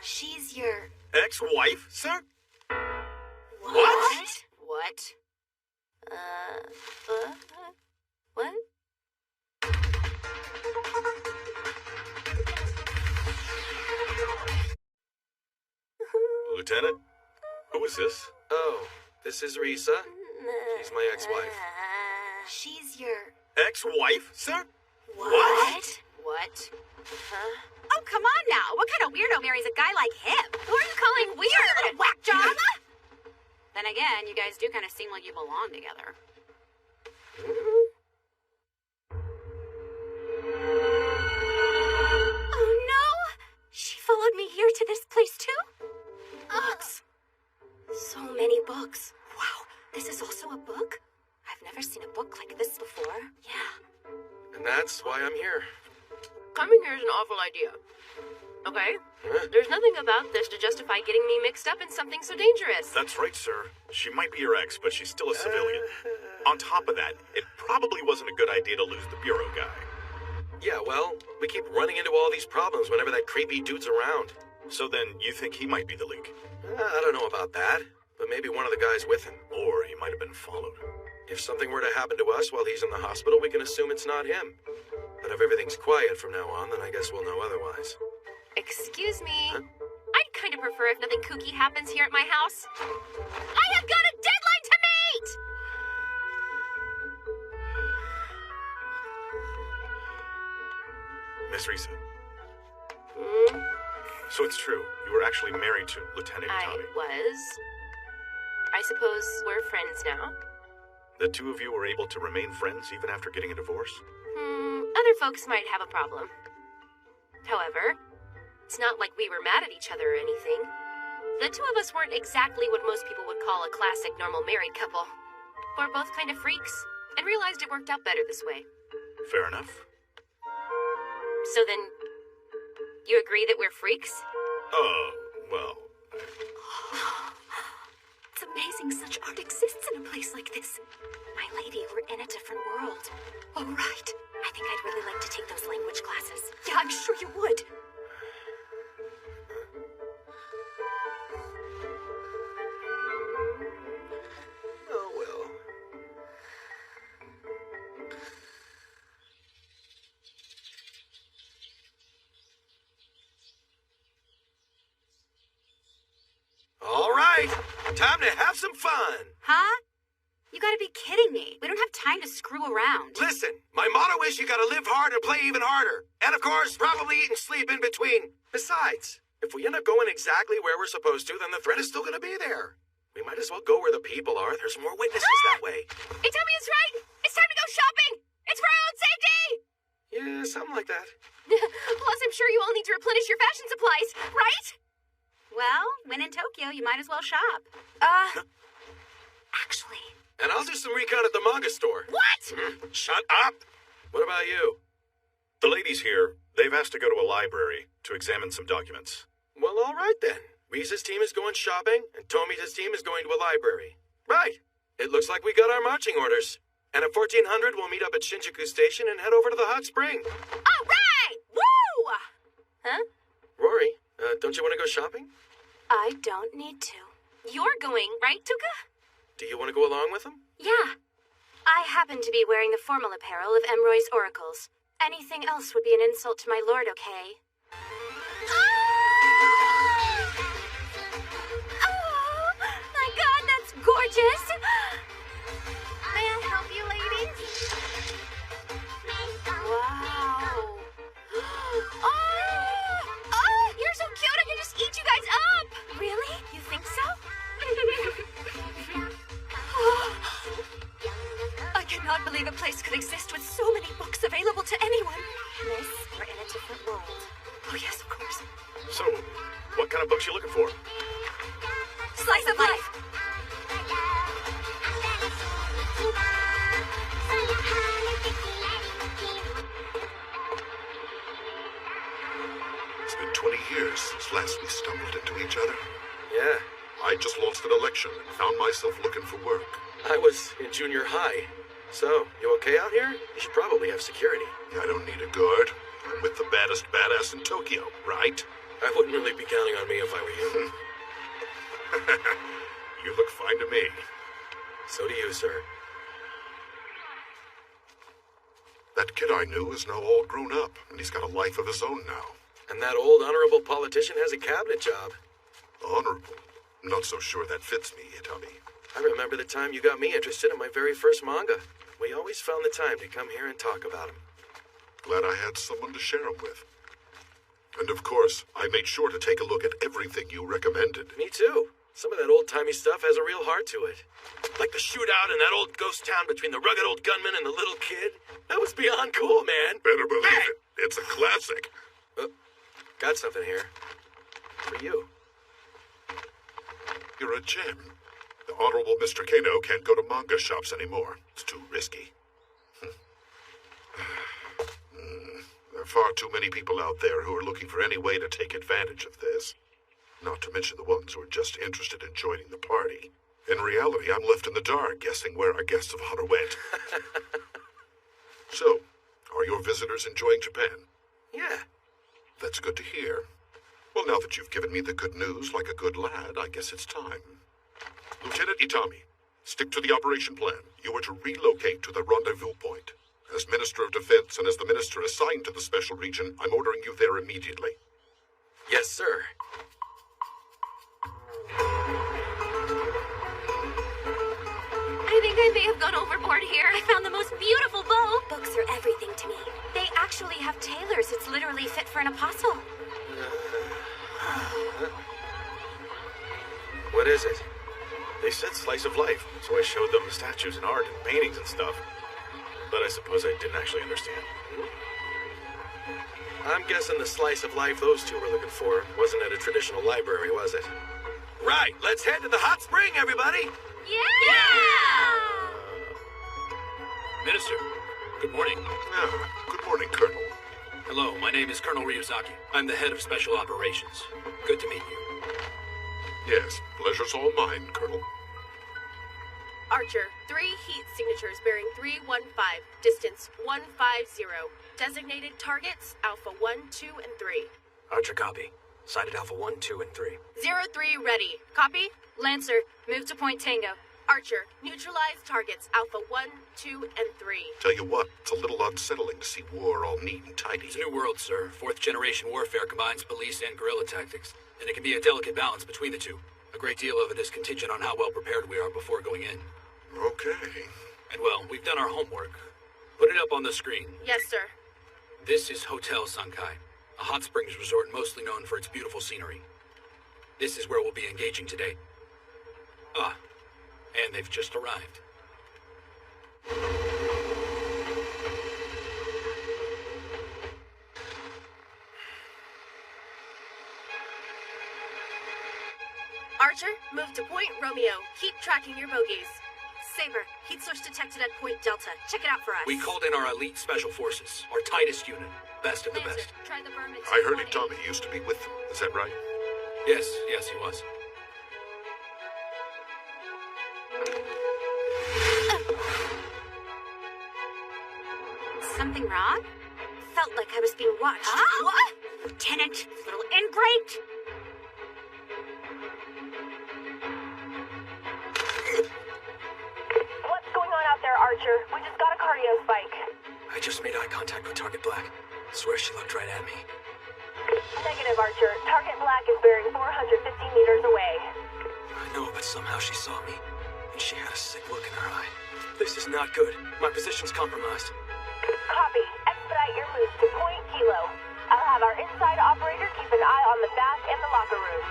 She's your... Ex-wife, sir? What? What? What? Lieutenant? Who is this? Oh, this is Risa. She's my ex-wife. She's your... Ex-wife, sir? What? What? Huh? Oh, come on now. What kind of weirdo marries a guy like him? Who are you calling weird? You little whack job! Then again, you guys do kind of seem like you belong together. Oh no! She followed me here to this place too? Books. So many books. Wow, this is also a book? I've never seen a book like this before. Yeah. And that's why I'm here. Coming here is an awful idea. Okay? Huh? There's nothing about this to justify getting me mixed up in something so dangerous. That's right, sir. She might be your ex, but she's still a civilian. On top of that, it probably wasn't a good idea to lose the bureau guy. Yeah, well, we keep running into all these problems whenever that creepy dude's around. So then, you think he might be the leak? I don't know about that, but maybe one of the guys with him. Or he might have been followed. If something were to happen to us while he's in the hospital, we can assume it's not him. But if everything's quiet from now on, then I guess we'll know otherwise. Excuse me. Huh? I'd kind of prefer if nothing kooky happens here at my house. I have got a deadline to meet! Miss Risa. Hmm? So it's true. You were actually married to Lieutenant I Tommy. was. I suppose we're friends now. The two of you were able to remain friends even after getting a divorce? Other folks might have a problem. However, it's not like we were mad at each other or anything. The two of us weren't exactly what most people would call a classic normal married couple. We're both kind of freaks, and realized it worked out better this way. Fair enough. So then, you agree that we're freaks? Well... It's amazing such art exists in a place like this. My lady, we're in a different world. Oh, right. I think I'd really like to take those language classes. Yeah, I'm sure you would. Oh, well. All right, time to have some fun. Huh? You gotta be kidding me. We don't have time to screw around. Listen, my motto is you gotta live hard and play even harder. And of course, probably eat and sleep in between. Besides, if we end up going exactly where we're supposed to, then the threat is still gonna be there. We might as well go where the people are. There's more witnesses that way. Hey, Tommy is right. It's time to go shopping. It's for our own safety. Yeah, something like that. Plus, I'm sure you all need to replenish your fashion supplies, right? Well, when in Tokyo, you might as well shop. Actually. And I'll do some recon at the manga store. What? Shut up! What about you? The ladies here, they've asked to go to a library to examine some documents. Well, all right then. Risa's team is going shopping, and Tomi's team is going to a library. Right. It looks like we got our marching orders. And at 1400, we'll meet up at Shinjuku Station and head over to the hot spring. All right! Woo! Huh? Rory, don't you want to go shopping? I don't need to. You're going, right, Tuka? Do you want to go along with them? Yeah. I happen to be wearing the formal apparel of Emroy's oracles. Anything else would be an insult to my lord, okay? Oh, my God, that's gorgeous! May I help you, ladies? Wow. Oh, you're so cute, I can just eat you guys up! Really? You think so? place could exist with so many books available to anyone. Miss, we're in a different world. Oh, yes, of course. So, what kind of books you looking for? Slice of life! It's been 20 years since last we stumbled into each other. Yeah. I just lost an election and found myself looking for work. I was in junior high. So, you okay out here? You should probably have security. I don't need a guard. I'm with the baddest badass in Tokyo, right? I wouldn't really be counting on me if I were you. You look fine to me. So do you, sir. That kid I knew is now all grown up, and he's got a life of his own now. And that old honorable politician has a cabinet job. Honorable? I'm not so sure that fits me, Itami. I remember the time you got me interested in my very first manga. We always found the time to come here and talk about him. Glad I had someone to share them with. And of course, I made sure to take a look at everything you recommended. Me too. Some of that old-timey stuff has a real heart to it. Like the shootout in that old ghost town between the rugged old gunman and the little kid. That was beyond cool, man. Better believe it. It's a classic. Got something here. For you. You're a gem. The Honorable Mr. Kano can't go to manga shops anymore. It's too risky. There are far too many people out there who are looking for any way to take advantage of this. Not to mention the ones who are just interested in joining the party. In reality, I'm left in the dark guessing where our guests of honor went. So, are your visitors enjoying Japan? Yeah. That's good to hear. Well, now that you've given me the good news like a good lad, I guess it's time. Lieutenant Itami, stick to the operation plan. You are to relocate to the rendezvous point. As Minister of Defense and as the minister assigned to the special region, I'm ordering you there immediately. Yes, sir. I think I may have gone overboard here. I found the most beautiful bow. Books are everything to me. They actually have tailors. It's literally fit for an apostle. What is it? They said slice of life, so I showed them the statues and art and paintings and stuff. But I suppose I didn't actually understand. I'm guessing the slice of life those two were looking for wasn't at a traditional library, was it? Right, let's head to the hot spring, everybody! Yeah! Minister, good morning. Good morning, Colonel. Hello, my name is Colonel Ryuzaki. I'm the head of Special Operations. Good to meet you. Yes, pleasure's all mine, Colonel. Archer, 3 heat signatures bearing 315, distance 150. Designated targets, Alpha 1, 2, and 3. Archer, copy. Sighted Alpha 1, 2, and 3. 03 ready. Copy? Lancer, move to Point Tango. Archer, neutralize targets, Alpha 1, 2, and 3. Tell you what, it's a little unsettling to see war all neat and tidy. It's a new world, sir. 4th generation warfare combines police and guerrilla tactics, and it can be a delicate balance between the two. A great deal of it is contingent on how well prepared we are before going in. Okay. And well, we've done our homework. Put it up on the screen. Yes, sir. This is Hotel Sankai, a hot springs resort mostly known for its beautiful scenery. This is where we'll be engaging today. Ah, and they've just arrived. Archer, move to Point Romeo. Keep tracking your bogeys. Saber, heat source detected at Point Delta. Check it out for us. We called in our elite special forces, our tightest unit, best of the best. Try the Berman. I heard Itami used to be with them. Is that right? Yes, he was. Something wrong? Felt like I was being watched. Huh? What? Lieutenant, little ingrate! What's going on out there, Archer? We just got a cardio spike. I just made eye contact with Target Black. Swear she looked right at me. Negative, Archer. Target Black is bearing 450 meters away. I know, but somehow she saw me, and she had a sick look in her eye. This is not good. My position's compromised. Copy. Expedite your moves to Point Kilo. I'll have our inside operator keep an eye on the bath and the locker room.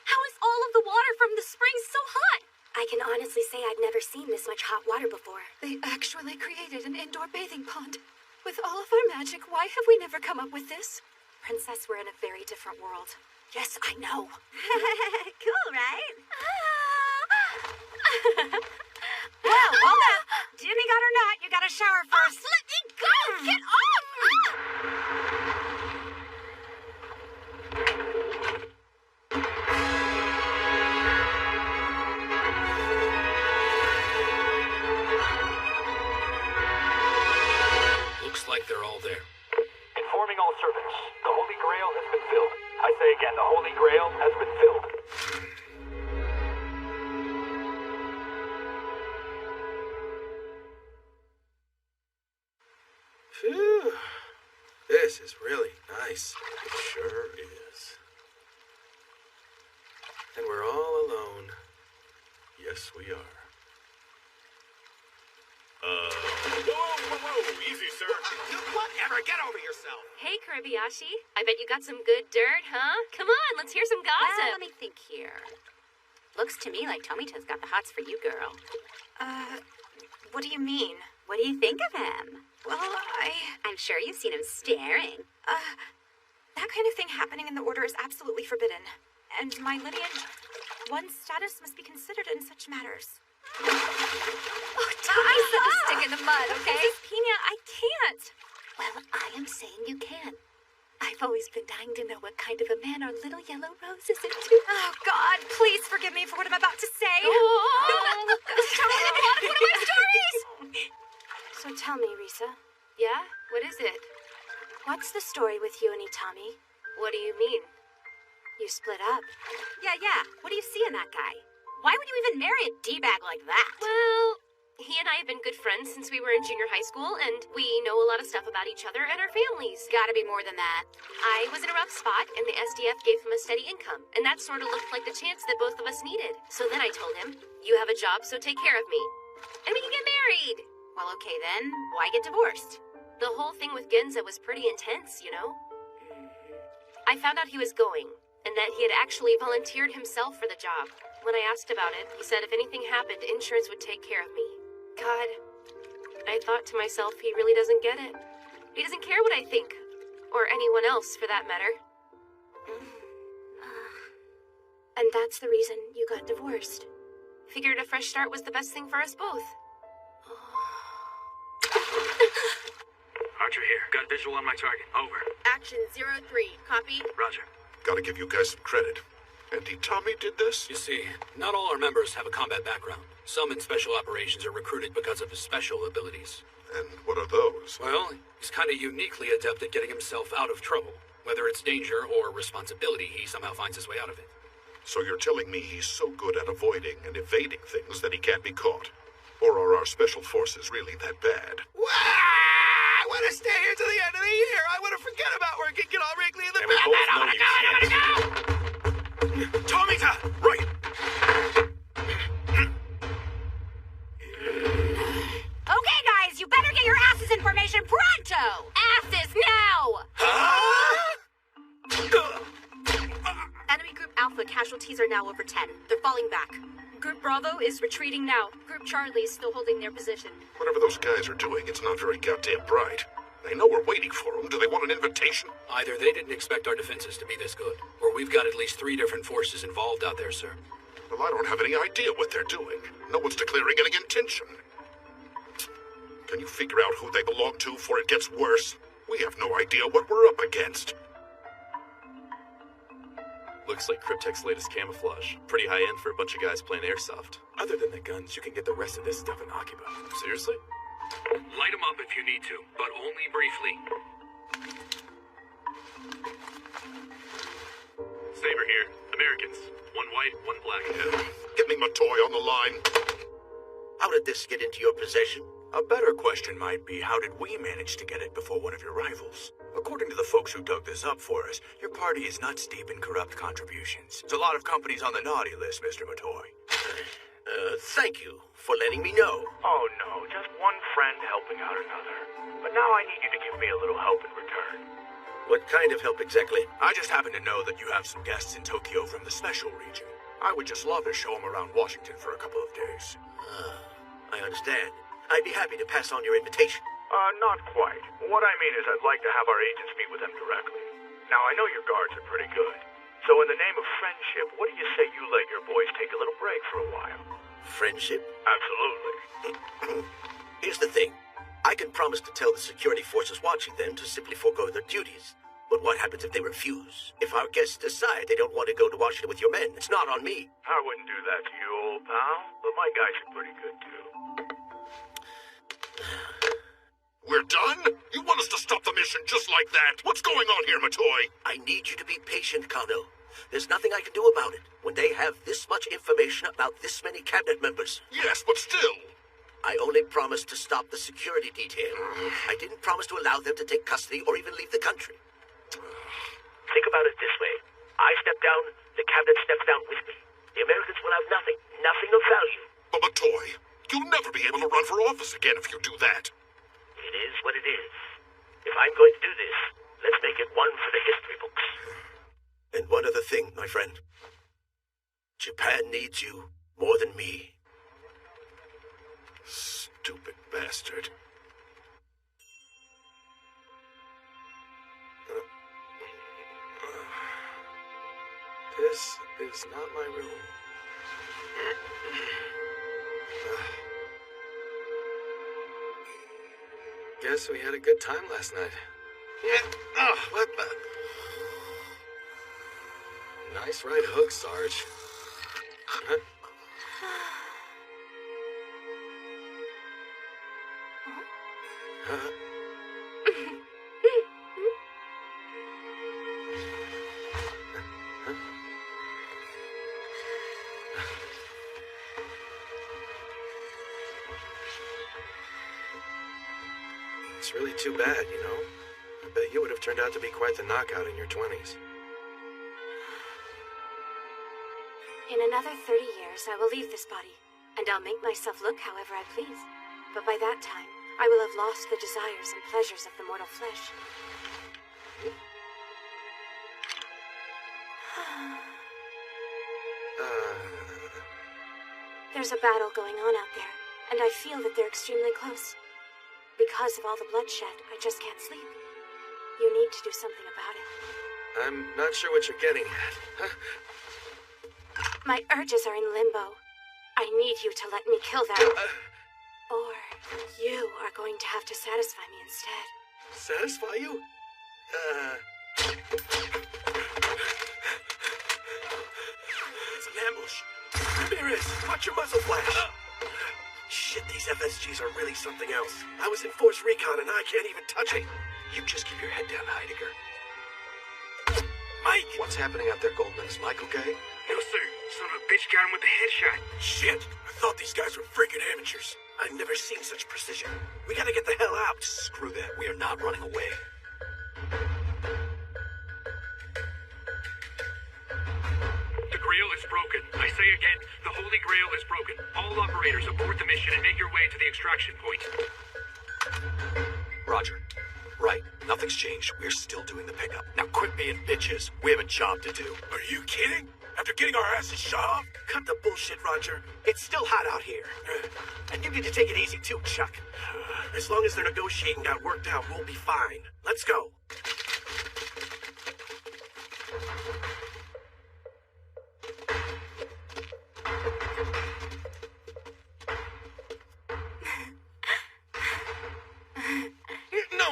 How is all of the water from the springs so hot? I can honestly say I've never seen this much hot water before. They actually created an indoor bathing pond. With all of our magic, why have we never come up with this? Princess, we're in a very different world. Yes, I know. Cool, right? Well, hold up. Demigod or not, you gotta shower first. Let me go! Get off! Looks like they're all there. Informing all servants, the Holy Grail has been filled. I say again, the Holy Grail has been filled. Phew. This is really nice. It sure is. And we're all alone. Yes, we are. Whoa, easy, sir. Whatever, get over yourself. Hey, Kiribayashi. I bet you got some good dirt, huh? Come on, let's hear some Well, gossip. let me think here. Looks to me like Tomito's got the hots for you, girl. What do you mean? What do you think of him? Well, I'm sure you've seen him staring. that kind of thing happening in the Order is absolutely forbidden. And my lineage, one's status must be considered in such matters. Oh, Tommy's such a stick in the mud, okay? Mrs. Pina, I can't. Well, I am saying you can. I've always been dying to know what kind of a man our little yellow rose is into. Oh, God, please forgive me for what I'm about to say. Tell me one of my stories! So tell me, Risa, Yeah? What is it? what's the story with you and Itami? What do you mean? You split up. Yeah. What do you see in that guy? Why would you even marry a D-bag like that? Well, he and I have been good friends since we were in junior high school, and we know a lot of stuff about each other and our families. Gotta be more than that. I was in a rough spot, and the SDF gave him a steady income, and that sort of looked like the chance that both of us needed. So then I told him, you have a job, so take care of me. And we can get married! Well, okay then. Why get divorced? The whole thing with Genza was pretty intense, you know? I found out he was going, and that he had actually volunteered himself for the job. When I asked about it, he said if anything happened, insurance would take care of me. God, I thought to myself, he really doesn't get it. He doesn't care what I think. Or anyone else, for that matter. And that's the reason you got divorced. Figured a fresh start was the best thing for us both. Archer here. Got visual on my target. Over. Action 03. Copy? Roger. Gotta give you guys some credit. And Itami did this? You see, not all our members have a combat background. Some in special operations are recruited because of his special abilities. And what are those? Well, he's kind of uniquely adept at getting himself out of trouble. Whether it's danger or responsibility, he somehow finds his way out of it. So you're telling me he's so good at avoiding and evading things that he can't be caught? Or are our special forces really that bad? I want to stay here till the end of the year. I want to forget about work and get all wrinkly in the And we back. both know you can't. Tomita! Right! Okay, guys, you better get your asses information pronto! Asses now! Enemy Group Alpha casualties are now over 10. They're falling back. Group Bravo is retreating now. Group Charlie is still holding their position. Whatever those guys are doing, it's not very goddamn bright. They know we're waiting for them. Do they want an invitation? Either they didn't expect our defenses to be this good, or we've got at least 3 different forces involved out there, sir. Well, I don't have any idea what they're doing. No one's declaring any intention. Can you figure out who they belong to before it gets worse? We have no idea what we're up against. Looks like Cryptek's latest camouflage. Pretty high-end for a bunch of guys playing airsoft. Other than the guns, you can get the rest of this stuff in Akiba. Seriously? Light them up if you need to, but only briefly. Saber here. Americans. 1 white, 1 black. Get me my toy on the line. How did this get into your possession? A better question might be, how did we manage to get it before one of your rivals? According to the folks who dug this up for us, your party is not steep in corrupt contributions. There's a lot of companies on the naughty list, Mr. Matoi. Thank you for letting me know. Oh no, just one friend helping out another. But now I need you to give me a little help in return. What kind of help exactly? I just happen to know that you have some guests in Tokyo from the special region. I would just love to show him around Washington for a couple of days. I understand. I'd be happy to pass on your invitation. Not quite. What I mean is I'd like to have our agents meet with them directly. Now, I know your guards are pretty good. So in the name of friendship, what do you say you let your boys take a little break for a while? Friendship? Absolutely. Here's the thing. I can promise to tell the security forces watching them to simply forego their duties. But what happens if they refuse? If our guests decide they don't want to go to Washington with your men, it's not on me. I wouldn't do that to you, old pal. But my guys are pretty good, too. We're done? You want us to stop the mission just like that? What's going on here, Matoy? I need you to be patient, Kano. There's nothing I can do about it when they have this much information about this many cabinet members. Yes, but still. I only promised to stop the security detail. I didn't promise to allow them to take custody or even leave the country. Think about it this way. I step down, the cabinet steps down with me. The Americans will have nothing of value. But Matoy, you'll never be able to run for office again if you do that. It is what it is. If I'm going to do this, let's make it one for the history books. And one other thing, my friend. Japan needs you more than me. Stupid bastard. This is not my room. Guess we had a good time last night. What the? Nice right hook, Sarge. Huh? It's really too bad, you know. I bet you would have turned out to be quite the knockout in your 20s. In another 30 years, I will leave this body, and I'll make myself look however I please. But by that time, I will have lost the desires and pleasures of the mortal flesh. There's a battle going on out there, and I feel that they're extremely close. Because of all the bloodshed, I just can't sleep. You need to do something about it. I'm not sure what you're getting at. Huh? My urges are in limbo. I need you to let me kill them. Or you are going to have to satisfy me instead. Satisfy you? It's an ambush. Ramirez, watch your muzzle flash. Shit, these FSGs are really something else. I was in Force Recon and I can't even touch it. You just keep your head down, Heidegger. Mike! What's happening out there, Goldman? Is Mike okay? No, sir. Son of a bitch got him with the headshot. Shit! I thought these guys were freaking amateurs. I've never seen such precision. We gotta get the hell out. Screw that. We are not running away. The Grail is broken. I say again, the Holy Grail is broken. All operators abort the mission and make your way to the extraction point. Roger. Right. Nothing's changed. We're still doing the pickup. Now quit being bitches. We have a job to do. Are you kidding? After getting our asses shot off? Cut the bullshit, Roger. It's still hot out here. And you need to take it easy too, Chuck. As long as their negotiating got worked out, we'll be fine. Let's go.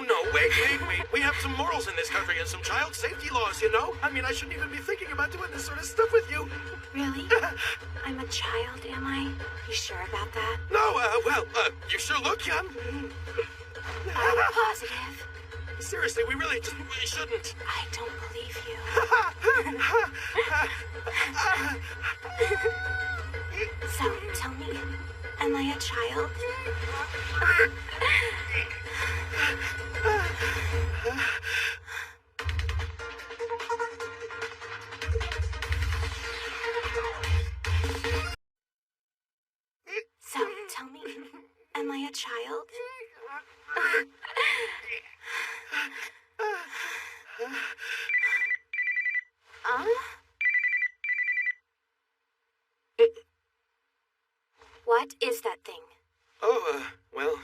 No, wait. We have some morals in this country and some child safety laws, you know? I mean, I shouldn't even be thinking about doing this sort of stuff with you. Really? I'm a child, am I? You sure about that? No, you sure look young. Are you positive? Seriously, we shouldn't. I don't believe you. So, tell me, am I a child? So, tell me, am I a child? What is that thing? Oh, well...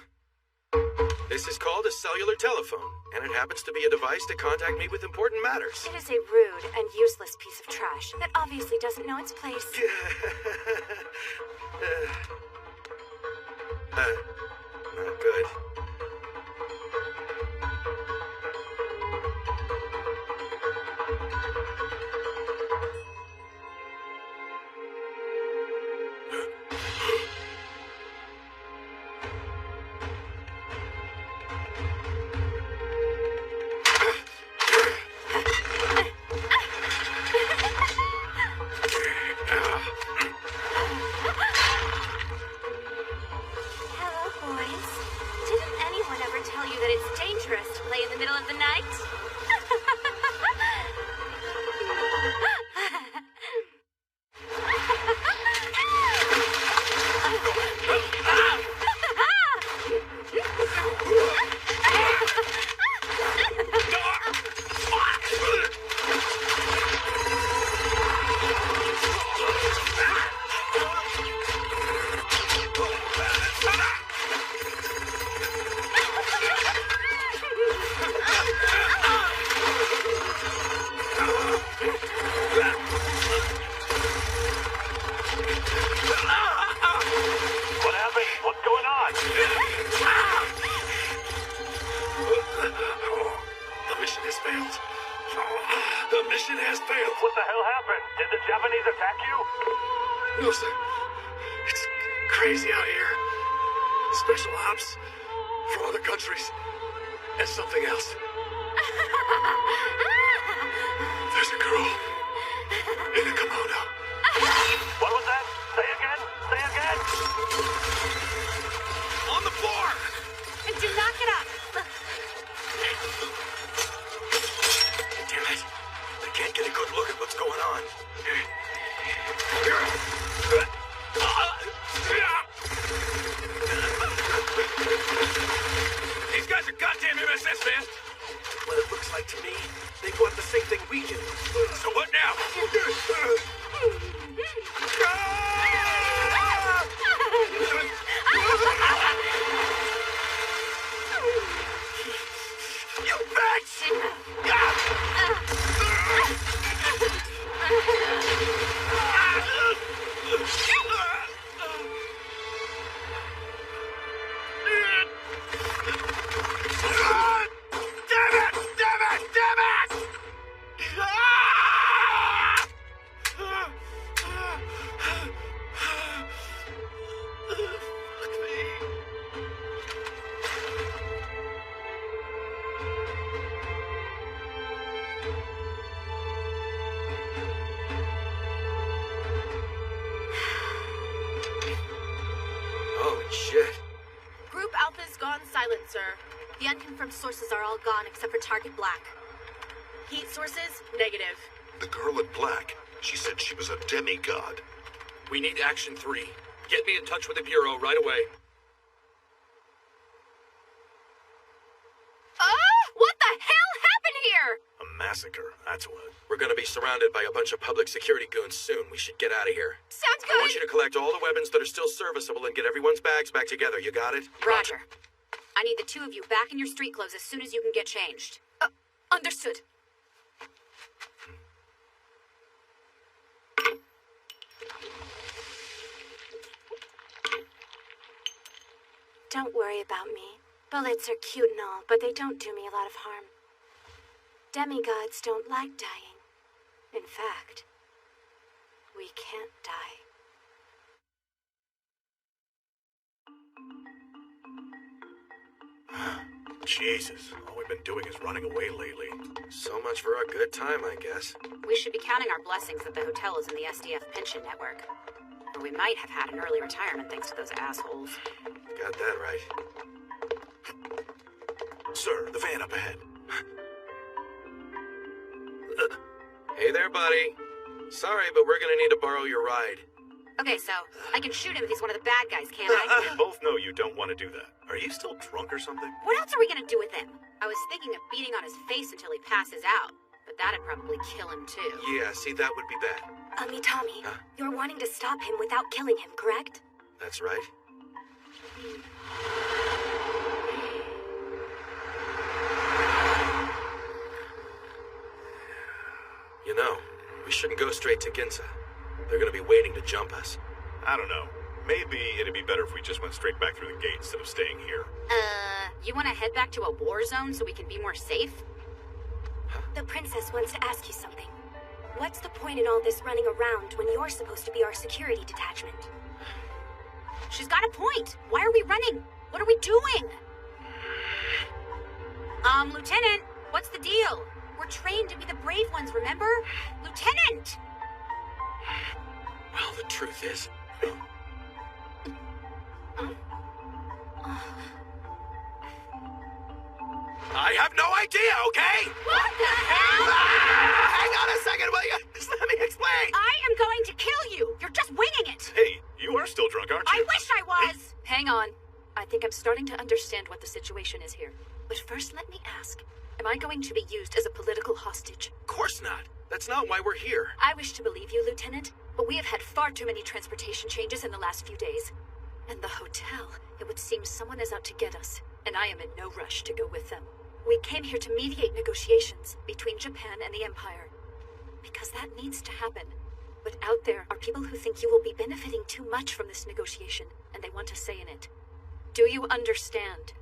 This is called a cellular telephone, and it happens to be a device to contact me with important matters. It is a rude and useless piece of trash that obviously doesn't know its place. Not good. The unconfirmed sources are all gone except for Target Black. Heat sources, negative. The girl in black, she said she was a demigod. We need Action 3. Get me in touch with the Bureau right away. What the hell happened here? A massacre, that's what. We're gonna be surrounded by a bunch of public security goons soon. We should get out of here. Sounds good. I want you to collect all the weapons that are still serviceable and get everyone's bags back together. You got it? Roger. I need the two of you back in your street clothes as soon as you can get changed. Understood. Don't worry about me. Bullets are cute and all, but they don't do me a lot of harm. Demigods don't like dying. In fact, we can't die. Jesus, all we've been doing is running away lately. So much for a good time, I guess. We should be counting our blessings that the hotel is in the SDF pension network. Or we might have had an early retirement thanks to those assholes. Got that right. Sir, the van up ahead. Hey there, buddy. Sorry, but we're gonna need to borrow your ride. Okay, so I can shoot him if he's one of the bad guys, can't I? We both know you don't want to do that. Are you still drunk or something? What else are we gonna do with him? I was thinking of beating on his face until he passes out, but that'd probably kill him too. Yeah, see, that would be bad. Itami, you're wanting to stop him without killing him, correct? That's right. You know, we shouldn't go straight to Ginza. They're gonna be waiting to jump us. I don't know. Maybe it'd be better if we just went straight back through the gate instead of staying here. You want to head back to a war zone so we can be more safe? The princess wants to ask you something. What's the point in all this running around when you're supposed to be our security detachment? She's got a point. Why are we running? What are we doing? Lieutenant, what's the deal? We're trained to be the brave ones, remember? Lieutenant! Well, the truth is... I have no idea, okay? What the hell? Hang on a second, will you? Just let me explain. I am going to kill you. You're just winging it. Hey, you are still drunk, aren't you? I wish I was. Hang on. I think I'm starting to understand what the situation is here. But first, let me ask. Am I going to be used as a political hostage? Of course not. That's not why we're here. I wish to believe you, Lieutenant, but we have had far too many transportation changes in the last few days. And the hotel, it would seem someone is out to get us, and I am in no rush to go with them. We came here to mediate negotiations between Japan and the Empire. Because that needs to happen. But out there are people who think you will be benefiting too much from this negotiation, and they want a say in it. Do you understand?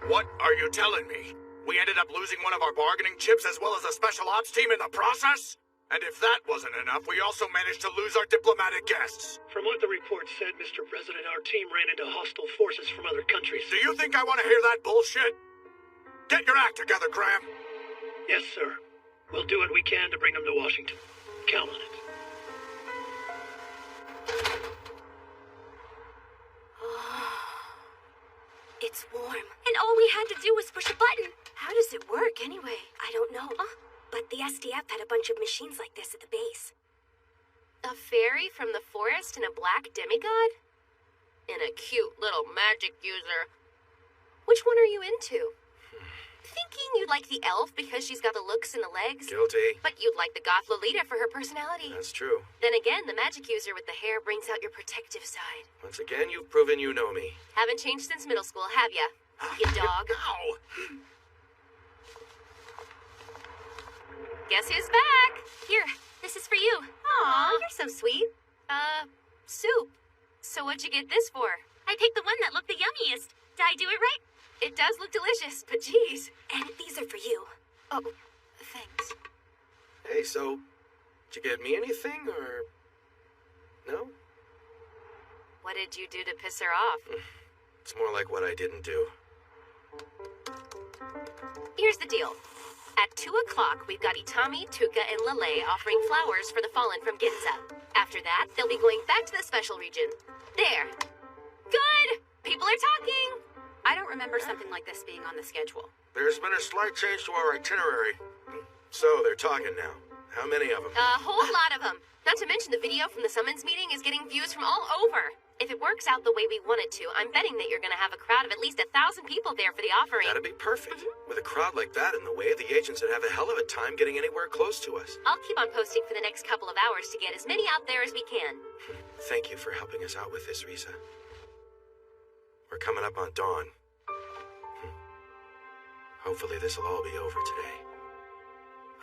What are you telling me? We ended up losing one of our bargaining chips as well as a special ops team in the process? And if that wasn't enough, we also managed to lose our diplomatic guests. From what the report said, Mr. President, our team ran into hostile forces from other countries. Do you think I want to hear that bullshit? Get your act together, Graham. Yes, sir. We'll do what we can to bring them to Washington. Count on it. It's warm. And all we had to do was push a button. How does it work, anyway? I don't know. But the SDF had a bunch of machines like this at the base. A fairy from the forest and a black demigod? And a cute little magic user. Which one are you into? Thinking you'd like the elf because she's got the looks and the legs? Guilty. But you'd like the goth Lolita for her personality. That's true. Then again, the magic user with the hair brings out your protective side. Once again, you've proven you know me. Haven't changed since middle school, have ya? You dog. Ow! Guess who's back? Here, this is for you. Aw, you're so sweet. Soup. So what'd you get this for? I picked the one that looked the yummiest. Did I do it right? It does look delicious, but geez. And these are for you. Oh, thanks. Hey, so, did you get me anything, or... no? What did you do to piss her off? It's more like what I didn't do. Here's the deal. At 2 o'clock, we've got Itami, Tuka, and Lele offering flowers for the fallen from Ginza. After that, they'll be going back to the special region. There. Good! People are talking! I don't remember something like this being on the schedule. There's been a slight change to our itinerary. So, they're talking now. How many of them? A whole lot of them. Not to mention the video from the summons meeting is getting views from all over. If it works out the way we want it to, I'm betting that you're going to have a crowd of at least 1,000 people there for the offering. That'd be perfect. With a crowd like that in the way, the agents would have a hell of a time getting anywhere close to us. I'll keep on posting for the next couple of hours to get as many out there as we can. Thank you for helping us out with this, Risa. We're coming up on dawn. Hopefully this'll all be over today.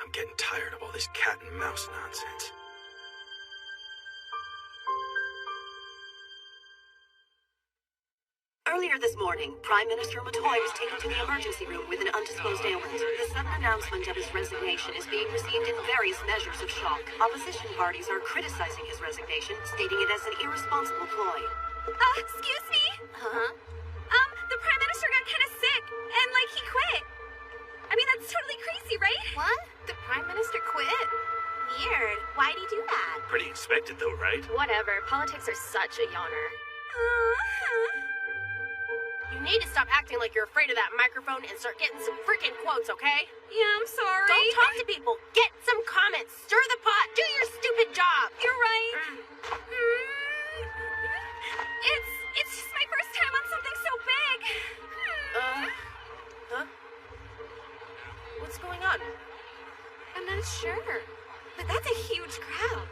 I'm getting tired of all this cat and mouse nonsense. Earlier this morning, Prime Minister Matoy was taken to the emergency room with an undisclosed ailment. The sudden announcement of his resignation is being received in various measures of shock. Opposition parties are criticizing his resignation, stating it as an irresponsible ploy. Excuse me? Huh? The Prime Minister got kind of sick, and, he quit. I mean, that's totally crazy, right? What? The Prime Minister quit? Weird. Why'd he do that? Pretty expected, though, right? Whatever. Politics are such a yawner. You need to stop acting like you're afraid of that microphone and start getting some freaking quotes, okay? Yeah, I'm sorry. Don't talk to people. Get some comments. Stir the pot. Do your stupid job. You're right. It's just my first time on something so big. Huh? What's going on? I'm not Sure, but that's a huge crowd.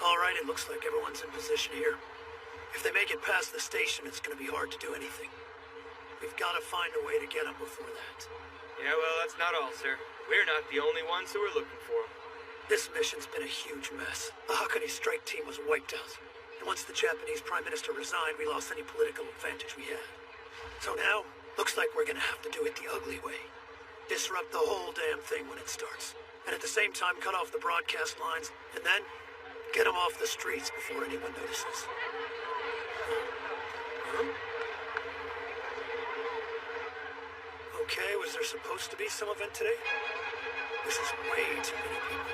All right, it looks like everyone's in position here. If they make it past the station, it's gonna be hard to do anything. We've got to find a way to get them before that. Yeah, well, that's not all, sir. We're not the only ones who are looking for them. This mission's been a huge mess. The Hakone strike team was wiped out. And once the Japanese Prime Minister resigned, we lost any political advantage we had. So now, looks like we're gonna have to do it the ugly way. Disrupt the whole damn thing when it starts. And at the same time, cut off the broadcast lines, and then get them off the streets before anyone notices. Huh? Okay, was there supposed to be some event today? This is way too many people.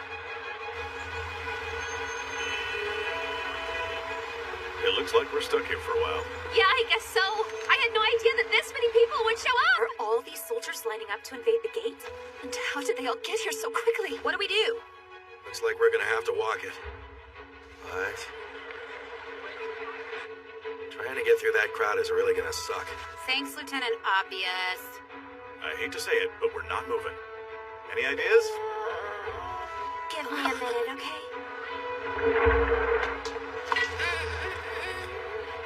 It looks like we're stuck here for a while. Yeah, I guess so. I had no idea that this many people would show up. Are all these soldiers lining up to invade the gate? And how did they all get here so quickly? What do we do? Looks like we're gonna have to walk it. But trying to get through that crowd is really gonna suck. Thanks, Lieutenant Obvious. I hate to say it, but we're not moving. Any ideas? Give me a minute, okay?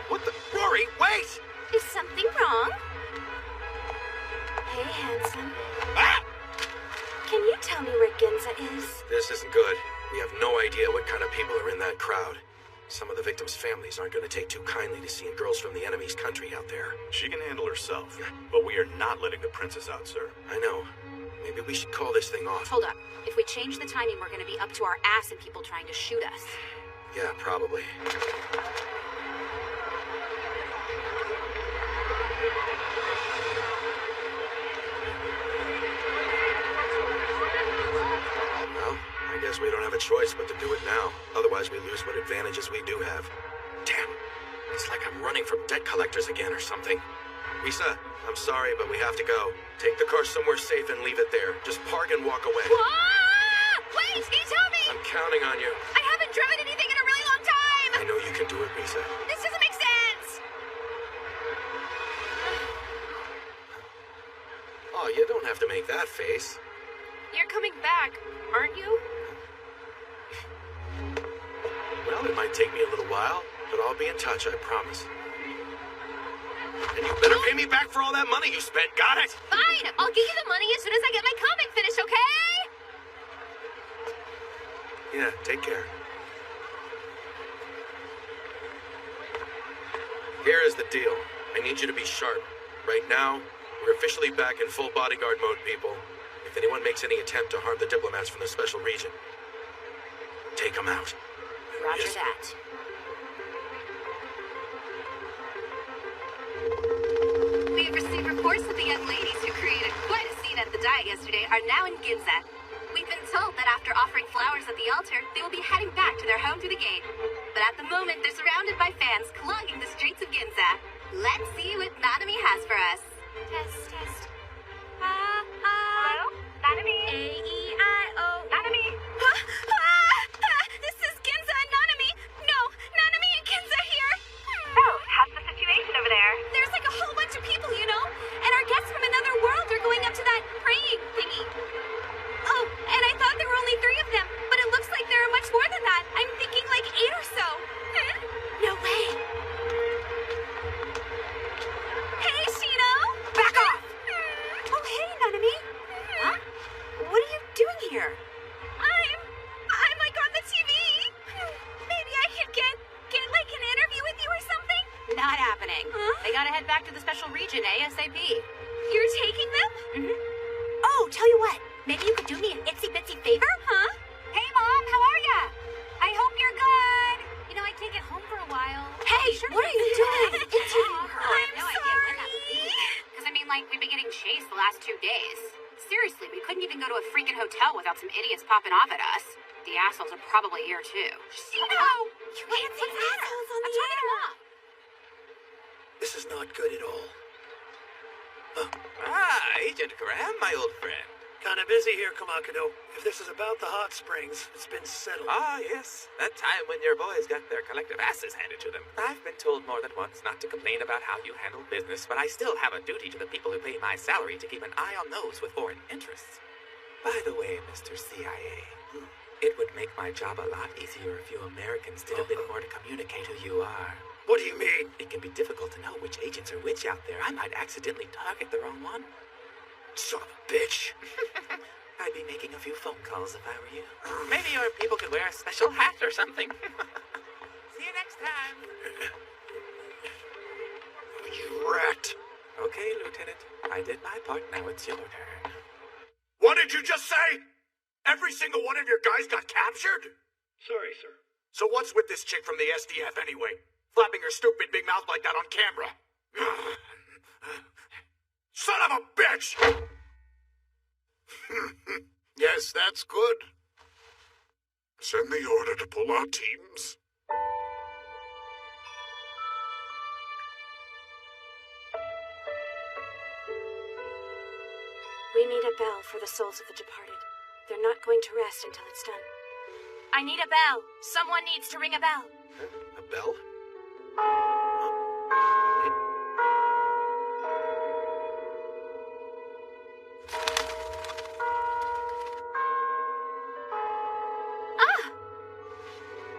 What the? Rory, wait! Is something wrong? Hey, handsome. Ah! Can you tell me where Ginza is? This isn't good. We have no idea what kind of people are in that crowd. Some of the victims' families aren't going to take too kindly to seeing girls from the enemy's country out there. She can handle herself, but we are not letting the princess out, sir. I know. Maybe we should call this thing off. Hold up. If we change the timing, we're gonna be up to our ass in people trying to shoot us. Yeah, probably. Well, I guess we don't have a choice but to do it now. Otherwise, we lose what advantages we do have. Damn. It's like I'm running from debt collectors again or something. Lisa, I'm sorry, but we have to go. Take the car somewhere safe and leave it there. Just park and walk away. Ah! Wait, Itami! I'm counting on you. I haven't driven anything in a really long time! I know you can do it, Lisa. This doesn't make sense! Oh, you don't have to make that face. You're coming back, aren't you? Well, it might take me a little while, but I'll be in touch, I promise. And you better pay me back for all that money you spent, got it? Fine! I'll give you the money as soon as I get my comic finished, okay? Yeah, take care. Here is the deal. I need you to be sharp. Right now, we're officially back in full bodyguard mode, people. If anyone makes any attempt to harm the diplomats from the special region, take them out. Roger that. We have received reports that the young ladies who created quite a scene at the diet yesterday are now in Ginza. We've been told that after offering flowers at the altar, they will be heading back to their home through the gate. But at the moment, they're surrounded by fans clogging the streets of Ginza. Let's see what Nanami has for us. Test. Hello? Nanami? A-E-I-O. Nanami? This is Ginza and Nanami. No, Nanami and Ginza here. So, how's the situation over there? There's like a whole bunch of people, you know? And our guests from another world are going up to that praying thingy. Oh, and I thought there were only 3 of them, but it looks like there are much more than that. I'm thinking like 8 or so. No way. Hey, Shino! Back off! Oh, hey, Nanami. Huh? What are you doing here? I'm like on the TV. Maybe I could get like an interview with you or something? Not happening. Huh? They gotta head back to the special region ASAP. You're taking them? Mm-hmm. Oh, tell you what. Maybe you could do me an itsy-bitsy favor, huh? Hey, Mom, how are ya? I hope you're good. You know, I can't get home for a while. Hey, what are you doing? I'm no idea when that would be. Because, I mean, like, we've been getting chased the last 2 days. Seriously, we couldn't even go to a freaking hotel without some idiots popping off at us. The assholes are probably here, too. Shino! You can't say assholes on the air. Mom. This is not good at all. Agent Graham, my old friend. Kinda busy here, Kamakado. If this is about the hot springs, it's been settled. Ah, yes. That time when your boys got their collective asses handed to them. I've been told more than once not to complain about how you handle business, but I still have a duty to the people who pay my salary to keep an eye on those with foreign interests. By the way, Mr. CIA, it would make my job a lot easier if you Americans did a bit more to communicate who you are. What do you mean? It can be difficult to know which agents are which out there. I might accidentally target the wrong one. Son of a bitch. I'd be making a few phone calls if I were you. Maybe your people could wear a special hat or something. See you next time. You rat. Okay, Lieutenant. I did my part. Now it's your turn. What did you just say? Every single one of your guys got captured? Sorry, sir. So what's with this chick from the SDF anyway? Flapping her stupid big mouth like that on camera. Son of a bitch! Yes, that's good. Send the order to pull our teams. We need a bell for the souls of the departed. They're not going to rest until it's done. I need a bell. Someone needs to ring a bell. A bell?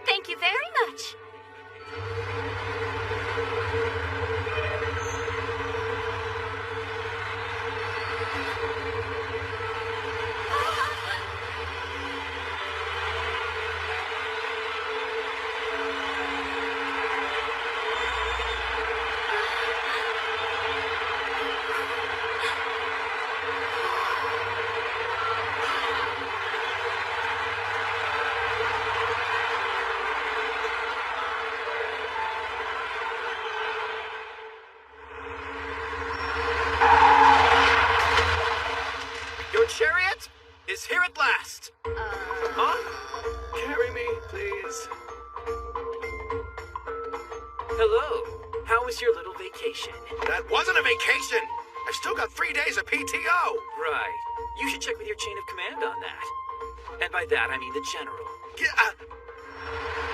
Thank you very much. Your chariot is here at last. Huh? Carry me, please. Hello. How was your little vacation? That wasn't a vacation! I've still got 3 days of PTO! Right. You should check with your chain of command on that. And by that, I mean the general.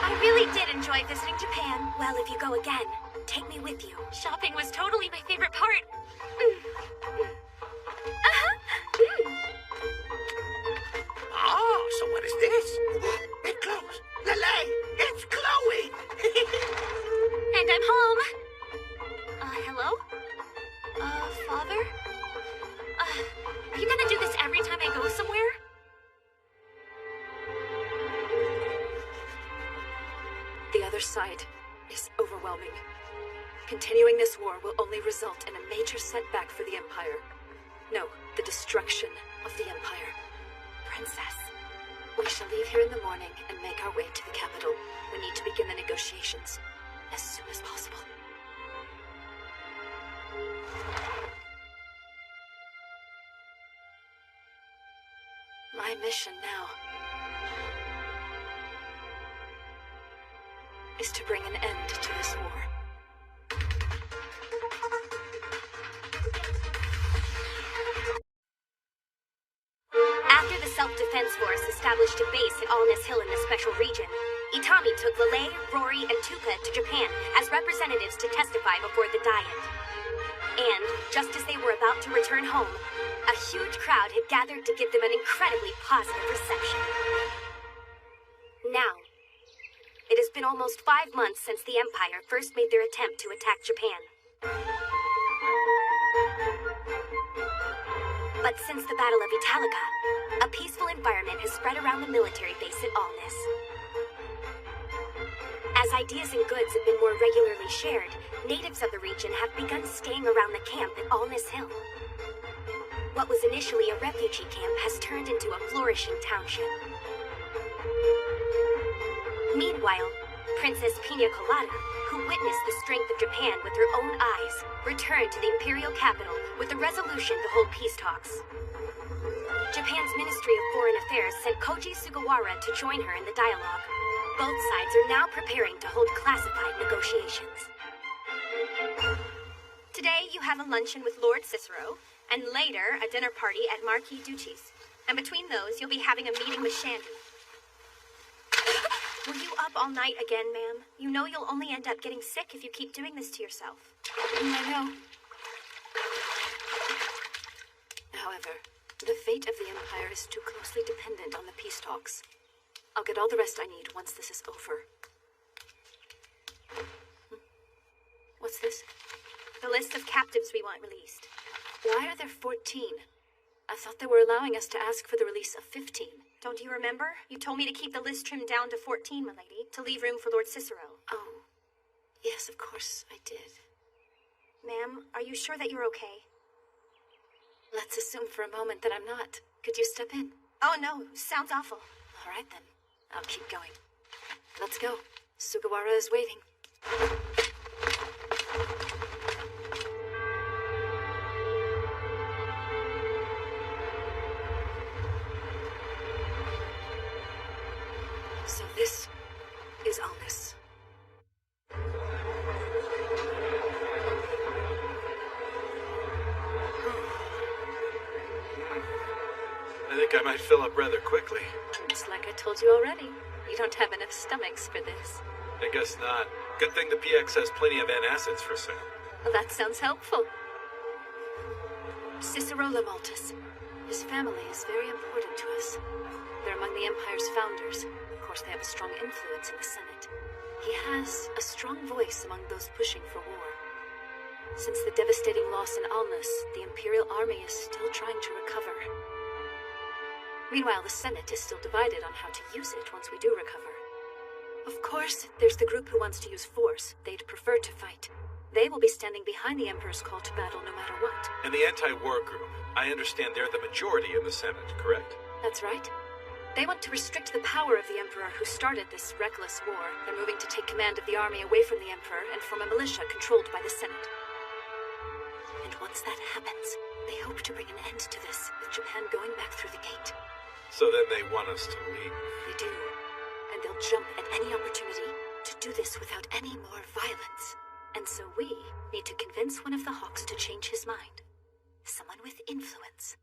I really did enjoy visiting Japan. Well, if you go again, take me with you. Shopping was totally my favorite part. Oh, so what is this? It glows. Lele, it's glowing. And I'm home. Hello? Father? Are you gonna do this every time I go somewhere? The other side is overwhelming. Continuing this war will only result in a major setback for the Empire. No, the destruction of the Empire. Princess, we shall leave here in the morning and make our way to the capital. We need to begin the negotiations as soon as possible. My mission now is to bring an end to this war. After the Self-Defense Force established a base at Alness Hill in the Special Region, Itami took Lele, Rory, and Tuka to Japan as representatives to testify before the Diet. And, just as they were about to return home, a huge crowd had gathered to give them an incredibly positive reception. Now, it has been almost 5 months since the Empire first made their attempt to attack Japan. But since the Battle of Italica, a peaceful environment has spread around the military base at Alness. As ideas and goods have been more regularly shared, natives of the region have begun staying around the camp at Alness Hill. What was initially a refugee camp has turned into a flourishing township. Meanwhile, Princess Pina Colada, who witnessed the strength of Japan with her own eyes, returned to the imperial capital with the resolution to hold peace talks. Japan's Ministry of Foreign Affairs sent Koji Sugawara to join her in the dialogue. Both sides are now preparing to hold classified negotiations. Today you have a luncheon with Lord Cicero, and later a dinner party at Marquis Ducci's. And between those, you'll be having a meeting with Shandy. Were you up all night again, ma'am? You know you'll only end up getting sick if you keep doing this to yourself. I know. However, the fate of the Empire is too closely dependent on the peace talks. I'll get all the rest I need once this is over. What's this? The list of captives we want released. Why are there 14? I thought they were allowing us to ask for the release of 15. Don't you remember? You told me to keep the list trimmed down to 14, milady, to leave room for Lord Cicero. Oh, yes, of course I did. Ma'am, are you sure that you're okay? Let's assume for a moment that I'm not. Could you step in? Oh, no. Sounds awful. All right, then. I'll keep going. Let's go. Sugawara is waiting. So this is Alnis. I think I might fill up rather quickly. It's like I told you already. You don't have enough stomachs for this. I guess not. Good thing the PX has plenty of antacids for sale. Well, that sounds helpful. Cicero Lamaltus. His family is very important to us. They're among the Empire's founders. Of course, they have a strong influence in the Senate. He has a strong voice among those pushing for war. Since the devastating loss in Alnis, the Imperial Army is still trying to recover. Meanwhile, the Senate is still divided on how to use it once we do recover. Of course, there's the group who wants to use force. They'd prefer to fight. They will be standing behind the Emperor's call to battle no matter what. And the anti-war group, I understand they're the majority in the Senate, correct? That's right. They want to restrict the power of the Emperor who started this reckless war. They're moving to take command of the army away from the Emperor and form a militia controlled by the Senate. And once that happens, they hope to bring an end to this, with Japan going back through the gate. So then they want us to leave. They do. And they'll jump at any opportunity to do this without any more violence. And so we need to convince one of the Hawks to change his mind. Someone with influence.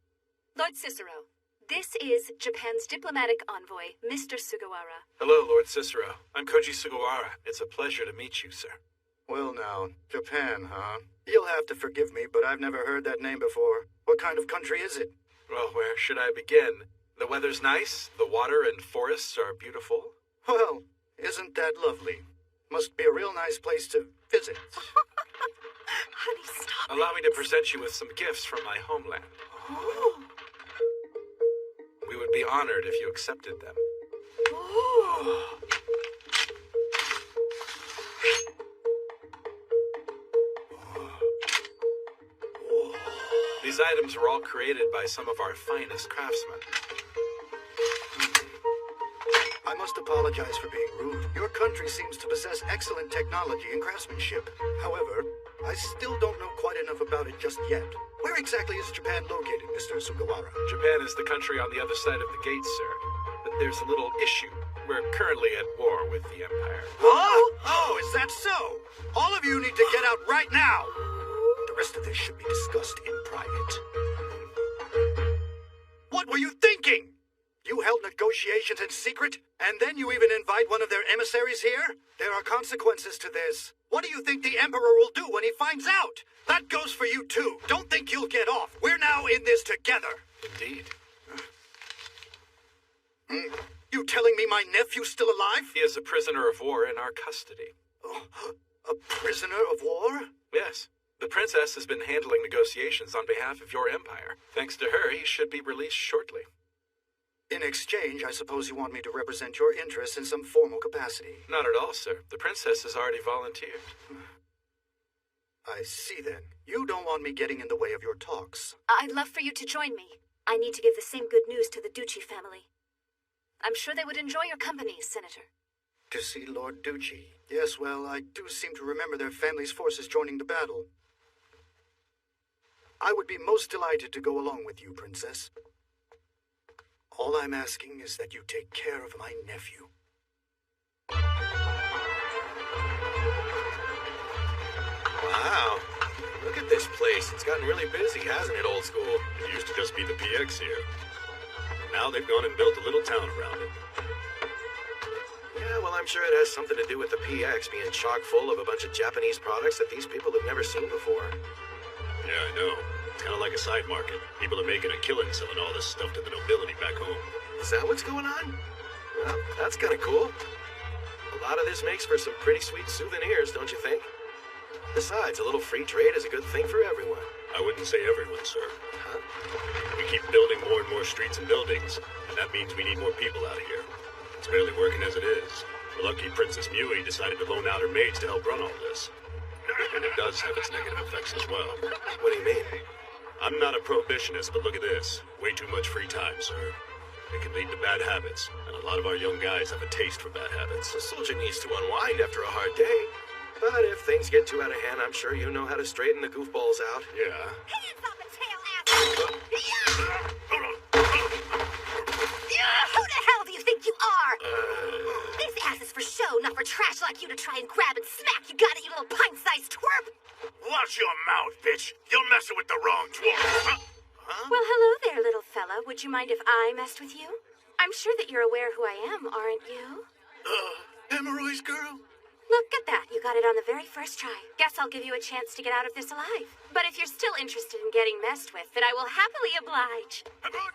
Lord Cicero, this is Japan's diplomatic envoy, Mr. Sugawara. Hello, Lord Cicero. I'm Koji Sugawara. It's a pleasure to meet you, sir. Well now, Japan, huh? You'll have to forgive me, but I've never heard that name before. What kind of country is it? Well, where should I begin? The weather's nice, the water and forests are beautiful. Well, isn't that lovely? Must be a real nice place to visit. Honey, stop. Allow me to present you with some gifts from my homeland. Oh. We would be honored if you accepted them. Oh. These items were all created by some of our finest craftsmen. I must apologize for being rude. Your country seems to possess excellent technology and craftsmanship. However, I still don't know quite enough about it just yet. Where exactly is Japan located, Mr. Sugawara? Japan is the country on the other side of the gate, sir. But there's a little issue. We're currently at war with the Empire. Huh? Oh, is that so? All of you need to get out right now! The rest of this should be discussed in private. What were you thinking? You held negotiations in secret, and then you even invite one of their emissaries here? There are consequences to this. What do you think the Emperor will do when he finds out? That goes for you too. Don't think you'll get off. We're now in this together. Indeed. You telling me my nephew's still alive? He is a prisoner of war in our custody. Oh, a prisoner of war? Yes. The princess has been handling negotiations on behalf of your empire. Thanks to her, he should be released shortly. In exchange, I suppose you want me to represent your interests in some formal capacity. Not at all, sir. The princess has already volunteered. I see then. You don't want me getting in the way of your talks. I'd love for you to join me. I need to give the same good news to the Ducci family. I'm sure they would enjoy your company, Senator. To see Lord Ducci? Yes, well, I do seem to remember their family's forces joining the battle. I would be most delighted to go along with you, Princess. All I'm asking is that you take care of my nephew. Wow. Look at this place. It's gotten really busy, hasn't it, old school? It used to just be the PX here. Now they've gone and built a little town around it. Yeah, well, I'm sure it has something to do with the PX being chock full of a bunch of Japanese products that these people have never seen before. Yeah, I know. It's kind of like a side market. People are making a killing selling all this stuff to the nobility back home. Is that what's going on? Well, that's kind of cool. A lot of this makes for some pretty sweet souvenirs, don't you think? Besides, a little free trade is a good thing for everyone. I wouldn't say everyone, sir. Huh? We keep building more and more streets and buildings, and that means we need more people out here. It's barely working as it is. We're lucky Princess Mui decided to loan out her maids to help run all this. And it does have its negative effects as well. What do you mean? I'm not a prohibitionist, but look at this. Way too much free time, sir. It can lead to bad habits, and a lot of our young guys have a taste for bad habits. A soldier needs to unwind after a hard day. But if things get too out of hand, I'm sure you know how to straighten the goofballs out. Yeah. Hands off the tail, asshole! Who the hell do you think you are? This ass is for show, not for trash like you to try and grab and smack. You got it, you little pint-sized twerp! Watch your mouth, bitch! You're messing with the wrong dwarf! Well, hello there, little fella. Would you mind if I messed with you? I'm sure that you're aware who I am, aren't you? Hemorrhoids girl? Look at that. You got it on the very first try. Guess I'll give you a chance to get out of this alive. But if you're still interested in getting messed with, then I will happily oblige. I'm good!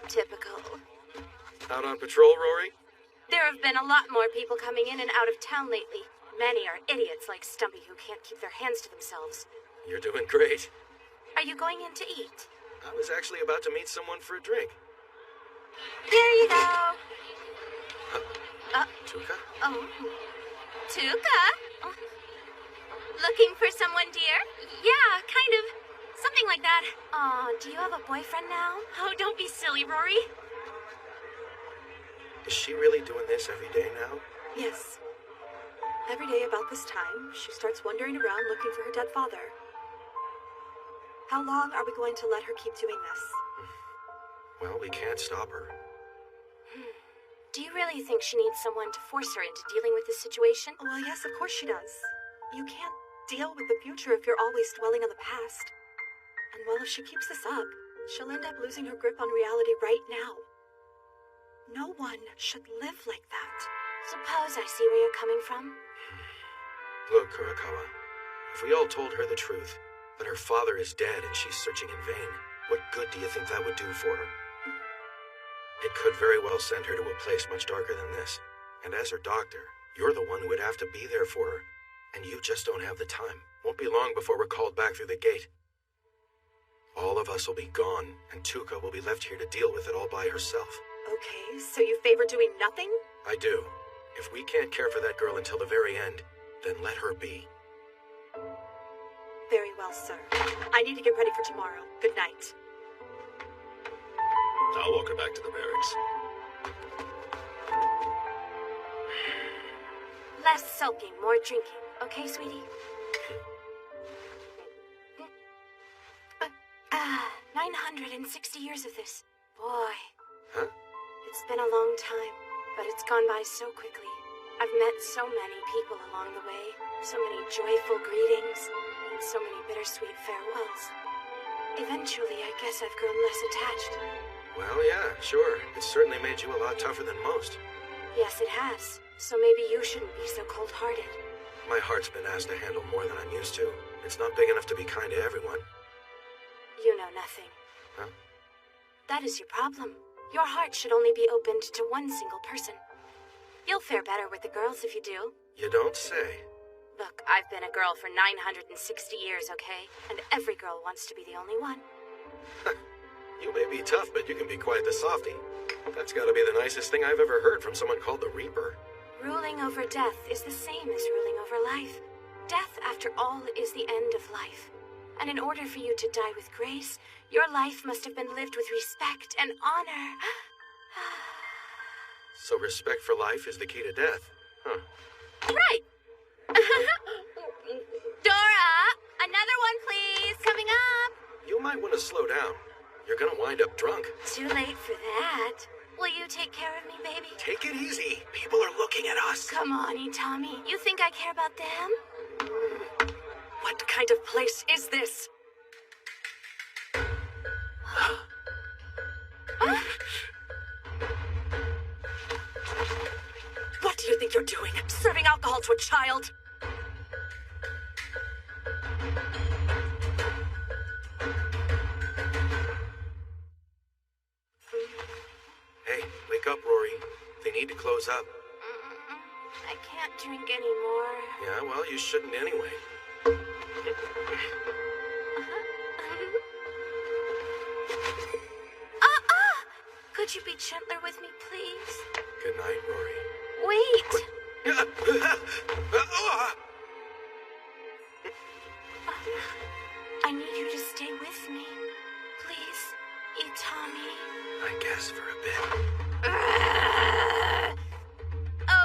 Typical. Out on patrol, Rory? There have been a lot more people coming in and out of town lately. Many are idiots like Stumpy who can't keep their hands to themselves. You're doing great. Are you going in to eat? I was actually about to meet someone for a drink. There you go. Tuka? Oh. Tuka? Oh. Looking for someone, dear? Yeah, kind of. Something like that. Aw, do you have a boyfriend now? Oh, don't be silly, Rory. Is she really doing this every day now? Yes. Every day about this time, she starts wandering around looking for her dead father. How long are we going to let her keep doing this? Well, we can't stop her. Do you really think she needs someone to force her into dealing with this situation? Well, yes, of course she does. You can't deal with the future if you're always dwelling on the past. And well, if she keeps this up, she'll end up losing her grip on reality right now. No one should live like that. Suppose I see where you're coming from. Look, Kurakawa, if we all told her the truth, that her father is dead and she's searching in vain, what good do you think that would do for her? It could very well send her to a place much darker than this. And as her doctor, you're the one who would have to be there for her. And you just don't have the time. Won't be long before we're called back through the gate. All of us will be gone, and Tuka will be left here to deal with it all by herself. Okay, so you favor doing nothing? I do. If we can't care for that girl until the very end, then let her be. Very well, sir. I need to get ready for tomorrow. Good night. I'll walk her back to the barracks. Less sulking, more drinking. Okay, sweetie? 960 years of this. Boy. Huh? It's been a long time, but it's gone by so quickly. I've met so many people along the way, so many joyful greetings, and so many bittersweet farewells. Eventually, I guess I've grown less attached. Well, yeah, sure. It's certainly made you a lot tougher than most. Yes, it has. So maybe you shouldn't be so cold-hearted. My heart's been asked to handle more than I'm used to. It's not big enough to be kind to everyone. You know nothing. Huh? That is your problem. Your heart should only be opened to one single person. You'll fare better with the girls if you do. You don't say. Look, I've been a girl for 960 years, okay? And every girl wants to be the only one. You may be tough, but you can be quite the softie. That's gotta be the nicest thing I've ever heard from someone called the Reaper. Ruling over death is the same as ruling over life. Death, after all, is the end of life. And in order for you to die with grace, your life must have been lived with respect and honor. So respect for life is the key to death, huh? Right! Dora! Another one, please! Coming up! You might want to slow down. You're gonna wind up drunk. Too late for that. Will you take care of me, baby? Take it easy. People are looking at us. Come on, Itami. You think I care about them? What kind of place is this? What do you think you're doing? Serving alcohol to a child? Hey, wake up, Rory. They need to close up. I can't drink anymore. Yeah, well, you shouldn't anyway. Could you be gentler with me, please? Good night, Rory. Wait! I need you to stay with me. Please, Itami. I guess for a bit.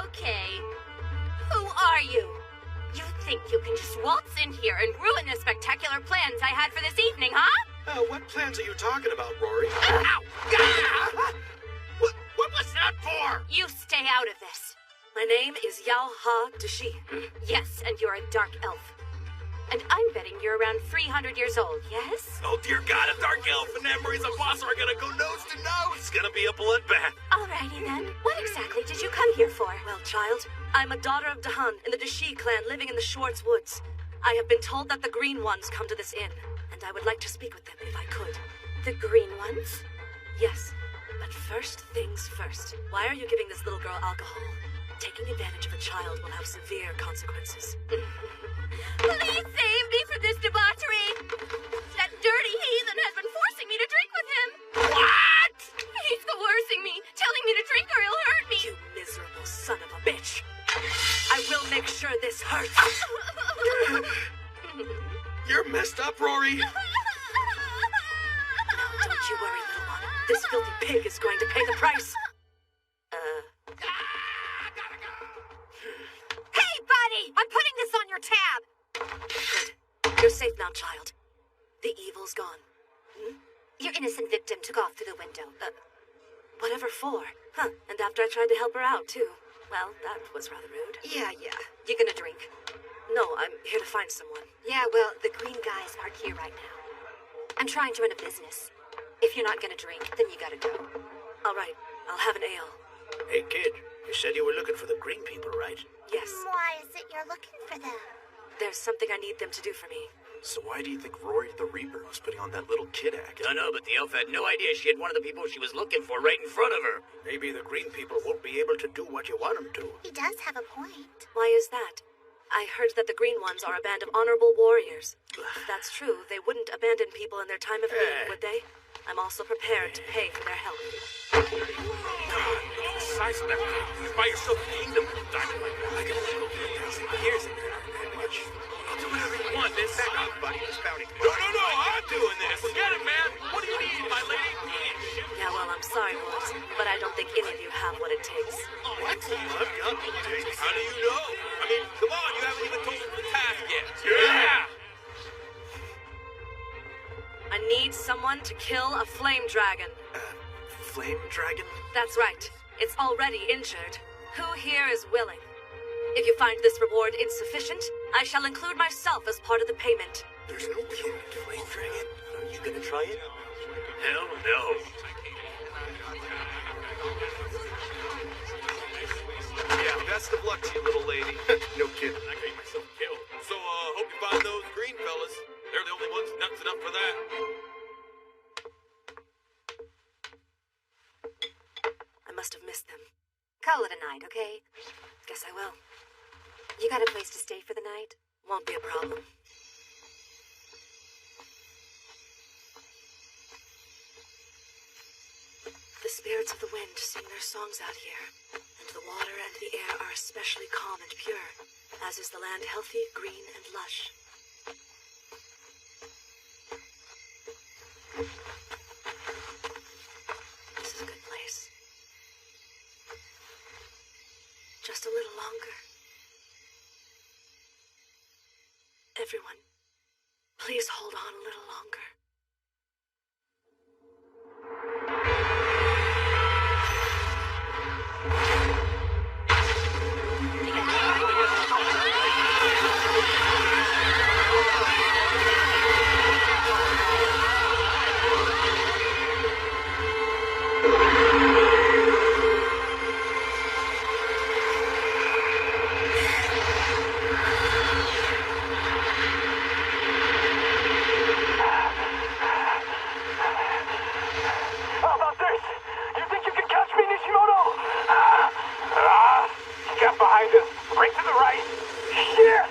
Okay. Who are you? You think you can just waltz in here and ruin the spectacular plans I had for this evening, huh? What plans are you talking about, Rory? Ow! What was that for? You stay out of this. My name is Yao Ha Dashi. Yes, and you're a dark elf. And I'm betting you're around 300 years old, yes? Oh, dear God, a dark elf and Emery's a boss are gonna go nose to nose. It's gonna be a bloodbath. Alrighty then. What exactly did you come here for? Well, child, I'm a daughter of Dahan in the Dashi clan living in the Schwartz Woods. I have been told that the Green Ones come to this inn, and I would like to speak with them if I could. The Green Ones? Yes, but first things first. Why are you giving this little girl alcohol? Taking advantage of a child will have severe consequences. Please save me from this debauchery! That dirty heathen has been forcing me to drink with him! What? He's coercing me, telling me to drink or he'll hurt me! You miserable son of a bitch! I will make sure this hurts! You're messed up, Rory! Don't you worry, little one. This filthy pig is going to pay the price! Hey, buddy! I'm putting this on your tab! Good. You're safe now, child. The evil's gone. Your innocent victim took off through the window. Whatever for? Huh, and after I tried to help her out, too. Well, that was rather rude. Yeah. You gonna drink? No, I'm here to find someone. Yeah, well, the green guys aren't here right now. I'm trying to run a business. If you're not gonna drink, then you gotta go. All right, I'll have an ale. Hey, kid, you said you were looking for the green people, right? Yes. Why is it you're looking for them? There's something I need them to do for me. So why do you think Rory the Reaper was putting on that little kid act? I know, but the elf had no idea she had one of the people she was looking for right in front of her. Maybe the green people won't be able to do what you want them to. He does have a point. Why is that? I heard that the Green Ones are a band of honorable warriors. If that's true, they wouldn't abandon people in their time of need, would they? I'm also prepared to pay for their help. The size of that kid. You buy yourself a kingdom with a diamond like that. I can live over 1,000 years in there. I'll do whatever you want, Miss. Back off, buddy. This bounty. No, I'm doing this. Forget it, man. What do you need, my lady? Yeah, well, I'm sorry, boys, but I don't think any of you have what it takes. What? I've got what it takes. How do you know? I mean, come on. You haven't even told us the task yet. Yeah! I need someone to kill a flame dragon. Flame dragon? That's right. It's already injured. Who here is willing? If you find this reward insufficient, I shall include myself as part of the payment. There's no killing a flame dragon. Are you gonna try it? Hell no. Yeah, best of luck to you, little lady. No kidding. I got myself killed. So, hope you find those green fellas. They're the only ones nuts enough for that. I must have missed them. Call it a night, okay? Guess I will. You got a place to stay for the night? Won't be a problem. The spirits of the wind sing their songs out here, and the water and the air are especially calm and pure, as is the land healthy, green, and lush. This is a good place. Just a little longer. Everyone, please hold on a little longer. right. Shit!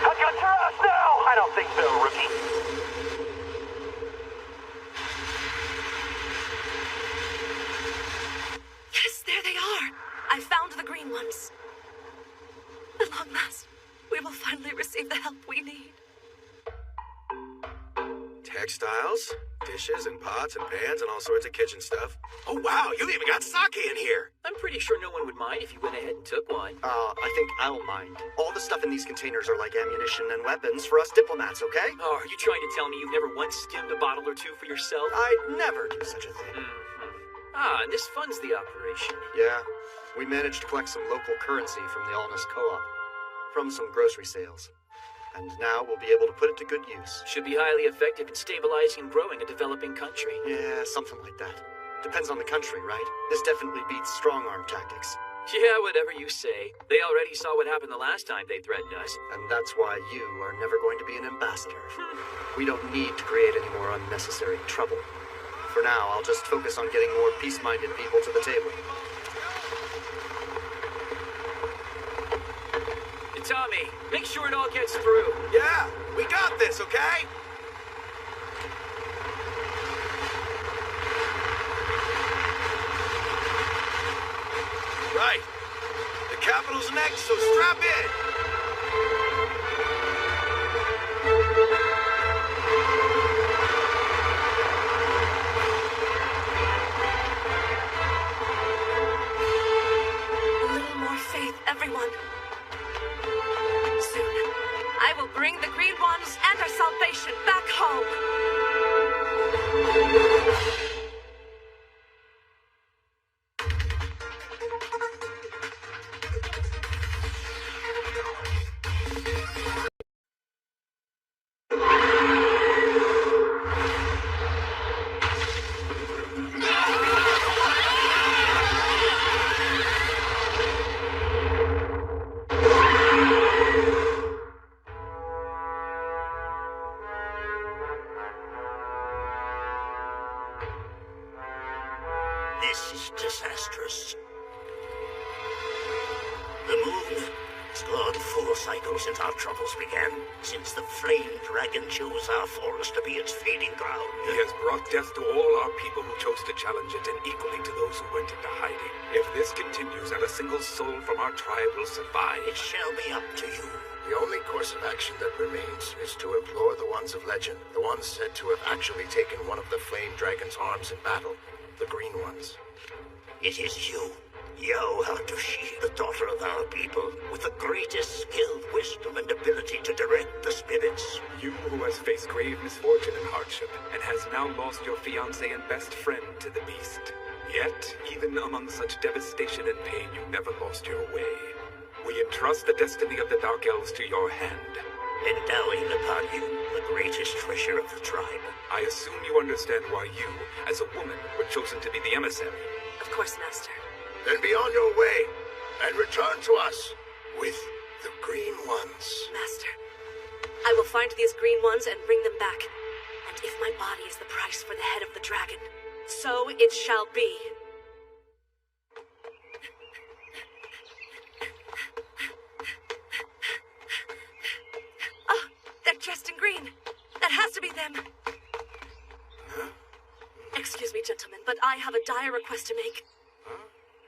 I got your ass now! I don't think so, rookie. Yes, there they are! I found the green ones. At long last, we will finally receive the help we need. Textiles, dishes and pots and pans and all sorts of kitchen stuff. Oh, wow, you even got sake in here. I'm pretty sure no one would mind if you went ahead and took one. I think I'll mind. All the stuff in these containers are like ammunition and weapons for us diplomats, okay? Oh, are you trying to tell me you've never once skimmed a bottle or two for yourself? I'd never do such a thing. Ah, and this funds the operation. Yeah, we managed to collect some local currency from the Alnus Co-op. From some grocery sales. And now we'll be able to put it to good use. Should be highly effective in stabilizing and growing a developing country. Yeah, something like that. Depends on the country, right? This definitely beats strong-arm tactics. Yeah, whatever you say. They already saw what happened the last time they threatened us. And that's why you are never going to be an ambassador. We don't need to create any more unnecessary trouble. For now, I'll just focus on getting more peace-minded people to the table. Tommy, make sure it all gets through. Yeah, we got this, okay? Right. The capital's next, so strap in. A little more faith, everyone. Soon, I will bring the green ones and our salvation back home. This is disastrous. The moon has gone full cycle since our troubles began, since the flame dragon chose our forest to be its feeding ground. He has brought death to all our people who chose to challenge it, and equally to those who went into hiding. If this continues, not a single soul from our tribe will survive. It shall be up to you. The only course of action that remains is to implore the ones of legend, the ones said to have actually taken one of the Flame Dragon's arms in battle, the Green Ones. It is you, Yao Hadushi, the daughter of our people, with the greatest skill, wisdom, and ability to direct the spirits. You who has faced grave misfortune and hardship, and has now lost your fiancé and best friend to the beast. Yet, even among such devastation and pain, you never lost your way. We entrust the destiny of the Dark Elves to your hand. Endowing upon you the greatest treasure of the tribe. I assume you understand why you, as a woman, were chosen to be the emissary. Of course, Master. Then be on your way, and return to us with the Green Ones. Master, I will find these green ones and bring them back. And if my body is the price for the head of the dragon, so it shall be. Ah, they're dressed in green. That has to be them. Excuse me, gentlemen, but I have a dire request to make.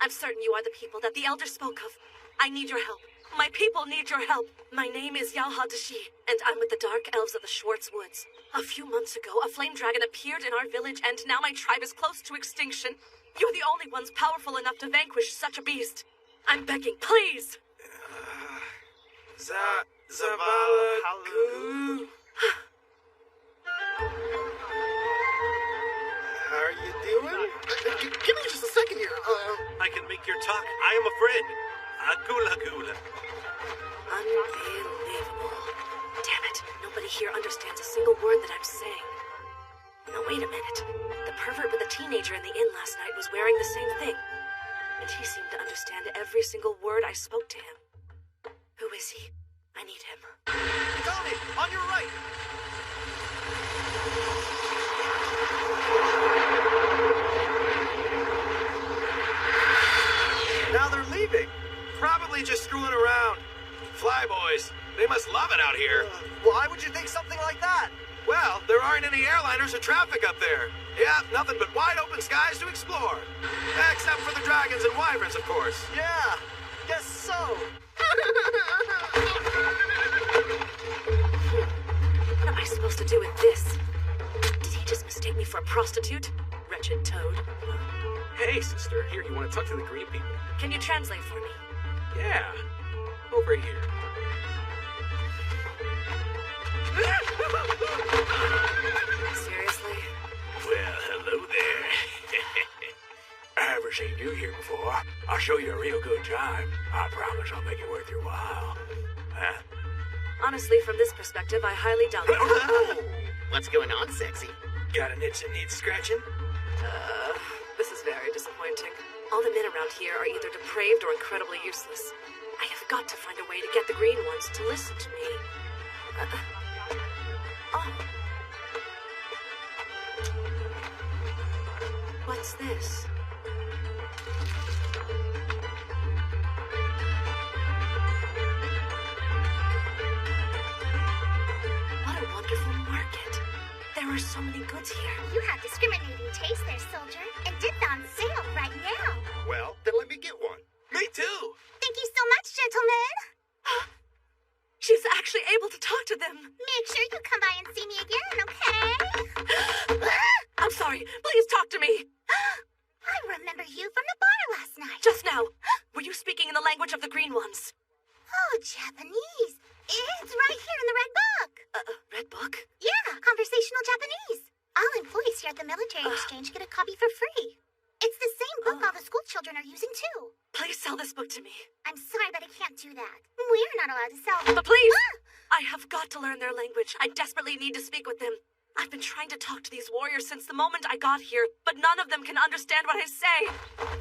I'm certain you are the people that the Elder spoke of. I need your help. My people need your help. My name is Yao Hadushi, and I'm with the Dark Elves of the Schwartz Woods. A few months ago, a flame dragon appeared in our village, and now my tribe is close to extinction. You're the only ones powerful enough to vanquish such a beast. I'm begging, please! Zavala Goo. How are you doing? Give me just a second here. I can make your talk. I am a friend. Gula Gula. Unbelievable. Damn it. Nobody here understands a single word that I'm saying. No, wait a minute. The pervert with the teenager in the inn last night was wearing the same thing. And he seemed to understand every single word I spoke to him. Who is he? I need him. Tommy, on your right! They must love it out here. Why would you think something like that? Well, there aren't any airliners or traffic up there. Yeah, nothing but wide open skies to explore. Except for the dragons and wyverns, of course. Yeah, guess so. What am I supposed to do with this? Did he just mistake me for a prostitute? Wretched toad. Hey, sister. Here, you want to talk to the green people? Can you translate for me? Yeah. Over here. Seriously? Well, hello there. I haven't seen you here before. I'll show you a real good time. I promise I'll make it worth your while. Huh? Honestly, from this perspective, I highly doubt it. What's going on, sexy? Got an itch that needs scratching? This is very disappointing. All the men around here are either depraved or incredibly useless. I have got to find a way to get the green ones to listen to me. What's this? What a wonderful market. There are so many goods here. You have discriminating taste there, soldier, and did on sale right now. Well, then let me get one. Me too. Thank you so much, gentlemen. She's actually able to talk to them. Make sure you come by and see me again, okay? I'm sorry. Please talk to me. I remember you from the bar last night. Just now. Were you speaking in the language of the green ones? Oh, Japanese. It's right here in the Red Book. Red Book? Yeah, conversational Japanese. All employees here at the military exchange get a copy for free. It's the same book all the school children are using, too. Please sell this book to me. I'm sorry, but I can't do that. We're not allowed to sell them. But please! I have got to learn their language. I desperately need to speak with them. I've been trying to talk to these warriors since the moment I got here, but none of them can understand what I say.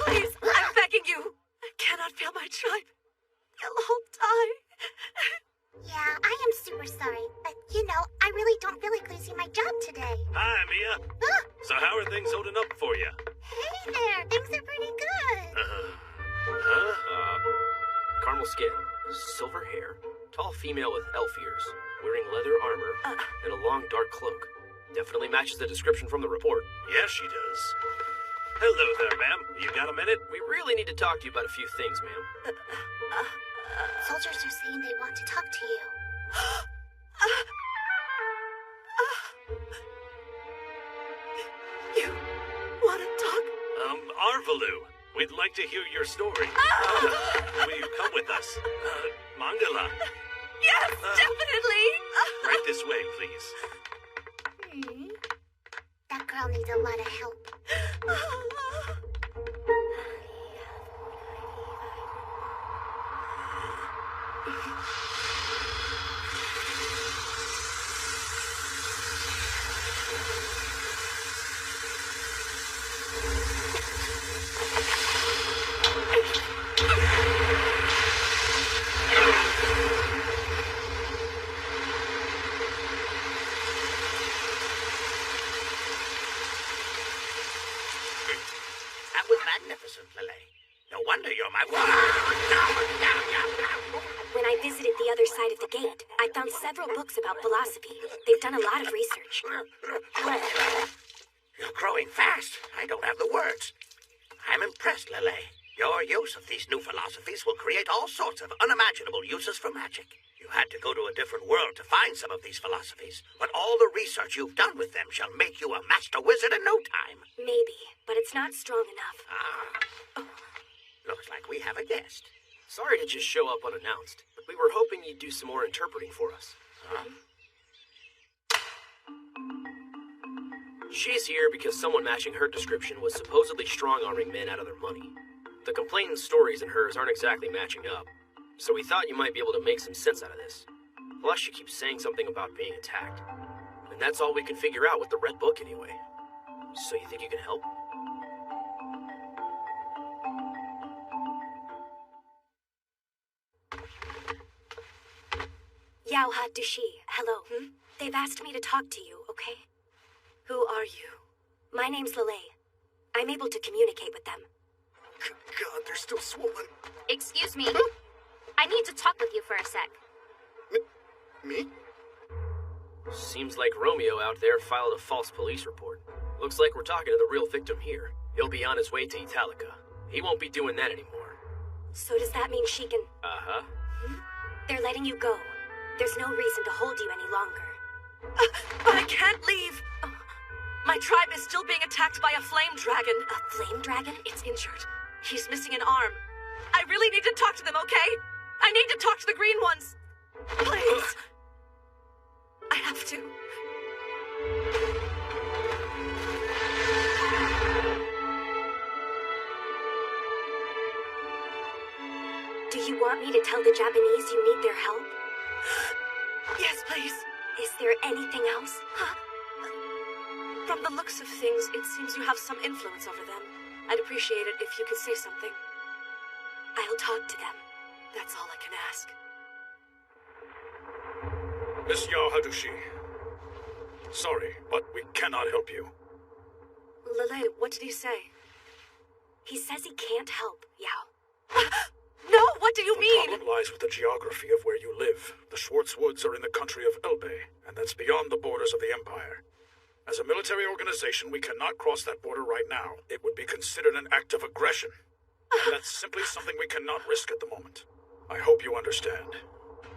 Please, I'm begging you. I cannot fail my tribe. They'll all die. Yeah, I am super sorry, but I really don't feel like losing my job today. Hi, Mia. So how are things holding up for you? Hey there, things are pretty good. Caramel skin, silver hair, tall female with elf ears, wearing leather armor, and a long dark cloak. Definitely matches the description from the report. Yes, she does. Hello there, ma'am. You got a minute? We really need to talk to you about a few things, ma'am. Soldiers are saying they want to talk to you. You want to talk? Arvalu, we'd like to hear your story. Will you come with us? Mangala. Yes, definitely. Right this way, please. That girl needs a lot of help. That was magnificent, Lele. No wonder you're my wife. When I visited the other side of the gate, I found several books about philosophy. They've done a lot of research. You're growing fast. I don't have the words. I'm impressed, Lele. Your use of these new philosophies will create all sorts of unimaginable uses for magic. You had to go to a different world to find some of these philosophies, but all the research you've done with them shall make you a master wizard in no time. Maybe, but it's not strong enough. Looks like we have a guest. Sorry to just show up unannounced, but we were hoping you'd do some more interpreting for us. She's here because someone matching her description was supposedly strong-arming men out of their money. The complainant's stories and hers aren't exactly matching up, so we thought you might be able to make some sense out of this. Plus, she keeps saying something about being attacked. And that's all we can figure out with the Red Book anyway. So you think you can help? Yaoha Dushi, hello. They've asked me to talk to you, okay? Who are you? My name's Lele. I'm able to communicate with them. God, they're still swollen. Excuse me. I need to talk with you for a sec. Me? Seems like Romeo out there filed a false police report. Looks like we're talking to the real victim here. He'll be on his way to Italica. He won't be doing that anymore. So does that mean she can... Uh-huh. They're letting you go. There's no reason to hold you any longer. But I can't leave. My tribe is still being attacked by a flame dragon. A flame dragon? It's injured. He's missing an arm. I really need to talk to them, okay? I need to talk to the green ones. Please. I have to. Do you want me to tell the Japanese you need their help? Yes, please. Is there anything else? Huh? From the looks of things, it seems you have some influence over them. I'd appreciate it if you could say something. I'll talk to them. That's all I can ask. Miss Yao Hadushi. Sorry, but we cannot help you. Lele, what did he say? He says he can't help, Yao. No, what do you mean? The problem lies with the geography of where you live. The Schwartz Woods are in the country of Elbe, and that's beyond the borders of the Empire. As a military organization, we cannot cross that border right now. It would be considered an act of aggression. And that's simply something we cannot risk at the moment. I hope you understand.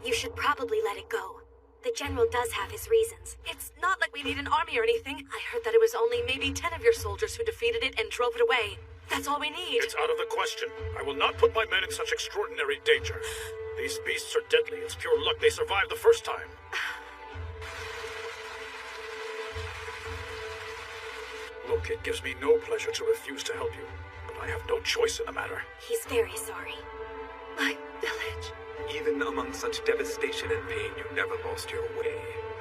You should probably let it go. The general does have his reasons. It's not like we need an army or anything. I heard that it was only maybe 10 of your soldiers who defeated it and drove it away. That's all we need. It's out of the question. I will not put my men in such extraordinary danger. These beasts are deadly. It's pure luck they survived the first time. Look, it gives me no pleasure to refuse to help you, but I have no choice in the matter. He's very sorry. My village. Even among such devastation and pain, you never lost your way.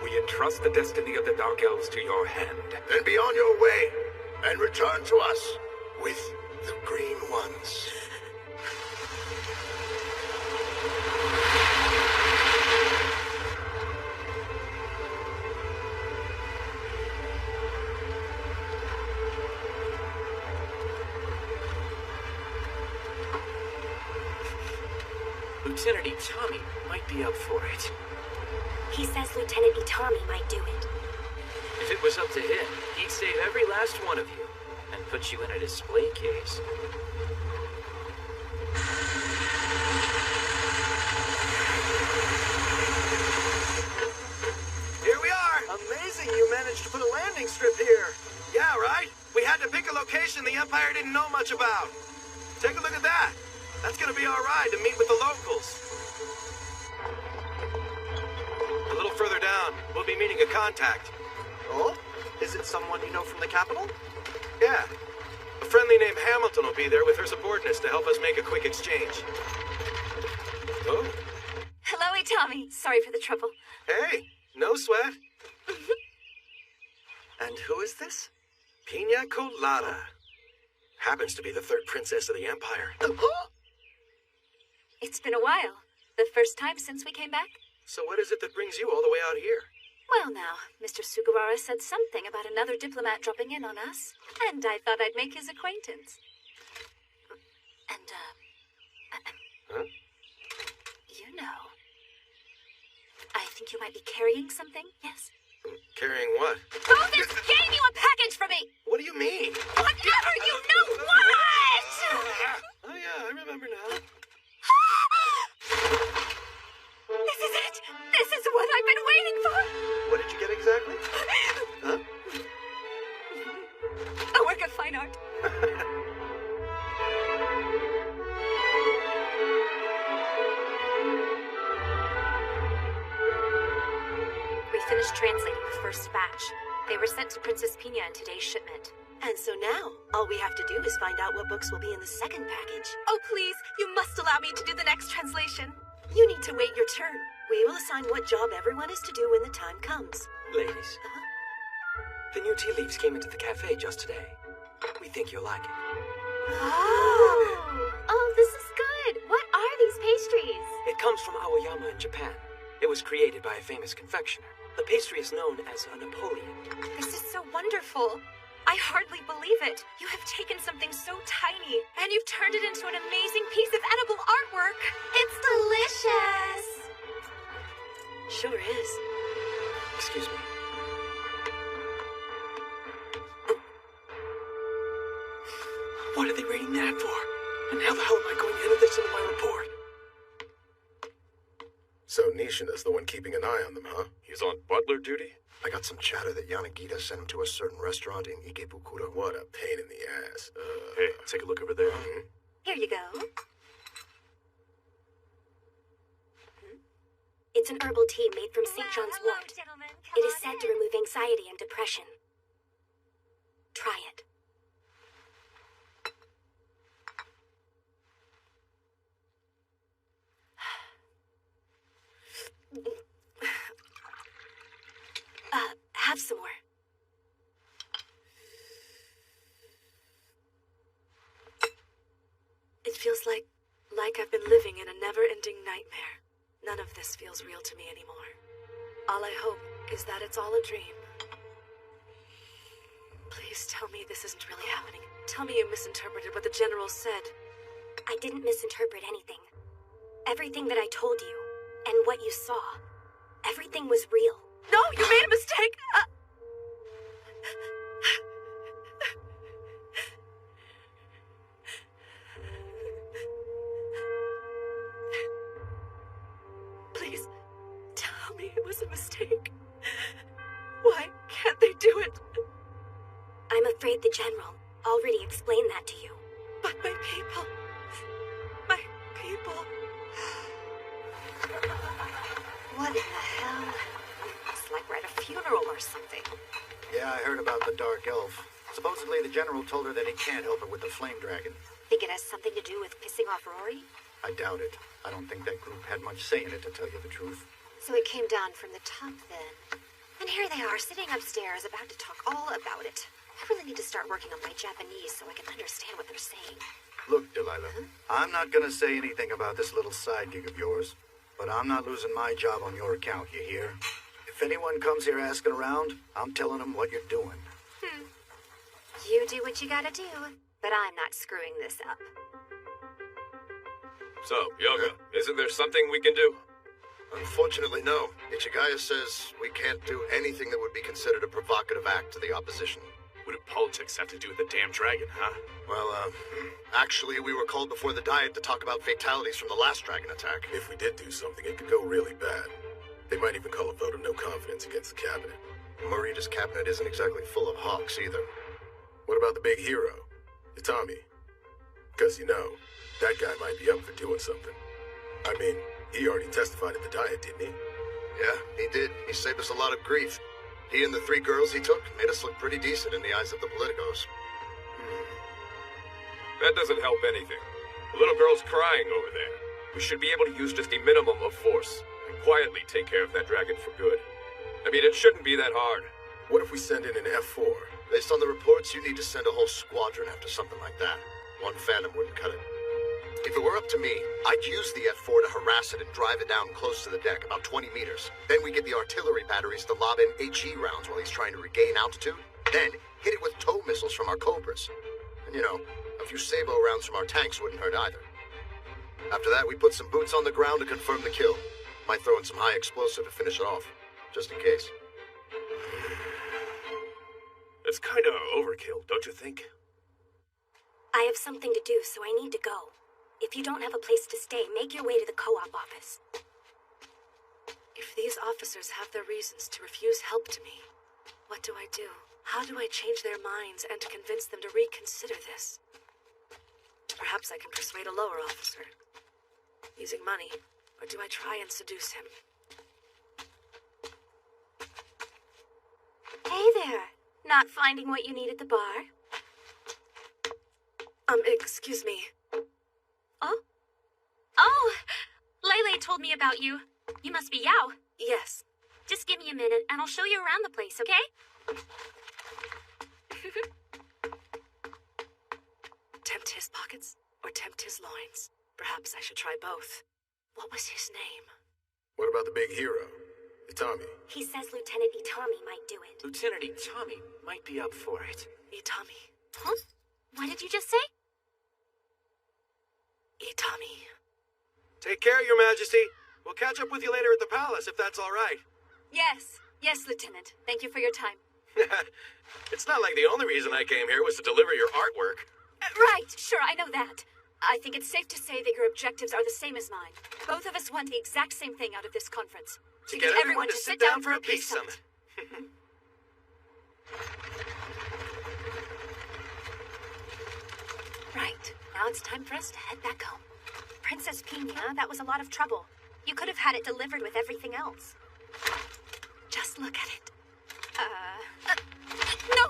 We entrust the destiny of the Dark Elves to your hand. Then be on your way, and return to us with the Green Ones. Lieutenant Itami might be up for it. He says Lieutenant Itami might do it. If it was up to him, he'd save every last one of you and put you in a display case. Here we are! Amazing you managed to put a landing strip here. Yeah, right? We had to pick a location the Empire didn't know much about. Take a look at that. That's gonna be our ride to meet with the locals. A little further down, we'll be meeting a contact. Oh? Is it someone you know from the capital? Yeah. A friendly named Hamilton will be there with her subordinates to help us make a quick exchange. Oh? Hello, Itami. Sorry for the trouble. Hey, no sweat. And who is this? Pina Colada. Happens to be the third princess of the Empire. It's been a while. The first time since we came back? So what is it that brings you all the way out here? Well now, Mr. Sugawara said something about another diplomat dropping in on us, and I thought I'd make his acquaintance. And, Huh? you know, I think you might be carrying something, yes? Carrying what? Moses gave you a package for me! What do you mean? Whatever you know what! Oh yeah, I remember now. This is it! This is what I've been waiting for! What did you get exactly? Huh? A work of fine art. We finished translating the first batch. They were sent to Princess Pina in today's shipment. And so now, all we have to do is find out what books will be in the second package. Oh, please, you must allow me to do the next translation. You need to wait your turn. We will assign what job everyone is to do when the time comes. Ladies, the new tea leaves came into the cafe just today. We think you'll like it. Oh, this is good. What are these pastries? It comes from Aoyama in Japan. It was created by a famous confectioner. The pastry is known as a Napoleon. This is so wonderful. I hardly believe it. You have taken something so tiny, and you've turned it into an amazing piece of edible artwork. It's delicious. Sure is. Excuse me. What are they raiding that for? And how the hell am I going to enter this into my report? So Nishina's the one keeping an eye on them, huh? He's on butler duty? I got some chatter that Yanagita sent him to a certain restaurant in Ikebukuro. What a pain in the ass. Hey, take a look over there. Here you go. It's an herbal tea made from St. John's wort. It is said to remove anxiety and depression. Try it. Have some more. It feels like I've been living in a never-ending nightmare. None of this feels real to me anymore. All I hope is that it's all a dream. Please tell me this isn't really happening. Tell me you misinterpreted what the General said. I didn't misinterpret anything. Everything that I told you, and what you saw, everything was real. No, you made a mistake! Please, tell me it was a mistake. Why can't they do it? I'm afraid the General already explained that to you. But my people... My people... What in the hell? It's like we're at a funeral or something. Yeah, I heard about the Dark Elf. Supposedly the General told her that he can't help her with the Flame Dragon. Think it has something to do with pissing off Rory? I doubt it. I don't think that group had much say in it, to tell you the truth. So it came down from the top then. And here they are, sitting upstairs, about to talk all about it. I really need to start working on my Japanese so I can understand what they're saying. Look, Delilah, I'm not gonna say anything about this little side gig of yours, but I'm not losing my job on your account, you hear? If anyone comes here asking around, I'm telling them what you're doing. You do what you gotta do, but I'm not screwing this up. So, Yoga, isn't there something we can do? Unfortunately, no. Ichigaya says we can't do anything that would be considered a provocative act to the opposition. What do politics have to do with the damn dragon, huh? Well, actually, we were called before the Diet to talk about fatalities from the last dragon attack. If we did do something, it could go really bad. They might even call a vote of no confidence against the cabinet. Morita's cabinet isn't exactly full of hawks, either. What about the big hero, Itami? Because, you know, that guy might be up for doing something. I mean, he already testified at the Diet, didn't he? Yeah, he did. He saved us a lot of grief. He and the 3 girls he took made us look pretty decent in the eyes of the politicos. That doesn't help anything. The little girl's crying over there. We should be able to use just a minimum of force and quietly take care of that dragon for good. I mean, it shouldn't be that hard. What if we send in an F4? Based on the reports, you need to send a whole squadron after something like that. One Phantom wouldn't cut it. If it were up to me, I'd use the F4 to harass it and drive it down close to the deck, about 20 meters. Then we get the artillery batteries to lob in HE rounds while he's trying to regain altitude. Then hit it with tow missiles from our Cobras. And you know, a few Sabo rounds from our tanks wouldn't hurt either. After that, we put some boots on the ground to confirm the kill. Might throw in some high explosive to finish it off, just in case. It's kind of overkill, don't you think? I have something to do, so I need to go. If you don't have a place to stay, make your way to the co-op office. If these officers have their reasons to refuse help to me, what do I do? How do I change their minds and to convince them to reconsider this? Perhaps I can persuade a lower officer. Using money, or do I try and seduce him? Hey there. Not finding what you need at the bar? Excuse me. Oh? Oh! Lele told me about you. You must be Yao. Yes. Just give me a minute, and I'll show you around the place, okay? Tempt his pockets, or tempt his loins? Perhaps I should try both. What was his name? What about the big hero, Itami? He says Lieutenant Itami might do it. Lieutenant Itami might be up for it. Itami. Huh? What did you just say? Itami. Take care, Your Majesty. We'll catch up with you later at the palace, if that's all right. Yes. Yes, Lieutenant. Thank you for your time. It's not like the only reason I came here was to deliver your artwork. Right. Sure, I know that. I think it's safe to say that your objectives are the same as mine. Both of us want the exact same thing out of this conference. To get everyone to sit down for a peace summit. Right. Now it's time for us to head back home. Princess Pina, that was a lot of trouble. You could have had it delivered with everything else. Just look at it.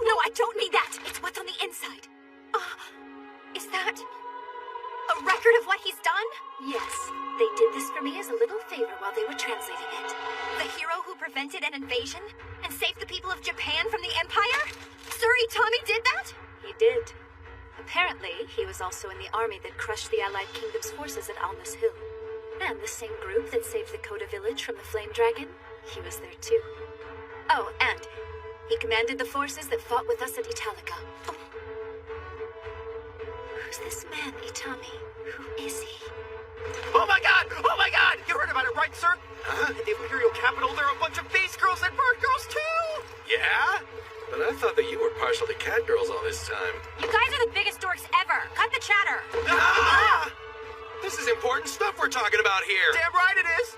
No, I don't mean that. It's what's on the inside. Is that a record of what he's done? Yes. They did this for me as a little favor while they were translating it. The hero who prevented an invasion and saved the people of Japan from the Empire? Sir Itami did that? He did. Apparently, he was also in the army that crushed the Allied Kingdom's forces at Almas Hill. And the same group that saved the Koda village from the Flame Dragon, he was there too. Oh, and he commanded the forces that fought with us at Italica. Oh. Who's this man, Itami? Who is he? Oh my god! Oh my god! You heard about it, right, sir? Huh? At the Imperial capital, there are a bunch of beast girls and bird girls, too! Yeah? But I thought that you were partial to cat girls all this time. You guys are the biggest dorks ever! Cut the chatter! Ah! This is important stuff we're talking about here! Damn right it is!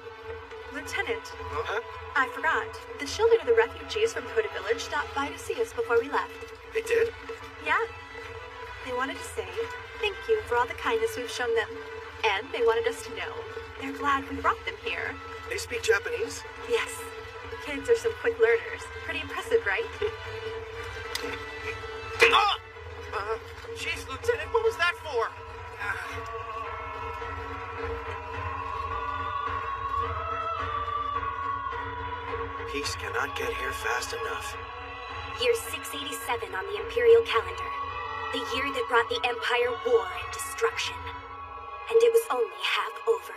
Lieutenant. Huh? I forgot. The children of the refugees from Koda Village stopped by to see us before we left. They did? Yeah. They wanted to say thank you for all the kindness we've shown them. And they wanted us to know they're glad we brought them here. They speak Japanese? Yes. Kids are some quick learners. Pretty impressive, right? Jeez, Lieutenant, what was that for? Peace cannot get here fast enough. Year 687 on the Imperial calendar. The year that brought the Empire war and destruction. And it was only half over.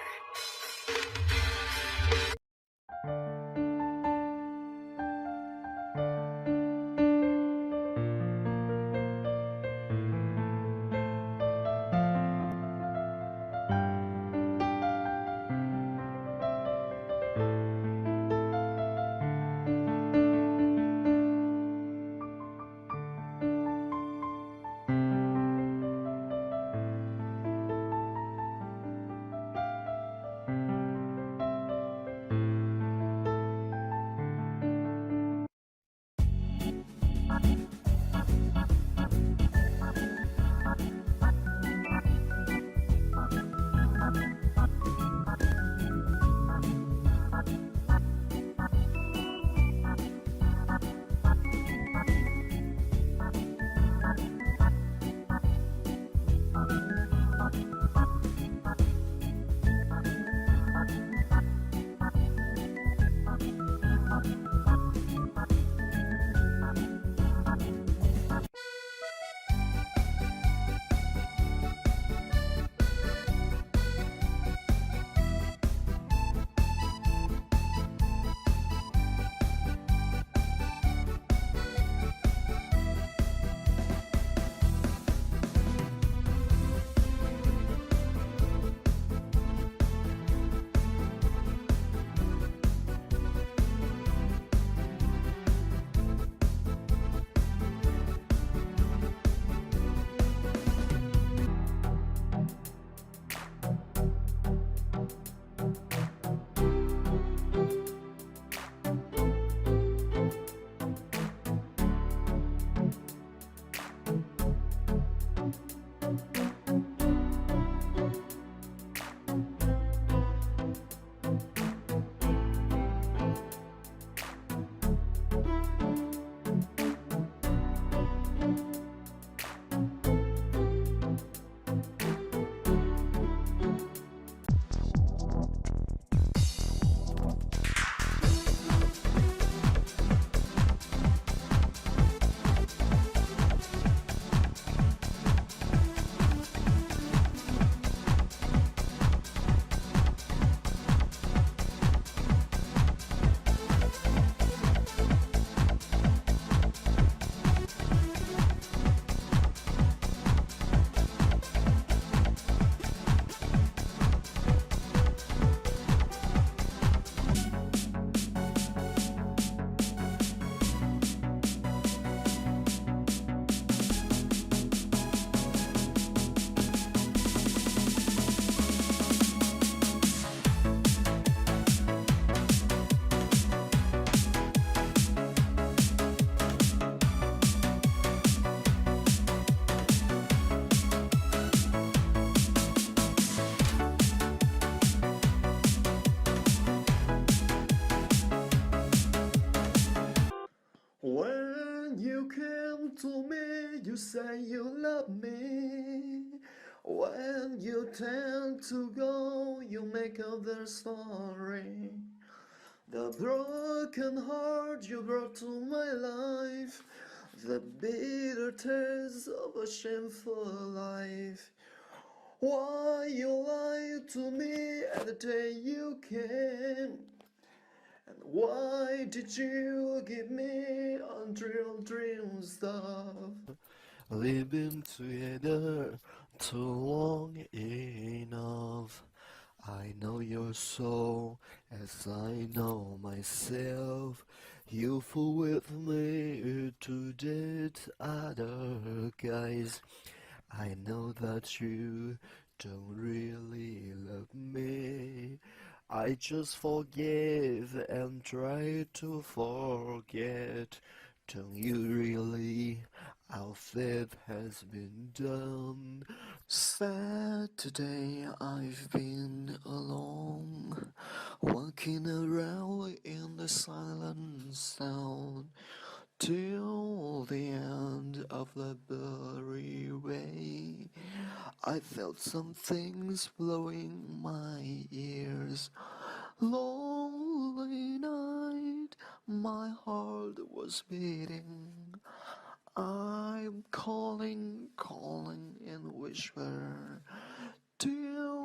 to me, you say you love me. When you tend to go, you make up their story. The broken heart you brought to my life, the bitter taste of a shameful life. Why you lied to me at the day you came? And why did you give me unreal dream stuff? We've been together too long enough. I know your soul as I know myself. You fool with me to date other guys. I know that you don't really love me. I just forgive and try to forget. Don't you really? Our faith has been done. Saturday I've been alone, walking around in the silent sound, till the end of the blurry way. I felt some things blowing my ears. Lonely night, my heart was beating. I'm calling in whisper, till